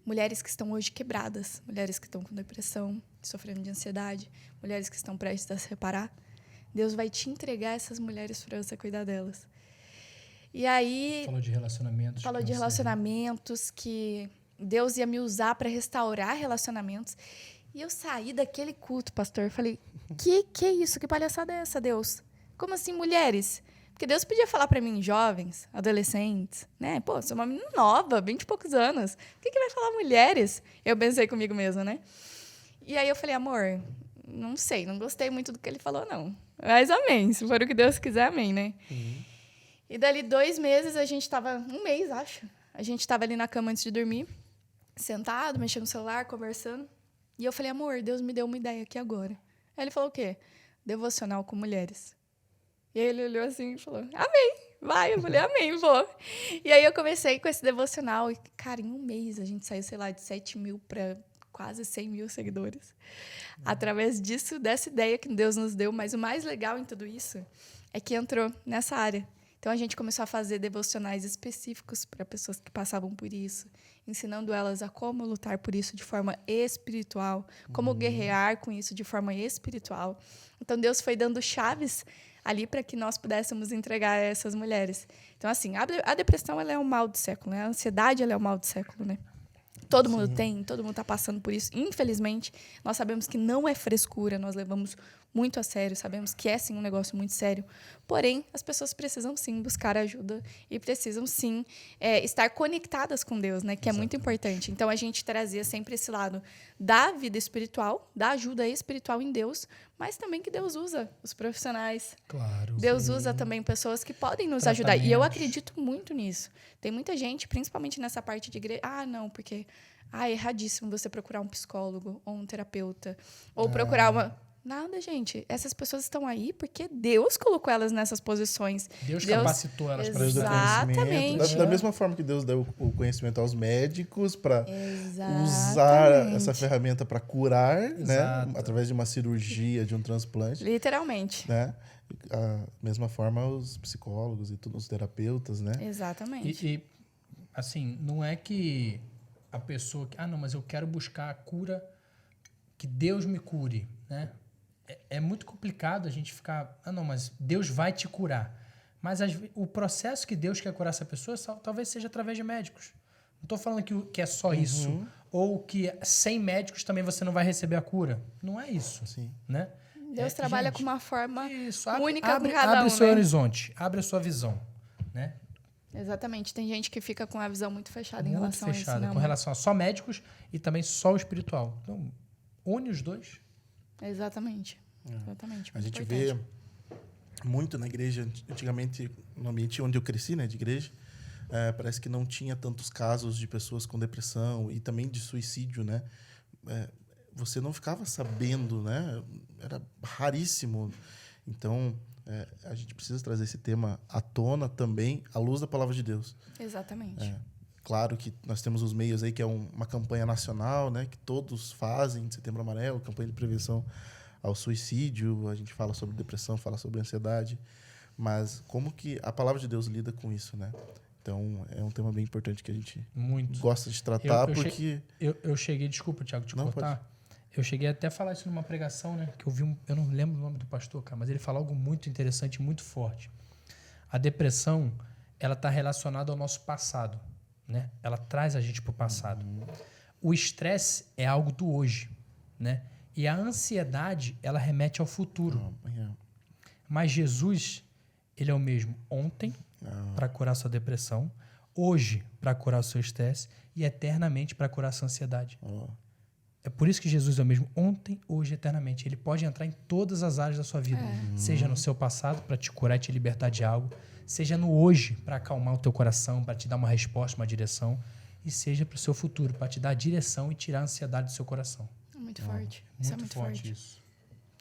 Mulheres que estão hoje quebradas. Mulheres que estão com depressão, sofrendo de ansiedade. Mulheres que estão prestes a se separar. Deus vai te entregar essas mulheres para você cuidar delas. E aí... Falou de relacionamentos. Falou de relacionamentos, que Deus ia me usar para restaurar relacionamentos. E eu saí daquele culto, pastor, eu falei, que é isso? Que palhaçada é essa, Deus? Como assim, mulheres? Porque Deus podia falar para mim, jovens, adolescentes, né? Pô, sou uma menina nova, 20 e poucos anos. Por que vai falar mulheres? Eu pensei comigo mesma, né? E aí eu falei, amor, não sei, não gostei muito do que ele falou, não. Mas amém, se for o que Deus quiser, amém, né? E dali 2 meses, um mês, acho. A gente estava ali na cama antes de dormir, sentado, mexendo no celular, conversando. E eu falei, amor, Deus me deu uma ideia aqui agora. Aí ele falou o quê? Devocional com mulheres. E aí ele olhou assim e falou, amém, vai. Eu falei, amém, vou. E aí eu comecei com esse devocional. E, cara, em um mês a gente saiu, sei lá, de 7 mil para quase 100 mil seguidores. Através dessa ideia que Deus nos deu. Mas o mais legal em tudo isso é que entrou nessa área. Então, a gente começou a fazer devocionais específicos para pessoas que passavam por isso, ensinando elas a como lutar por isso de forma espiritual, como guerrear com isso de forma espiritual. Então, Deus foi dando chaves ali para que nós pudéssemos entregar a essas mulheres. Então, assim, a depressão ela é o mal do século, né? A ansiedade ela é o mal do século, né? Todo mundo tem, todo mundo está passando por isso. Infelizmente, nós sabemos que não é frescura, nós levamos muito a sério, sabemos que é, sim, um negócio muito sério. Porém, as pessoas precisam, sim, buscar ajuda e precisam, sim, estar conectadas com Deus, né? Que é muito importante. Então, a gente trazia sempre esse lado da vida espiritual, da ajuda espiritual em Deus, mas também que Deus usa os profissionais. Claro. Deus usa também pessoas que podem nos ajudar. E eu acredito muito nisso. Tem muita gente, principalmente nessa parte de igreja... Ah, não, porque... é erradíssimo você procurar um psicólogo ou um terapeuta. Ou procurar uma... Nada, gente. Essas pessoas estão aí porque Deus colocou elas nessas posições. Deus capacitou elas para Deus dá ajudar. conhecimento. Exatamente. Da mesma forma que Deus deu o conhecimento aos médicos para usar Exatamente. essa ferramenta para curar, né? Exato. Através de uma cirurgia, de um transplante. Literalmente. Né? A mesma forma os psicólogos e todos os terapeutas, né? Exatamente. E, assim, não é que a pessoa... não, mas eu quero buscar a cura, que Deus me cure, né? É muito complicado a gente ficar... não, mas Deus vai te curar. Mas o processo que Deus quer curar essa pessoa talvez seja através de médicos. Não estou falando que é só isso. Ou que sem médicos também você não vai receber a cura. Não é isso. Sim. Né? Deus trabalha com uma forma única abre, para cada abre um, o seu né? horizonte, abre a sua visão, né? Exatamente. Tem gente que fica com a visão muito fechada em Muito relação a isso. fechada, Né, com relação a só médicos e também só o espiritual. Então, une os dois. Exatamente. Exatamente. A gente importante. vê muito na igreja, antigamente, no ambiente onde eu cresci, né, de igreja, parece que não tinha tantos casos de pessoas com depressão e também de suicídio, né? Você não ficava sabendo, né? Era raríssimo. Então, a gente precisa trazer esse tema à tona também, à luz da palavra de Deus. Exatamente. Claro que nós temos os meios aí, que é uma campanha nacional, né? Que todos fazem, de Setembro Amarelo, campanha de prevenção ao suicídio. A gente fala sobre depressão, fala sobre ansiedade. Mas como que a palavra de Deus lida com isso, né? Então, é um tema bem importante que a gente gosta de tratar, porque... Eu cheguei... Desculpa, Thiago, te cortar. Eu cheguei até a falar isso numa pregação, né? Que eu vi eu não lembro o nome do pastor, cara, mas ele falou algo muito interessante, muito forte. A depressão, ela está relacionada ao nosso passado, né? Ela traz a gente para o passado. O estresse é algo do hoje, né? E a ansiedade, ela remete ao futuro. Mas Jesus, ele é o mesmo ontem, para curar sua depressão, hoje, para curar o seu estresse e eternamente para curar sua ansiedade. É por isso que Jesus é o mesmo ontem, hoje e eternamente. Ele pode entrar em todas as áreas da sua vida. Seja no seu passado, para te curar e te libertar de algo. Seja no hoje, para acalmar o teu coração, para te dar uma resposta, uma direção. E seja para o seu futuro, para te dar a direção e tirar a ansiedade do seu coração. Muito forte. Isso é muito forte. Isso.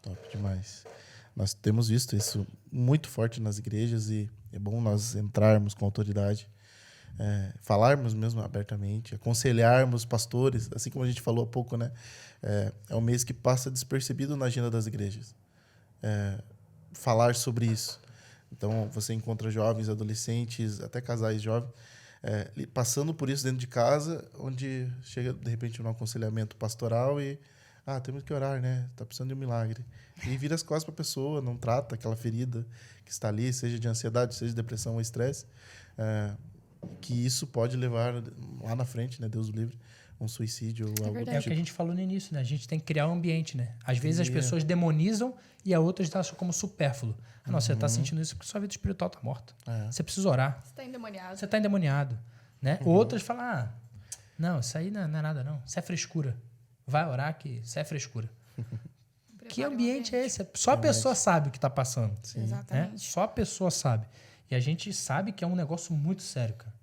Top demais. Nós temos visto isso muito forte nas igrejas e é bom nós entrarmos com autoridade, falarmos mesmo abertamente, aconselharmos pastores, assim como a gente falou há pouco, né? É um mês que passa despercebido na agenda das igrejas. Falar sobre isso. Então, você encontra jovens, adolescentes, até casais jovens, passando por isso dentro de casa, onde chega, de repente, um aconselhamento pastoral e temos que orar, né? Está precisando de um milagre. E vira as costas para a pessoa, não trata aquela ferida que está ali, seja de ansiedade, seja de depressão ou estresse, que isso pode levar lá na frente, né? Deus o livre, um suicídio ou algo do tipo. É o que a gente falou no início, né? A gente tem que criar um ambiente, né? Às vezes as pessoas demonizam e a outras acham como supérfluo. Não, você está sentindo isso porque sua vida espiritual está morta. Você precisa orar. Você está endemoniado. Você está endemoniado, né? Outras falam, não, isso aí não é nada, não. Isso é frescura. Vai orar que isso é frescura. Que ambiente é esse? Só a pessoa sabe o que está passando. Sim. Exatamente. Né? Só a pessoa sabe. E a gente sabe que é um negócio muito sério, cara.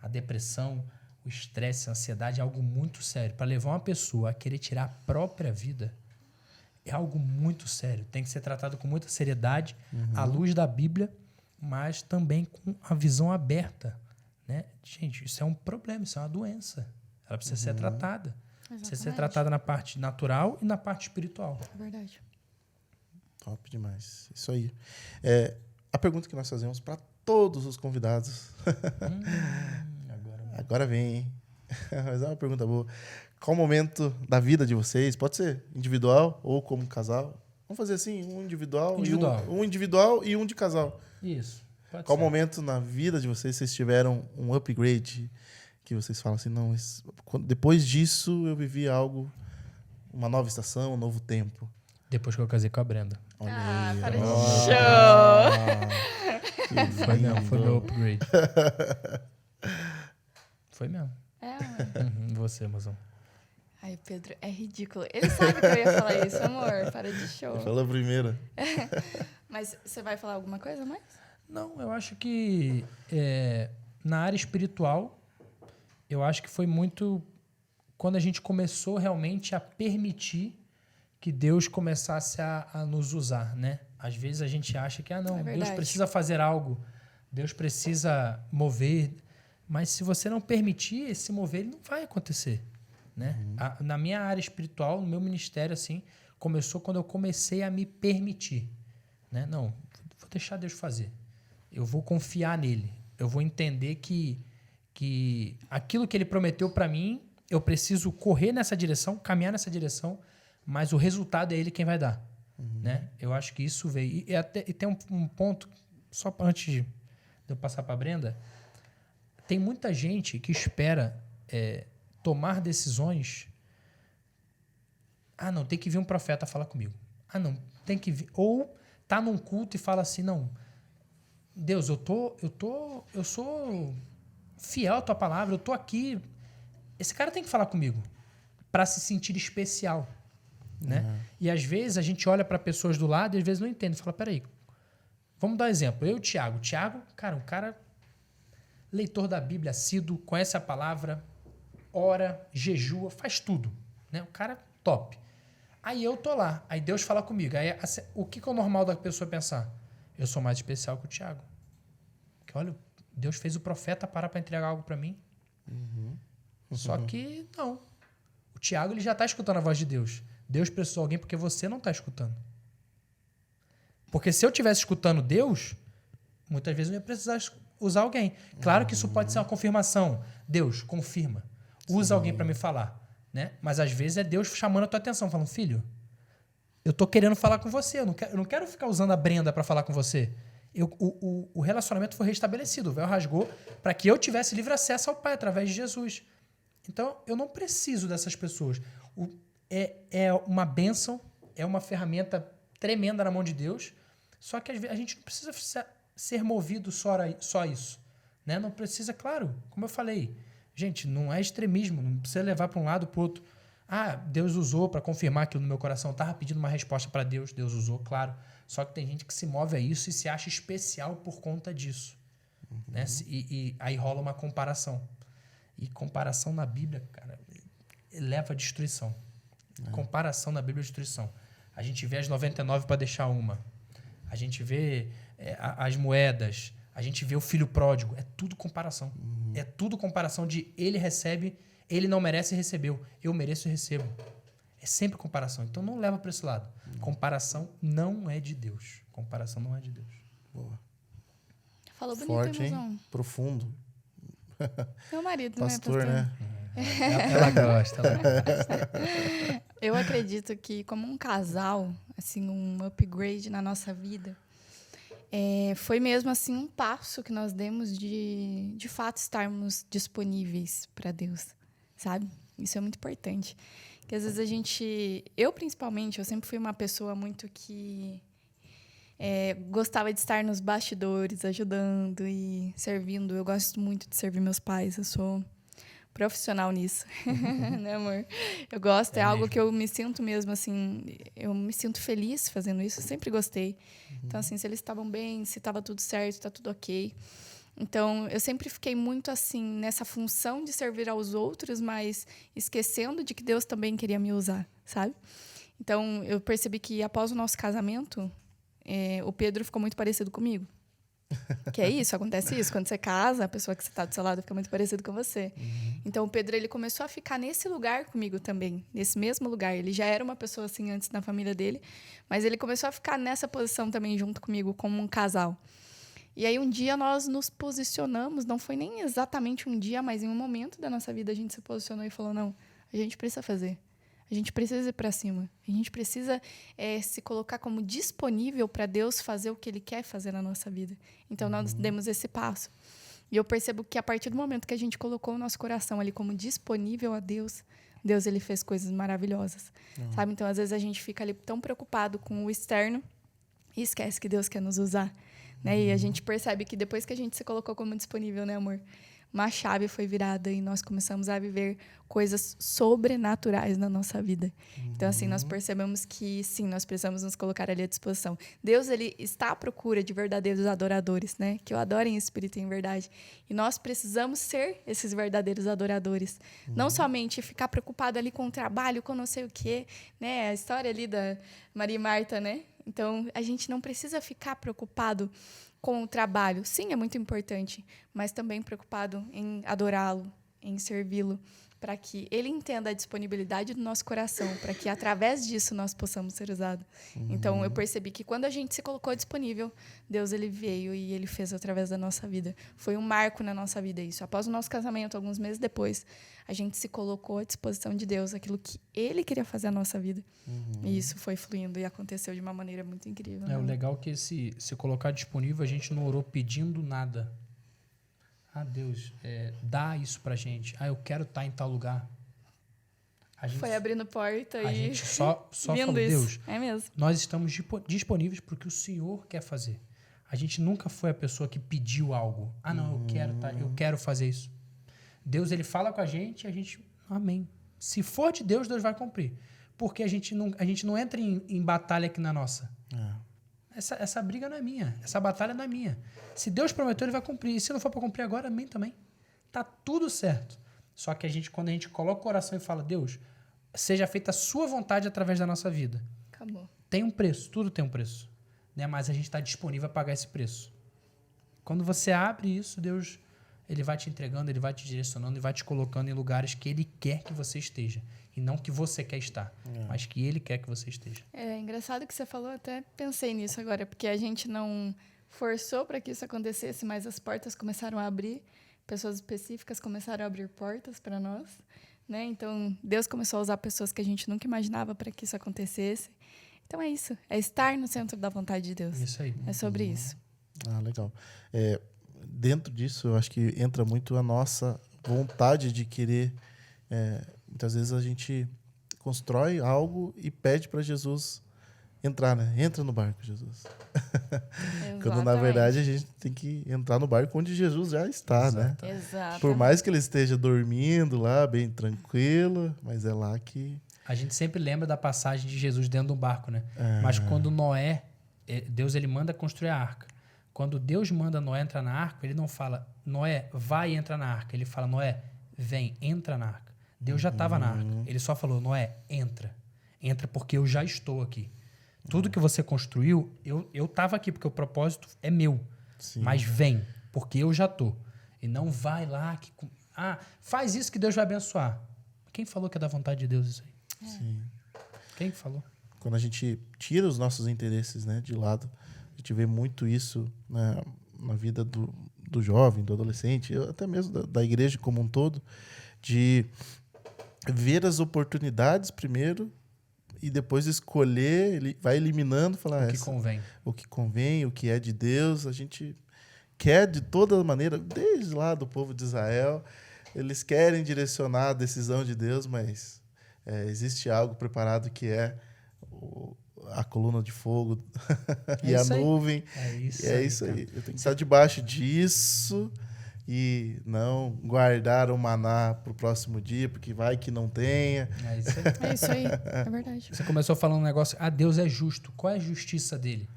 A depressão, o estresse, a ansiedade é algo muito sério. Para levar uma pessoa a querer tirar a própria vida é algo muito sério. Tem que ser tratado com muita seriedade, à luz da Bíblia, mas também com a visão aberta. Né? Gente, isso é um problema, isso é uma doença. Ela precisa ser tratada. Precisa ser tratada na parte natural e na parte espiritual. É verdade. Top demais. Isso aí. A pergunta que nós fazemos para todos os convidados. Agora vem, hein? Mas é uma pergunta boa. Qual o momento da vida de vocês? Pode ser individual ou como casal? Vamos fazer assim, um individual. Um individual e um de casal. Isso. Qual momento na vida de vocês tiveram um upgrade que vocês falam assim, não, depois disso eu vivi algo, uma nova estação, um novo tempo? Depois que eu casei com a Brenda. Olha aí. Para de show! Foi meu upgrade. Foi mesmo. Você, mozão. Ai, Pedro, é ridículo. Ele sabe que eu ia falar isso, amor. Para de show. Fala primeiro. Mas você vai falar alguma coisa mais? Não, eu acho que na área espiritual, eu acho que foi muito quando a gente começou realmente a permitir que Deus começasse a nos usar, né? Às vezes a gente acha que, não, Deus precisa fazer algo, Deus precisa mover, mas se você não permitir esse mover, ele não vai acontecer, né? Na minha área espiritual, no meu ministério, assim, começou quando eu comecei a me permitir, né? Não, vou deixar Deus fazer. Eu vou confiar nele. Eu vou entender que aquilo que ele prometeu para mim, eu preciso correr nessa direção, caminhar nessa direção, mas o resultado é ele quem vai dar, né? Eu acho que isso veio. E tem um ponto, só antes de eu passar para a Brenda, tem muita gente que espera tomar decisões. Não, tem que vir um profeta falar comigo. Não, tem que vir. Ou tá num culto e fala assim, não, Deus, eu sou fiel à tua palavra, eu tô aqui. Esse cara tem que falar comigo para se sentir especial, né? E às vezes a gente olha para pessoas do lado e às vezes não entende. Fala, peraí, vamos dar um exemplo. Eu e o Thiago. Thiago, cara, um cara leitor da Bíblia, assíduo, conhece a palavra, ora, jejua, faz tudo, né? O cara top. Aí eu tô lá, aí Deus fala comigo. Aí, o que é o normal da pessoa pensar? Eu sou mais especial que o Thiago. Porque, olha, Deus fez o profeta parar para entregar algo para mim. Só que, não. O Thiago, ele já está escutando a voz de Deus. Deus precisou de alguém porque você não está escutando. Porque se eu estivesse escutando Deus, muitas vezes eu ia precisar usar alguém. Claro que isso pode ser uma confirmação. Deus, confirma. Usa alguém para me falar, né? Mas às vezes é Deus chamando a tua atenção, falando, filho, eu tô querendo falar com você, eu não quero ficar usando a Brenda para falar com você. O relacionamento foi restabelecido, o véu rasgou para que eu tivesse livre acesso ao Pai através de Jesus. Então, eu não preciso dessas pessoas. É uma bênção, é uma ferramenta tremenda na mão de Deus, só que às vezes a gente não precisa ser movido só isso, né? Não precisa, claro, como eu falei, gente, não é extremismo, não precisa levar para um lado ou para o outro. Deus usou para confirmar aquilo no meu coração. Eu estava pedindo uma resposta para Deus, Deus usou, claro. Só que tem gente que se move a isso e se acha especial por conta disso. Né? E aí rola uma comparação. E comparação na Bíblia, cara, leva à destruição. Comparação na Bíblia é destruição. A gente vê as 99 para deixar uma. A gente vê as moedas. A gente vê o filho pródigo. É tudo comparação. É tudo comparação de ele recebe, ele não merece e recebeu. Eu mereço e recebo. É sempre comparação. Então não leva para esse lado. Comparação não é de Deus. Comparação não é de Deus. Boa. Falou bonito, Forte, hein, hein? Mozão? Profundo. Meu marido, Pastor, né? Ela gosta. Eu acredito que como um casal, assim, um upgrade na nossa vida, foi mesmo assim um passo que nós demos de fato estarmos disponíveis para Deus, sabe? Isso é muito importante. Porque às vezes eu principalmente, eu sempre fui uma pessoa muito que gostava de estar nos bastidores, ajudando e servindo. Eu gosto muito de servir meus pais, eu sou profissional nisso, né, amor? Eu gosto, é algo mesmo. que eu me sinto mesmo, assim, eu me sinto feliz fazendo isso, eu sempre gostei. Então, assim, se eles estavam bem, se estava tudo certo, está tudo ok. Então, eu sempre fiquei muito, assim, nessa função de servir aos outros, mas esquecendo de que Deus também queria me usar, sabe? Então, eu percebi que após o nosso casamento, o Pedro ficou muito parecido comigo. Que é isso, acontece isso. Quando você casa, a pessoa que você está do seu lado fica muito parecida com você. Então, o Pedro, ele começou a ficar nesse lugar comigo também, nesse mesmo lugar. Ele já era uma pessoa assim antes na família dele, mas ele começou a ficar nessa posição também junto comigo, como um casal. E aí, um dia, nós nos posicionamos, não foi nem exatamente um dia, mas em um momento da nossa vida, a gente se posicionou e falou, não, a gente precisa fazer. A gente precisa ir para cima. A gente precisa se colocar como disponível para Deus fazer o que Ele quer fazer na nossa vida. Então, nós demos esse passo. E eu percebo que a partir do momento que a gente colocou o nosso coração ali como disponível a Deus, Deus ele fez coisas maravilhosas. Sabe? Então, às vezes, a gente fica ali tão preocupado com o externo e esquece que Deus quer nos usar. Né? E a gente percebe que depois que a gente se colocou como disponível, né, amor? uma chave foi virada e nós começamos a viver coisas sobrenaturais na nossa vida. Então, assim, nós percebemos que, sim, nós precisamos nos colocar ali à disposição. Deus, ele está à procura de verdadeiros adoradores, né? Que o adorem em espírito e em verdade. E nós precisamos ser esses verdadeiros adoradores. Não somente ficar preocupado ali com o trabalho, com não sei o quê, né? A história ali da Maria e Marta, né? Então, a gente não precisa ficar preocupado com o trabalho. Sim, é muito importante, mas também preocupado em adorá-lo, em servi-lo, para que ele entenda a disponibilidade do nosso coração, para que através disso nós possamos ser usados. Então, eu percebi que quando a gente se colocou disponível, Deus, ele veio e ele fez através da nossa vida. Foi um marco na nossa vida isso. Após o nosso casamento, alguns meses depois, a gente se colocou à disposição de Deus, aquilo que ele queria fazer na nossa vida. E isso foi fluindo e aconteceu de uma maneira muito incrível. O legal é que se colocar disponível, a gente não orou pedindo nada. Deus, dá isso pra gente. Eu quero estar em tal lugar. Foi abrindo porta a e... gente só falou, isso. Deus, É mesmo. nós estamos disponíveis para o que o Senhor quer fazer. A gente nunca foi a pessoa que pediu algo. Não, eu quero fazer isso. Deus, ele fala com a gente e a gente, amém. Se for de Deus, Deus vai cumprir. Porque a gente não entra em batalha aqui na nossa. Essa briga não é minha. Essa batalha não é minha. Se Deus prometeu, ele vai cumprir. E se não for para cumprir agora, amém também. Tá tudo certo. Só que quando a gente coloca o coração e fala, Deus, seja feita a sua vontade através da nossa vida. Acabou. Tem um preço, tudo tem um preço. Né? Mas a gente está disponível a pagar esse preço. Quando você abre isso, Deus, ele vai te entregando, ele vai te direcionando e vai te colocando em lugares que ele quer que você esteja. E não que você quer estar, mas que ele quer que você esteja. É engraçado que você falou, até pensei nisso agora, porque a gente não forçou para que isso acontecesse, mas as portas começaram a abrir, pessoas específicas começaram a abrir portas para nós, né? Então, Deus começou a usar pessoas que a gente nunca imaginava para que isso acontecesse. Então, é isso. É estar no centro da vontade de Deus. Isso aí. É sobre isso. Legal. Dentro disso, eu acho que entra muito a nossa vontade de querer... muitas vezes a gente constrói algo e pede para Jesus entrar, né? Entra no barco, Jesus. Quando, na verdade, a gente tem que entrar no barco onde Jesus já está, né? Exato. Por mais que ele esteja dormindo lá, bem tranquilo, mas é lá que... A gente sempre lembra da passagem de Jesus dentro do barco, né? Mas quando Noé, Deus ele manda construir a arca. Quando Deus manda Noé entrar na arca, ele não fala, Noé, vai e entra na arca. Ele fala, Noé, vem, entra na arca. Deus já estava na arca. Ele só falou, Noé, entra. Entra porque eu já estou aqui. Tudo que você construiu, eu estava aqui, porque o propósito é meu. Sim. Mas vem, porque eu já estou. E não vai lá, faz isso que Deus vai abençoar. Quem falou que é da vontade de Deus isso aí? Sim. Quem falou? Quando a gente tira os nossos interesses, né, de lado, a gente vê muito isso, né, na vida do jovem, do adolescente, até mesmo da igreja como um todo, de ver as oportunidades primeiro e depois escolher, ele vai eliminando, falar o que convém, o que é de Deus. A gente quer de toda maneira, desde lá do povo de Israel, eles querem direcionar a decisão de Deus, mas existe algo preparado que é a coluna de fogo e a nuvem. É isso aí. Eu tenho que estar debaixo disso e não guardar o maná para o próximo dia, porque vai que não tenha. É isso aí. É isso aí. É verdade. Você começou falando um negócio, Deus é justo. Qual é a justiça dele?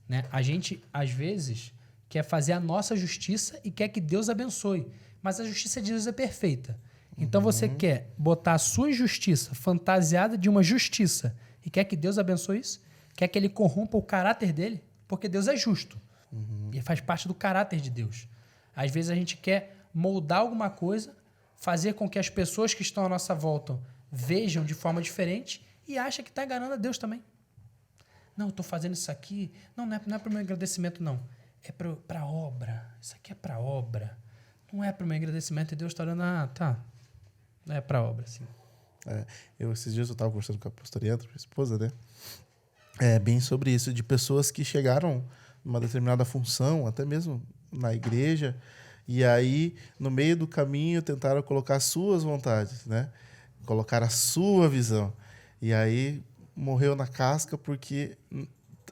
Né? A gente, às vezes, quer fazer a nossa justiça e quer que Deus abençoe. Mas a justiça de Deus é perfeita. Então você quer botar a sua injustiça fantasiada de uma justiça e quer que Deus abençoe isso? Quer que ele corrompa o caráter dele? Porque Deus é justo. E faz parte do caráter de Deus. Às vezes a gente quer moldar alguma coisa, fazer com que as pessoas que estão à nossa volta vejam de forma diferente e acha que está enganando a Deus também. Não, eu estou fazendo isso aqui. Não é para o meu agradecimento, não. É para a obra. Isso aqui é para a obra. Não é para o meu agradecimento. E Deus está olhando, tá. É para a obra, sim. Esses dias eu estava conversando com a pastoriana, minha esposa, né? Bem sobre isso, de pessoas que chegaram numa determinada função, até mesmo na igreja, e aí, no meio do caminho, tentaram colocar as suas vontades, né? Colocar a sua visão. E aí, morreu na casca porque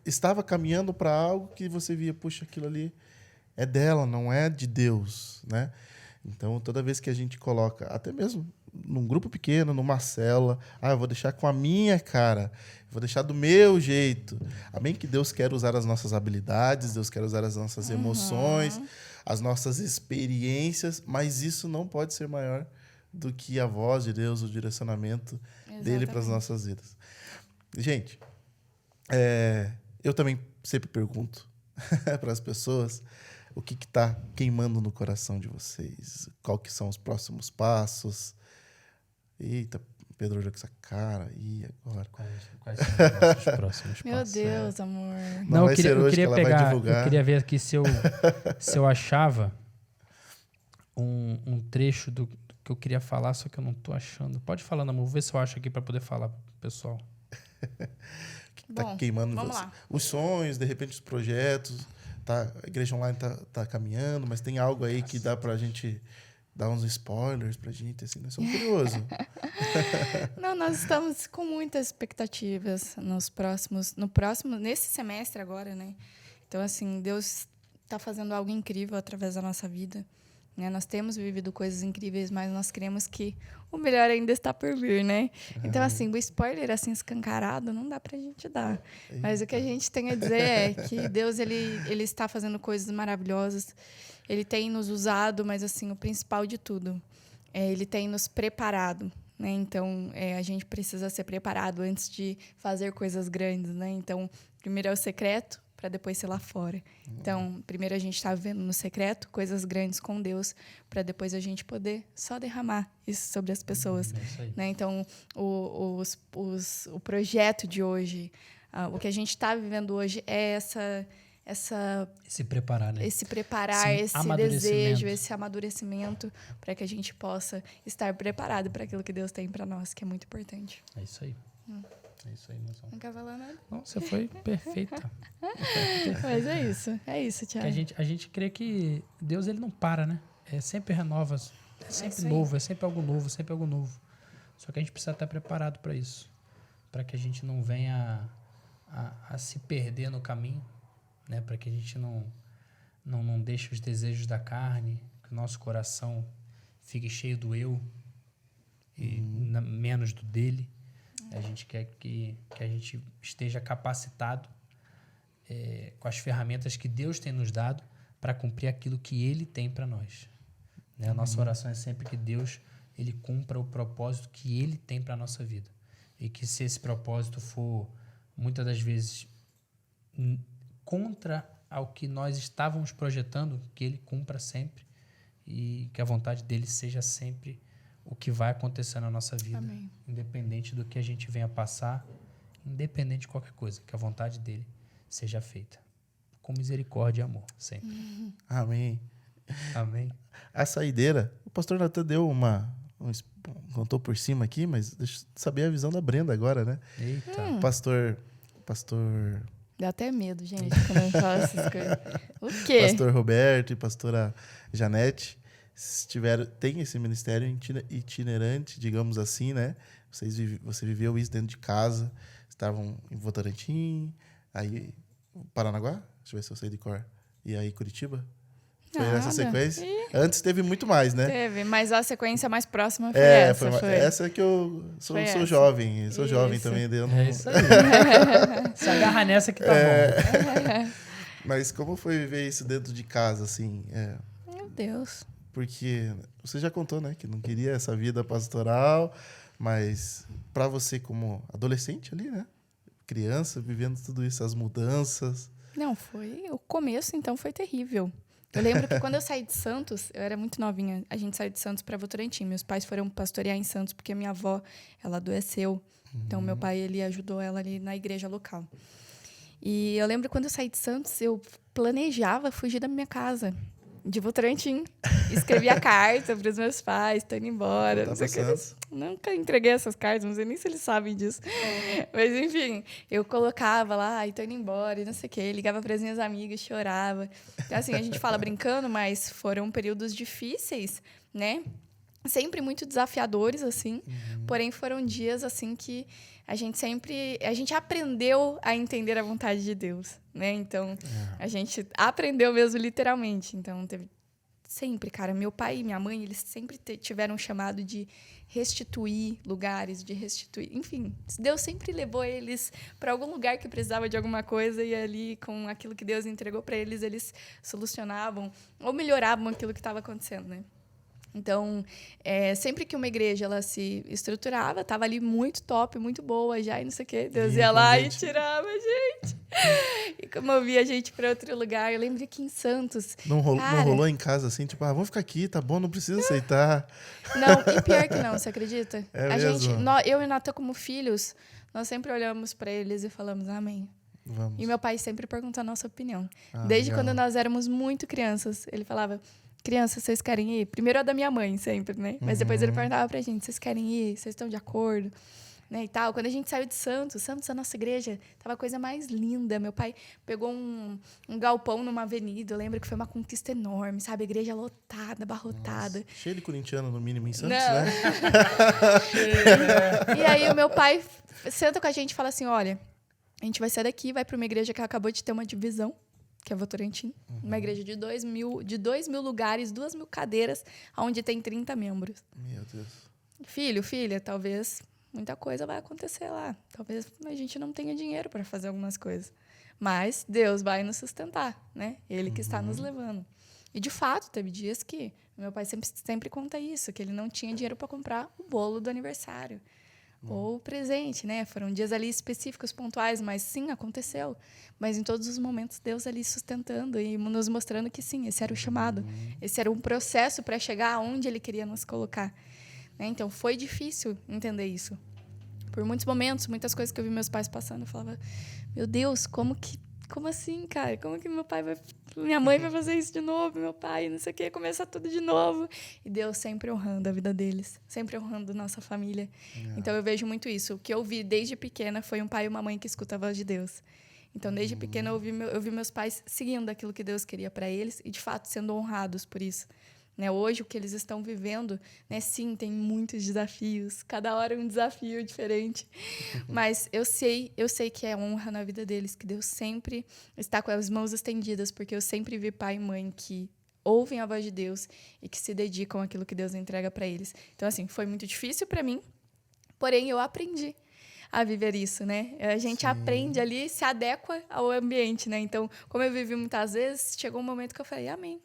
estava caminhando para algo que você via, puxa, aquilo ali é dela, não é de Deus, né? Então, toda vez que a gente coloca, até mesmo num grupo pequeno, numa célula, eu vou deixar com a minha cara, vou deixar do meu jeito. Amém? Que Deus quer usar as nossas habilidades, Deus quer usar as nossas emoções, as nossas experiências, mas isso não pode ser maior do que a voz de Deus, o direcionamento dele para as nossas vidas. Gente, eu também sempre pergunto para as pessoas o que está queimando no coração de vocês, qual que são os próximos passos. Eita, Pedro olhou com essa cara, e agora? Quais são os nossos próximos Meu passos? Deus, amor. Não, vai eu ser hoje queria que ela vai pegar, divulgar. eu queria ver aqui se eu achava um trecho do que eu queria falar, só que eu não tô achando. Pode falar, amor, vou ver se eu acho aqui para poder falar pro pessoal. Tá Bom, queimando vamos você. lá. Os sonhos, de repente os projetos, a igreja online tá caminhando, mas tem algo aí que dá pra gente dar uns spoilers pra gente, assim, nós somos curiosos. Não, nós estamos com muitas expectativas nesse semestre agora, né? Então, assim, Deus está fazendo algo incrível através da nossa vida, né? Nós temos vivido coisas incríveis, mas nós queremos que o melhor ainda está por vir, né? Então, assim, o spoiler, assim, escancarado, não dá pra gente dar. Mas o que a gente tem a dizer é que Deus, ele está fazendo coisas maravilhosas. Ele tem nos usado, mas, assim, o principal de tudo, ele tem nos preparado, né? Então, a gente precisa ser preparado antes de fazer coisas grandes, né? Então, primeiro é o secreto, para depois ser lá fora. Então, primeiro a gente está vivendo no secreto, coisas grandes com Deus, para depois a gente poder só derramar isso sobre as pessoas. É isso aí. Né? Então, o projeto de hoje, o que a gente está vivendo hoje é Se preparar, né? esse preparar, esse desejo, esse amadurecimento, para que a gente possa estar preparado para aquilo que Deus tem para nós, que é muito importante. É isso aí. É isso aí, mozão. Não quer falar nada? Não, você foi perfeita. Mas é isso, Thiago. A gente crê que Deus, ele não para, né? Sempre renova, é sempre novo, é sempre algo novo, sempre algo novo. Só que a gente precisa estar preparado para isso, para que a gente não venha a se perder no caminho, né? Para que a gente não deixe os desejos da carne, que o nosso coração fique cheio do eu e menos do dele. A gente quer que a gente esteja capacitado com as ferramentas que Deus tem nos dado para cumprir aquilo que Ele tem para nós. Né? A nossa oração é sempre que Deus ele cumpra o propósito que Ele tem para a nossa vida. E que se esse propósito for, muitas das vezes, contra ao que nós estávamos projetando, que Ele cumpra sempre e que a vontade dEle seja sempre o que vai acontecer na nossa vida. Amém. Independente do que a gente venha passar, independente de qualquer coisa, que a vontade dele seja feita. Com misericórdia e amor, sempre. Amém. Amém. A saideira, o pastor Natan deu contou por cima aqui, mas deixa eu saber a visão da Brenda agora, né? Eita. Pastor Dá até medo, gente, quando eu falo essas coisas. O quê? Pastor Roberto e pastora Janete tem esse ministério itinerante, digamos assim, né? Você viveu isso dentro de casa, estavam em Votorantim, aí Paranaguá, deixa eu ver se eu sei de cor, e aí Curitiba? Foi essa sequência? Antes teve muito mais, né? Teve, mas a sequência mais próxima foi essa. Foi essa que eu sou jovem, também. É isso aí. Se agarra nessa que tá bom. Mas como foi viver isso dentro de casa, assim? Meu Deus. Porque você já contou, né? Que não queria essa vida pastoral, mas para você como adolescente ali, né? Criança, vivendo tudo isso, as mudanças. Não, o começo, então, foi terrível. Eu lembro que quando eu saí de Santos, eu era muito novinha, a gente saiu de Santos para Votorantim. Meus pais foram pastorear em Santos porque a minha avó, ela adoeceu. Então, meu pai, ele ajudou ela ali na igreja local. E eu lembro que quando eu saí de Santos, eu planejava fugir da minha casa, de Votorantim. Escrevia carta para os meus pais, tô indo embora. Não sei o que. Eles nunca entreguei essas cartas, não sei nem se eles sabem disso. Mas, enfim, eu colocava lá, tô indo embora, e não sei o quê. Ligava para as minhas amigas, chorava. Então, assim, a gente fala brincando, mas foram períodos difíceis, né? Sempre muito desafiadores, assim. Porém, foram dias, assim, que a gente aprendeu a entender a vontade de Deus, né? Então, a gente aprendeu mesmo literalmente. Então, teve sempre, cara, meu pai e minha mãe, eles sempre tiveram um chamado de restituir lugares, de restituir... Enfim, Deus sempre levou eles para algum lugar que precisava de alguma coisa e ali, com aquilo que Deus entregou para eles, eles solucionavam ou melhoravam aquilo que estava acontecendo, né? Então, sempre que uma igreja ela se estruturava, estava ali muito top, muito boa já, e não sei o quê. Deus ia lá e tirava a gente. E comovia a gente para outro lugar. Eu lembro que em Santos... Não rolou em casa assim, tipo, vamos ficar aqui, tá bom, não precisa aceitar. Não, e pior que não, você acredita? É mesmo? Eu e Natan, como filhos, nós sempre olhamos para eles e falamos amém. Vamos. E meu pai sempre pergunta a nossa opinião. Desde quando nós éramos muito crianças, ele falava... Crianças, vocês querem ir? Primeiro a da minha mãe, sempre, né? Mas depois ele perguntava pra gente, vocês querem ir? Vocês estão de acordo? Né, e tal. Quando a gente saiu de Santos, a nossa igreja, tava a coisa mais linda. Meu pai pegou um galpão numa avenida. Eu lembro que foi uma conquista enorme, sabe? A igreja lotada, abarrotada. Nossa, cheio de corintiano, no mínimo, em Santos, né? E aí o meu pai senta com a gente e fala assim, olha, a gente vai sair daqui, vai pra uma igreja que acabou de ter uma divisão, que é Votorantim, uma igreja de 2.000 lugares, 2.000 cadeiras, onde tem 30 membros. Meu Deus. Filho, filha, talvez muita coisa vai acontecer lá. Talvez a gente não tenha dinheiro para fazer algumas coisas. Mas Deus vai nos sustentar, né? Ele que está nos levando. E, de fato, teve dias que meu pai sempre conta isso, que ele não tinha dinheiro para comprar o bolo do aniversário. Ou o presente, né? Foram dias ali específicos, pontuais, mas sim, aconteceu. Mas em todos os momentos, Deus ali sustentando e nos mostrando que sim, esse era o chamado. Esse era um processo para chegar aonde Ele queria nos colocar. Né? Então, foi difícil entender isso. Por muitos momentos, muitas coisas que eu vi meus pais passando, eu falava, meu Deus, como assim, cara? Como que minha mãe vai fazer isso de novo? Meu pai, não sei o quê, começar tudo de novo. E Deus sempre honrando a vida deles, sempre honrando nossa família. Então, eu vejo muito isso. O que eu vi desde pequena foi um pai e uma mãe que escutam a voz de Deus. Então, desde pequena, eu vi meus pais seguindo aquilo que Deus queria para eles e, de fato, sendo honrados por isso. Né? Hoje, o que eles estão vivendo, né? Sim, tem muitos desafios. Cada hora um desafio diferente. Mas eu sei que é honra na vida deles, que Deus sempre está com as mãos estendidas, porque eu sempre vi pai e mãe que ouvem a voz de Deus e que se dedicam àquilo que Deus entrega para eles. Então, assim, foi muito difícil para mim, porém, eu aprendi a viver isso, né? A gente aprende ali, se adequa ao ambiente, né? Então, como eu vivi muitas vezes, chegou um momento que eu falei, amém.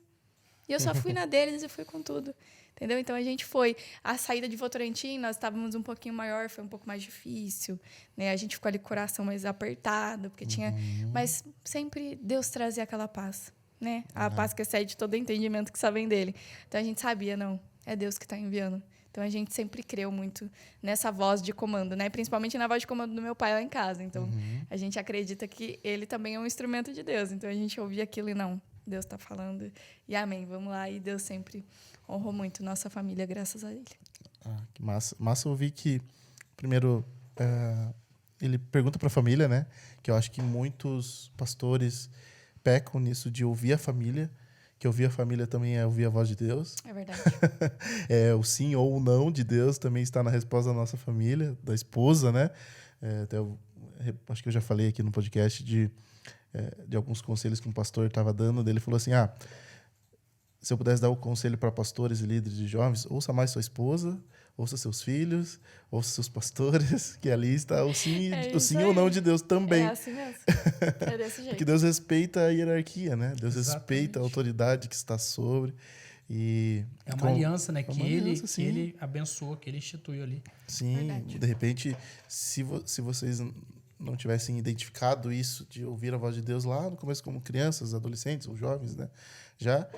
E eu só fui na deles e fui com tudo. Entendeu? Então, a gente foi. A saída de Votorantim, nós estávamos um pouquinho maior, foi um pouco mais difícil. Né? A gente ficou ali com o coração mais apertado, porque tinha... Mas sempre Deus trazia aquela paz. Né? A paz que excede todo entendimento que só vem dele. Então, a gente sabia, não, é Deus que está enviando. Então, a gente sempre creu muito nessa voz de comando, né? Principalmente na voz de comando do meu pai lá em casa. Então, a gente acredita que ele também é um instrumento de Deus. Então, a gente ouvia aquilo e não... Deus está falando. E amém, vamos lá. E Deus sempre honrou muito nossa família, graças a Ele. Que massa. Massa ouvir que, primeiro, ele pergunta para a família, né? Que eu acho que muitos pastores pecam nisso de ouvir a família, que ouvir a família também é ouvir a voz de Deus. É verdade. O sim ou o não de Deus também está na resposta da nossa família, da esposa, né? Acho que eu já falei aqui no podcast de alguns conselhos que um pastor estava dando. Ele falou assim, se eu pudesse dar o conselho para pastores e líderes de jovens, ouça mais sua esposa, ouça seus filhos, ouça seus pastores, que ali está o sim ou não de Deus também. É assim mesmo. É desse jeito. Porque Deus respeita a hierarquia, né? Deus Exatamente. respeita a autoridade que está sobre. E é uma aliança, né? Que aliança, ele abençoou, que ele instituiu ali. Sim, verdade. De repente, se vocês não tivessem identificado isso de ouvir a voz de Deus lá no começo, como crianças, adolescentes ou jovens, né? Já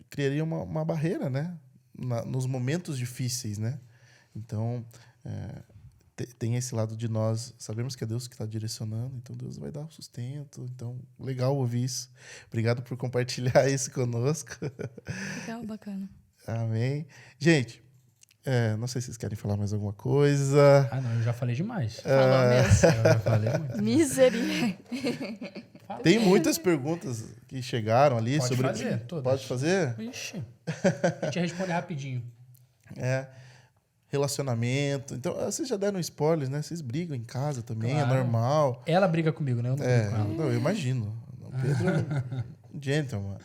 criaria uma barreira, né? Nos momentos difíceis, né? Então, tem esse lado de nós, sabemos que é Deus que está direcionando, então Deus vai dar o sustento. Então, legal ouvir isso. Obrigado por compartilhar isso conosco. Legal, bacana. Amém. Gente, não sei se vocês querem falar mais alguma coisa. Não, eu já falei demais. Falou mesmo. Eu já falei muito. Misericórdia. Tem muitas perguntas que chegaram ali Pode sobre... fazer, todas. Pode fazer? Ixi. A gente responde rapidinho. Relacionamento. Então, vocês já deram spoilers, né? Vocês brigam em casa também, Claro. É normal. Ela briga comigo, né? Eu não brigo com ela. Não, eu imagino. O Gentleman.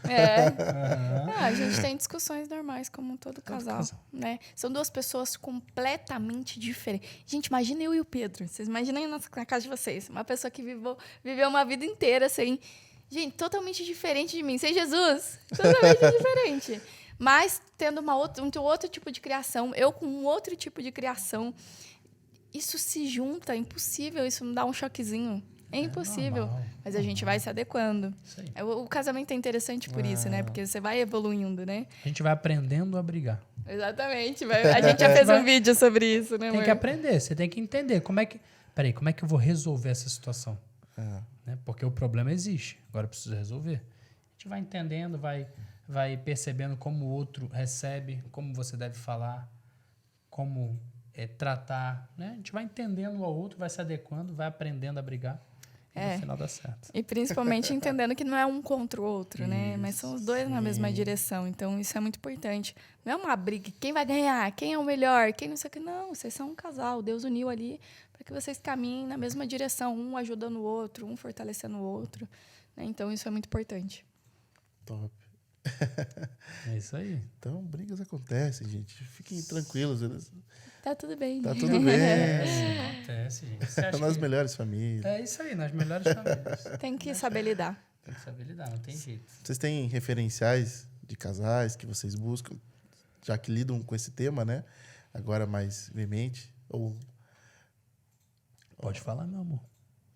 A gente tem discussões normais, como todo casal, né? São duas pessoas completamente diferentes. Gente, imagina eu e o Pedro. Vocês imaginem na casa de vocês. Uma pessoa que viveu uma vida inteira sem... Gente, totalmente diferente de mim. Sem Jesus. Totalmente diferente. Mas tendo um outro tipo de criação. Eu com um outro tipo de criação. Isso se junta. É impossível isso não dar um choquezinho. É impossível, mas a gente vai se adequando. O casamento é interessante por isso, né? Porque você vai evoluindo, né? A gente vai aprendendo a brigar. Exatamente. A gente já fez um vídeo sobre isso, né? Tem que aprender, você tem que entender como é que eu vou resolver essa situação? Né? Porque o problema existe, agora eu preciso resolver. A gente vai entendendo, vai percebendo como o outro recebe, como você deve falar, como tratar. Né? A gente vai entendendo o outro, vai se adequando, vai aprendendo a brigar. E no final dá certo. E principalmente entendendo que não é um contra o outro, né? Mas são os dois na mesma direção. Então, isso é muito importante. Não é uma briga. Quem vai ganhar? Quem é o melhor? Quem não sei o que. Não, vocês são um casal. Deus uniu ali para que vocês caminhem na mesma direção. Um ajudando o outro, um fortalecendo o outro. Né? Então, isso é muito importante. Top. É isso aí. Então, brigas acontecem, gente. Fiquem tranquilos. Tá tudo bem. Tá tudo bem. Acontece, gente. Você acha Nas melhores famílias. É isso aí, nas melhores famílias. Tem que saber lidar. Tem que saber lidar, não tem jeito. Vocês têm referenciais de casais que vocês buscam, já que lidam com esse tema, né? Agora mais veemente? Ou... Pode falar, meu amor.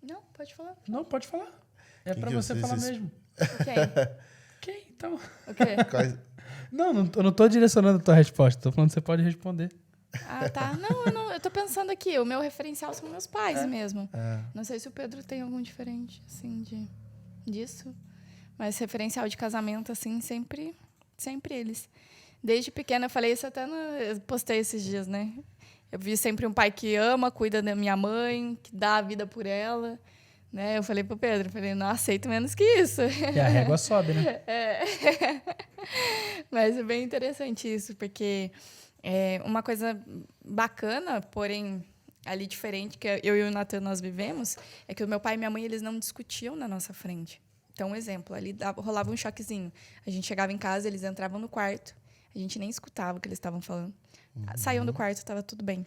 Não, pode falar. Não, pode falar. É Quem pra que você falar vocês- mesmo. Quem? Quem, então? O quê? Quais... Não, eu não tô direcionando a tua resposta. Tô falando que você pode responder. Ah, tá. Não, eu tô pensando aqui. O meu referencial são meus pais mesmo. Não sei se o Pedro tem algum diferente, assim, disso. Mas referencial de casamento, assim, sempre eles. Desde pequena, eu falei isso até eu postei esses dias, né? Eu vi sempre um pai que ama, cuida da minha mãe, que dá a vida por ela. Né? Eu falei pro Pedro, não aceito menos que isso. E a régua sobe, né? Mas é bem interessante isso, porque uma coisa bacana, porém ali diferente, que eu e o Natan nós vivemos, é que o meu pai e minha mãe eles não discutiam na nossa frente. Então, um exemplo, ali rolava um choquezinho. A gente chegava em casa, eles entravam no quarto, a gente nem escutava o que eles estavam falando. Saíam do quarto, estava tudo bem.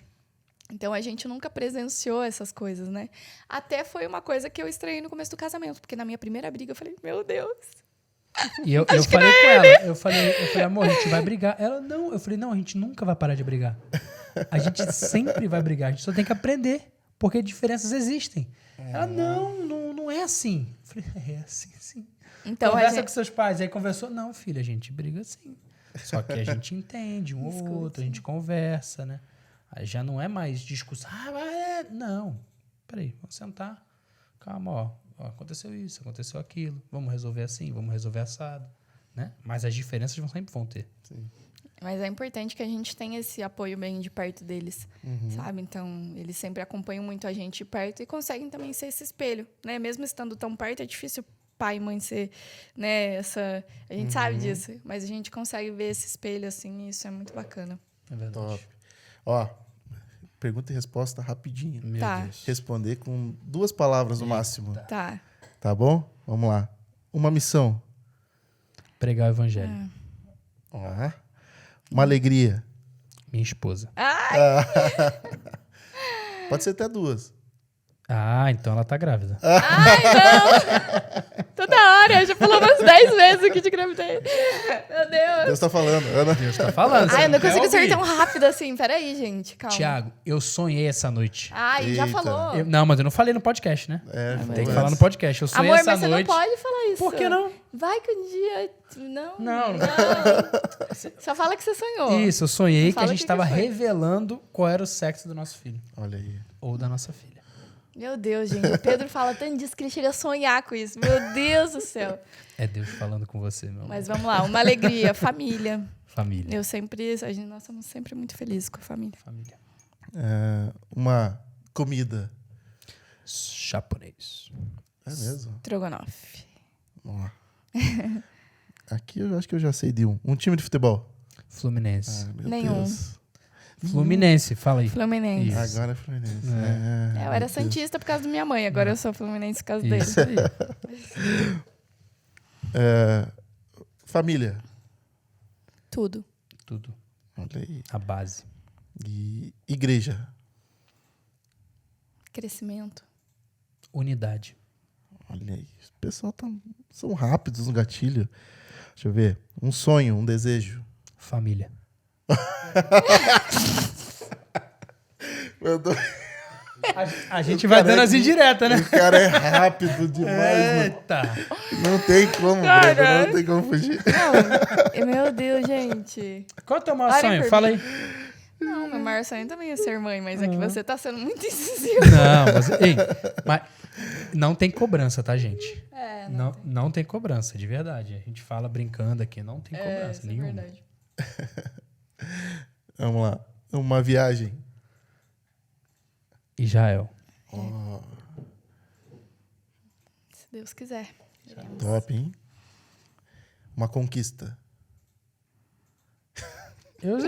Então, a gente nunca presenciou essas coisas, né? Até foi uma coisa que eu estranhei no começo do casamento, porque na minha primeira briga eu falei, meu Deus. E eu falei com ela, eu falei, amor, a gente vai brigar. Ela, não. Eu falei, não, a gente nunca vai parar de brigar. A gente sempre vai brigar, a gente só tem que aprender, porque diferenças existem. Ela, não é assim. Eu falei, é assim, sim. Então, Conversa com seus pais. Aí conversou, não, filha, a gente briga assim. Só que a gente entende um ou outro, a gente conversa, né? Aí já não é mais discussão. Não. Peraí, vamos sentar. Calma, ó, aconteceu isso, aconteceu aquilo. Vamos resolver assim, vamos resolver assado. Né? Mas as diferenças sempre vão ter. Sim. Mas é importante que a gente tenha esse apoio bem de perto deles, sabe? Então, eles sempre acompanham muito a gente de perto e conseguem também ser esse espelho, né? Mesmo estando tão perto, é difícil pai e mãe ser, né? A gente sabe disso, mas a gente consegue ver esse espelho, assim, e isso é muito bacana. É verdade. Top. Ó, pergunta e resposta rapidinho. Meu Tá. Deus. Responder com 2 palavras no máximo. Tá. Tá bom? Vamos lá. Uma missão. Pregar o evangelho. Ó. Uma alegria. Minha esposa. Pode ser até 2. Ah, então ela tá grávida. Toda hora, eu já falou umas 10 vezes aqui de gravidez. Meu Deus. Deus tá falando. Ana. Deus tá falando. Ai, eu não quer consigo ser ouvir? tão rápido assim. Peraí, gente, calma. Tiago, eu sonhei essa noite. Ai, já Eita. falou. Não, mas eu não falei no podcast, né? Tem que mas- falar no podcast. Eu sonhei Amor, essa mas você noite. não pode falar isso. Por que não? Vai que um dia... Não. Não. Só fala que você sonhou. Isso, eu sonhei que a Fala gente que estava foi. revelando qual era o sexo do nosso filho. Olha aí. Ou da nossa filha. Meu Deus, gente. O Pedro fala tanto disso que ele chega a sonhar com isso. Meu Deus do céu. É Deus falando com você, meu amor. Mas vamos lá. Uma alegria. Família. Família. Nós somos sempre muito felizes com a família. Família. Uma comida. Japonês. É mesmo? Strogonoff. Ó. Aqui eu acho que eu já sei de um. Um time de futebol. Fluminense. Meu Nenhum. Deus. Fluminense, fala aí. Fluminense. Isso. Agora é Fluminense. Eu era santista por causa da minha mãe. Agora eu sou fluminense por causa dele. Isso aí. Família. Tudo. Tudo. Olha aí. A base. E igreja. Crescimento. Unidade. Olha aí. Os pessoal são rápidos no gatilho. Deixa eu ver. Um sonho, um desejo. Família. A gente vai dando as indiretas, né? O cara é rápido demais. Eita! Não tem como, Breno. Não tem como fugir. Não, meu Deus, gente. Qual é o teu maior Olhem sonho? por Fala mim. aí. Não, meu maior sonho também é ser mãe, mas é que você tá sendo muito incisivo. Não, mas não tem cobrança, tá, gente? Não tem cobrança, de verdade. A gente fala brincando aqui, não tem cobrança Isso nenhuma. é verdade. Vamos lá. Uma viagem. Israel. Se Deus quiser. Top, hein? Uma conquista. Eu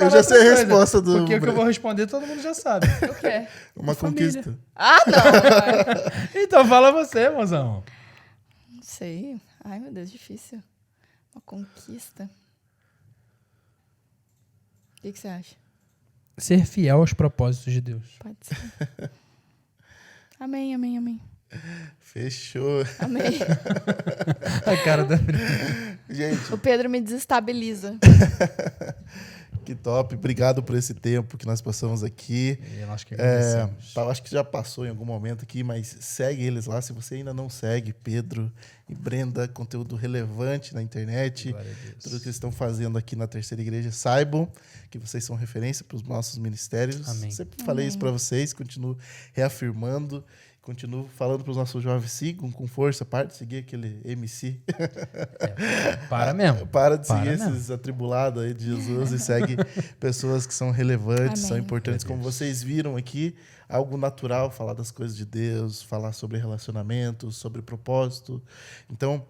já sei a resposta do Porque o que eu Breno. vou responder todo mundo já sabe. O quê? Uma Família. conquista. Ah, não. Vai. Então fala você, mozão. Não sei. Ai, meu Deus, difícil. Uma conquista. O que você acha? Ser fiel aos propósitos de Deus. Pode ser. Amém, amém, amém. Fechou. Amém. A cara da Gente, O Pedro me desestabiliza. que top. Obrigado por esse tempo que nós passamos aqui. Eu acho que agradecemos. Acho que já passou em algum momento aqui, mas segue eles lá. Se você ainda não segue, Pedro e Brenda, conteúdo relevante na internet. Glória a Deus. Tudo que eles estão fazendo aqui na Terceira Igreja, saibam que vocês são referência para os nossos ministérios. Amém. Sempre falei isso para vocês, continuo reafirmando. Continuo falando para os nossos jovens, sigam com força, para de seguir aquele MC. Para mesmo. Para de Para seguir mesmo. esses atribulados aí de Jesus e segue pessoas que são relevantes, Amém. são importantes. Glória a Como Deus. vocês viram aqui, algo natural, falar das coisas de Deus, falar sobre relacionamentos, sobre propósito. Então,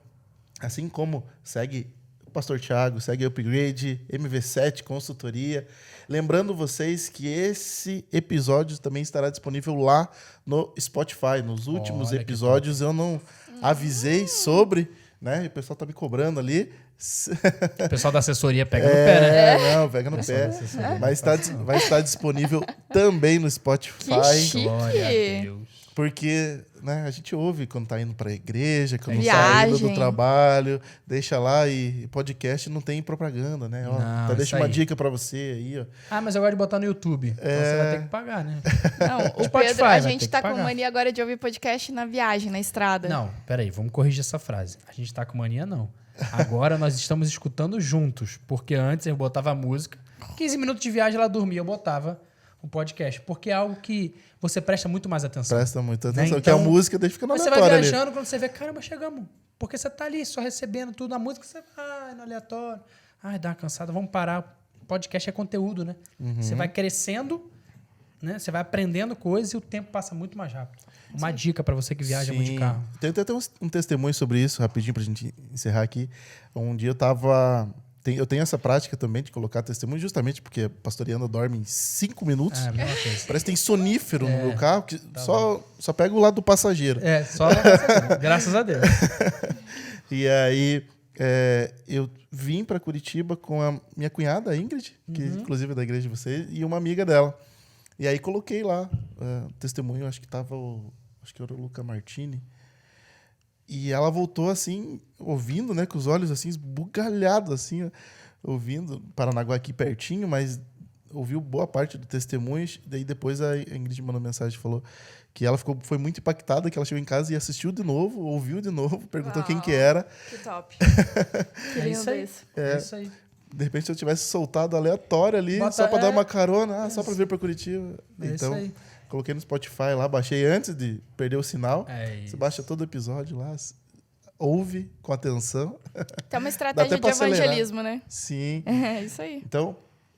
assim como segue o Pastor Thiago, segue a Upgrade, MV7, consultoria. Lembrando vocês que esse episódio também estará disponível lá no Spotify. Nos últimos Olha que episódios eu não avisei sobre, né? E o pessoal tá me cobrando ali. O pessoal da assessoria pega no pé, né? Não, pega no pé. da assessoria. Vai estar disponível também no Spotify. Que chique. Glória a Deus. Porque, né, a gente ouve quando tá indo pra igreja, quando tá Viagem. indo do trabalho, deixa lá e podcast não tem propaganda, né? Ó, Não, então isso deixa uma aí. dica pra você aí, ó. Ah, mas eu gosto de botar no YouTube. Então você vai ter que pagar, né? Não, o Spotify Pedro, a vai gente ter que tá com pagar. mania agora de ouvir podcast na viagem, na estrada. Não, peraí, vamos corrigir essa frase. A gente tá com mania, não. Agora nós estamos escutando juntos. Porque antes eu botava a música, 15 minutos de viagem ela dormia, eu botava o podcast. Porque é algo que você presta muito mais atenção. Presta muita atenção, Né? que a Então, música deixa ficar na Mas você vai aleatória ali. viajando, quando você vê, caramba, chegamos. Porque você tá ali só recebendo tudo na música, você vai no aleatório. Ai, dá uma cansada, vamos parar. Podcast é conteúdo, né? Você vai crescendo, né? Você vai aprendendo coisas e o tempo passa muito mais rápido. Uma dica para você que viaja muito de carro. Tem até um testemunho sobre isso, rapidinho, pra gente encerrar aqui. Um dia eu tava... Eu tenho essa prática também de colocar testemunho, justamente porque a pastoreanda dorme em 5 minutos. É, a mesma coisa. Parece que tem sonífero no meu carro, que só pega o lado do passageiro. É, só graças a Deus. E aí, eu vim para Curitiba com a minha cunhada, a Ingrid, que inclusive é da igreja de vocês, e uma amiga dela. E aí coloquei lá o testemunho, acho que era o Luca Martini. E ela voltou assim, ouvindo, né, com os olhos assim, esbugalhados, assim, ó, ouvindo. Paranaguá aqui pertinho, mas ouviu boa parte do testemunho. Daí depois a Ingrid mandou mensagem e falou que ela foi muito impactada, que ela chegou em casa e assistiu de novo, ouviu de novo, perguntou quem que era. Que top. É Que isso aí. lindo isso. É isso aí. De repente, se eu tivesse soltado aleatório ali, Bota- só para dar é. uma carona, só para vir para Curitiba. É Então, isso aí. coloquei no Spotify lá, baixei antes de perder o sinal. É Você isso. baixa todo o episódio lá, ouve com atenção. Tem uma estratégia pra de acelerar. evangelismo, né? Sim. É isso aí. Então,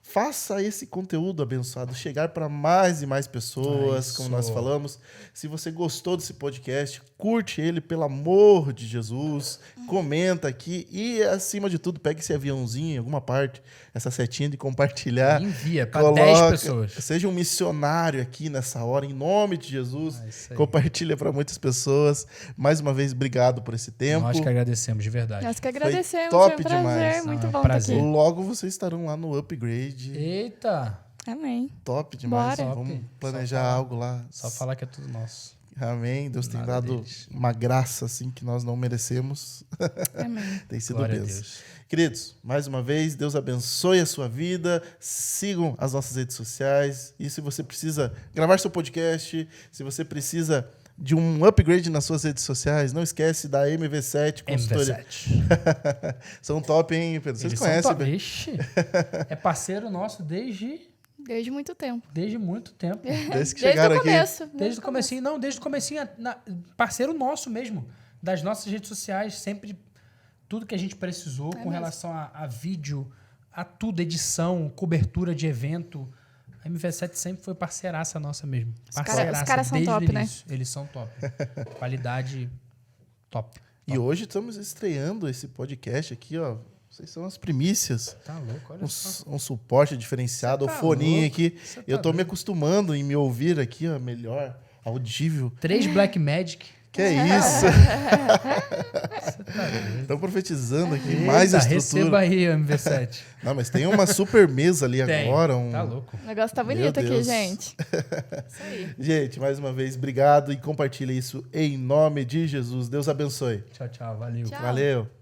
Faça esse conteúdo abençoado chegar para mais e mais pessoas, como nós falamos. Se você gostou desse podcast, curte ele, pelo amor de Jesus. Comenta aqui e, acima de tudo, pega esse aviãozinho em alguma parte, essa setinha de compartilhar. Envia para 10 pessoas. Seja um missionário aqui nessa hora, em nome de Jesus. Isso aí. Compartilha para muitas pessoas. Mais uma vez, obrigado por esse tempo. Nós que agradecemos, de verdade. Nós que agradecemos. top foi um prazer, demais. muito Não, bom prazer. estar aqui. Logo vocês estarão lá no Upgrade. Eita! Amém. Top demais. Bora. Vamos Top. planejar Só falar. algo lá. Só falar que é tudo nosso. Amém. Deus tem Nada dado deles. uma graça assim que nós não merecemos. Amém. Tem sido Glória a bênção. Deus. Queridos, mais uma vez, Deus abençoe a sua vida. Sigam as nossas redes sociais. E se você precisa gravar seu podcast, se você precisa de um upgrade nas suas redes sociais, não esquece da MV7 Consultoria. MV7. São top, hein, Pedro? Vocês Eles conhecem? são top. Bem? Ixi, é parceiro nosso Desde muito tempo. desde muito tempo. Desde que Desde chegaram o aqui. começo. Desde o comecinho, não, desde o comecinho, parceiro nosso mesmo, das nossas redes sociais, sempre tudo que a gente precisou com mesmo. relação a vídeo, a tudo, edição, cobertura de evento. A MV7 sempre foi parceiraça nossa mesmo. Parceiraça, os caras são desde o top, né? início. Eles são top. Qualidade top. E hoje estamos estreando esse podcast aqui, ó. Vocês são as primícias. Tá louco, olha só. Um suporte diferenciado, o Cê tá foninho louco, aqui. cê tá Eu tô me doido. acostumando em me ouvir aqui, ó, melhor, audível. 3 Black Magic. Que é isso? Você tá doido. Estão profetizando aqui mais Eita, estrutura. receba aí, MV7. Não, mas tem uma super mesa ali Tem. agora. Tá louco. O negócio tá Meu bonito aqui, Deus. gente. Isso aí. Gente, mais uma vez, obrigado e compartilhe isso em nome de Jesus. Deus abençoe. Tchau, tchau. Valeu. Tchau. Valeu.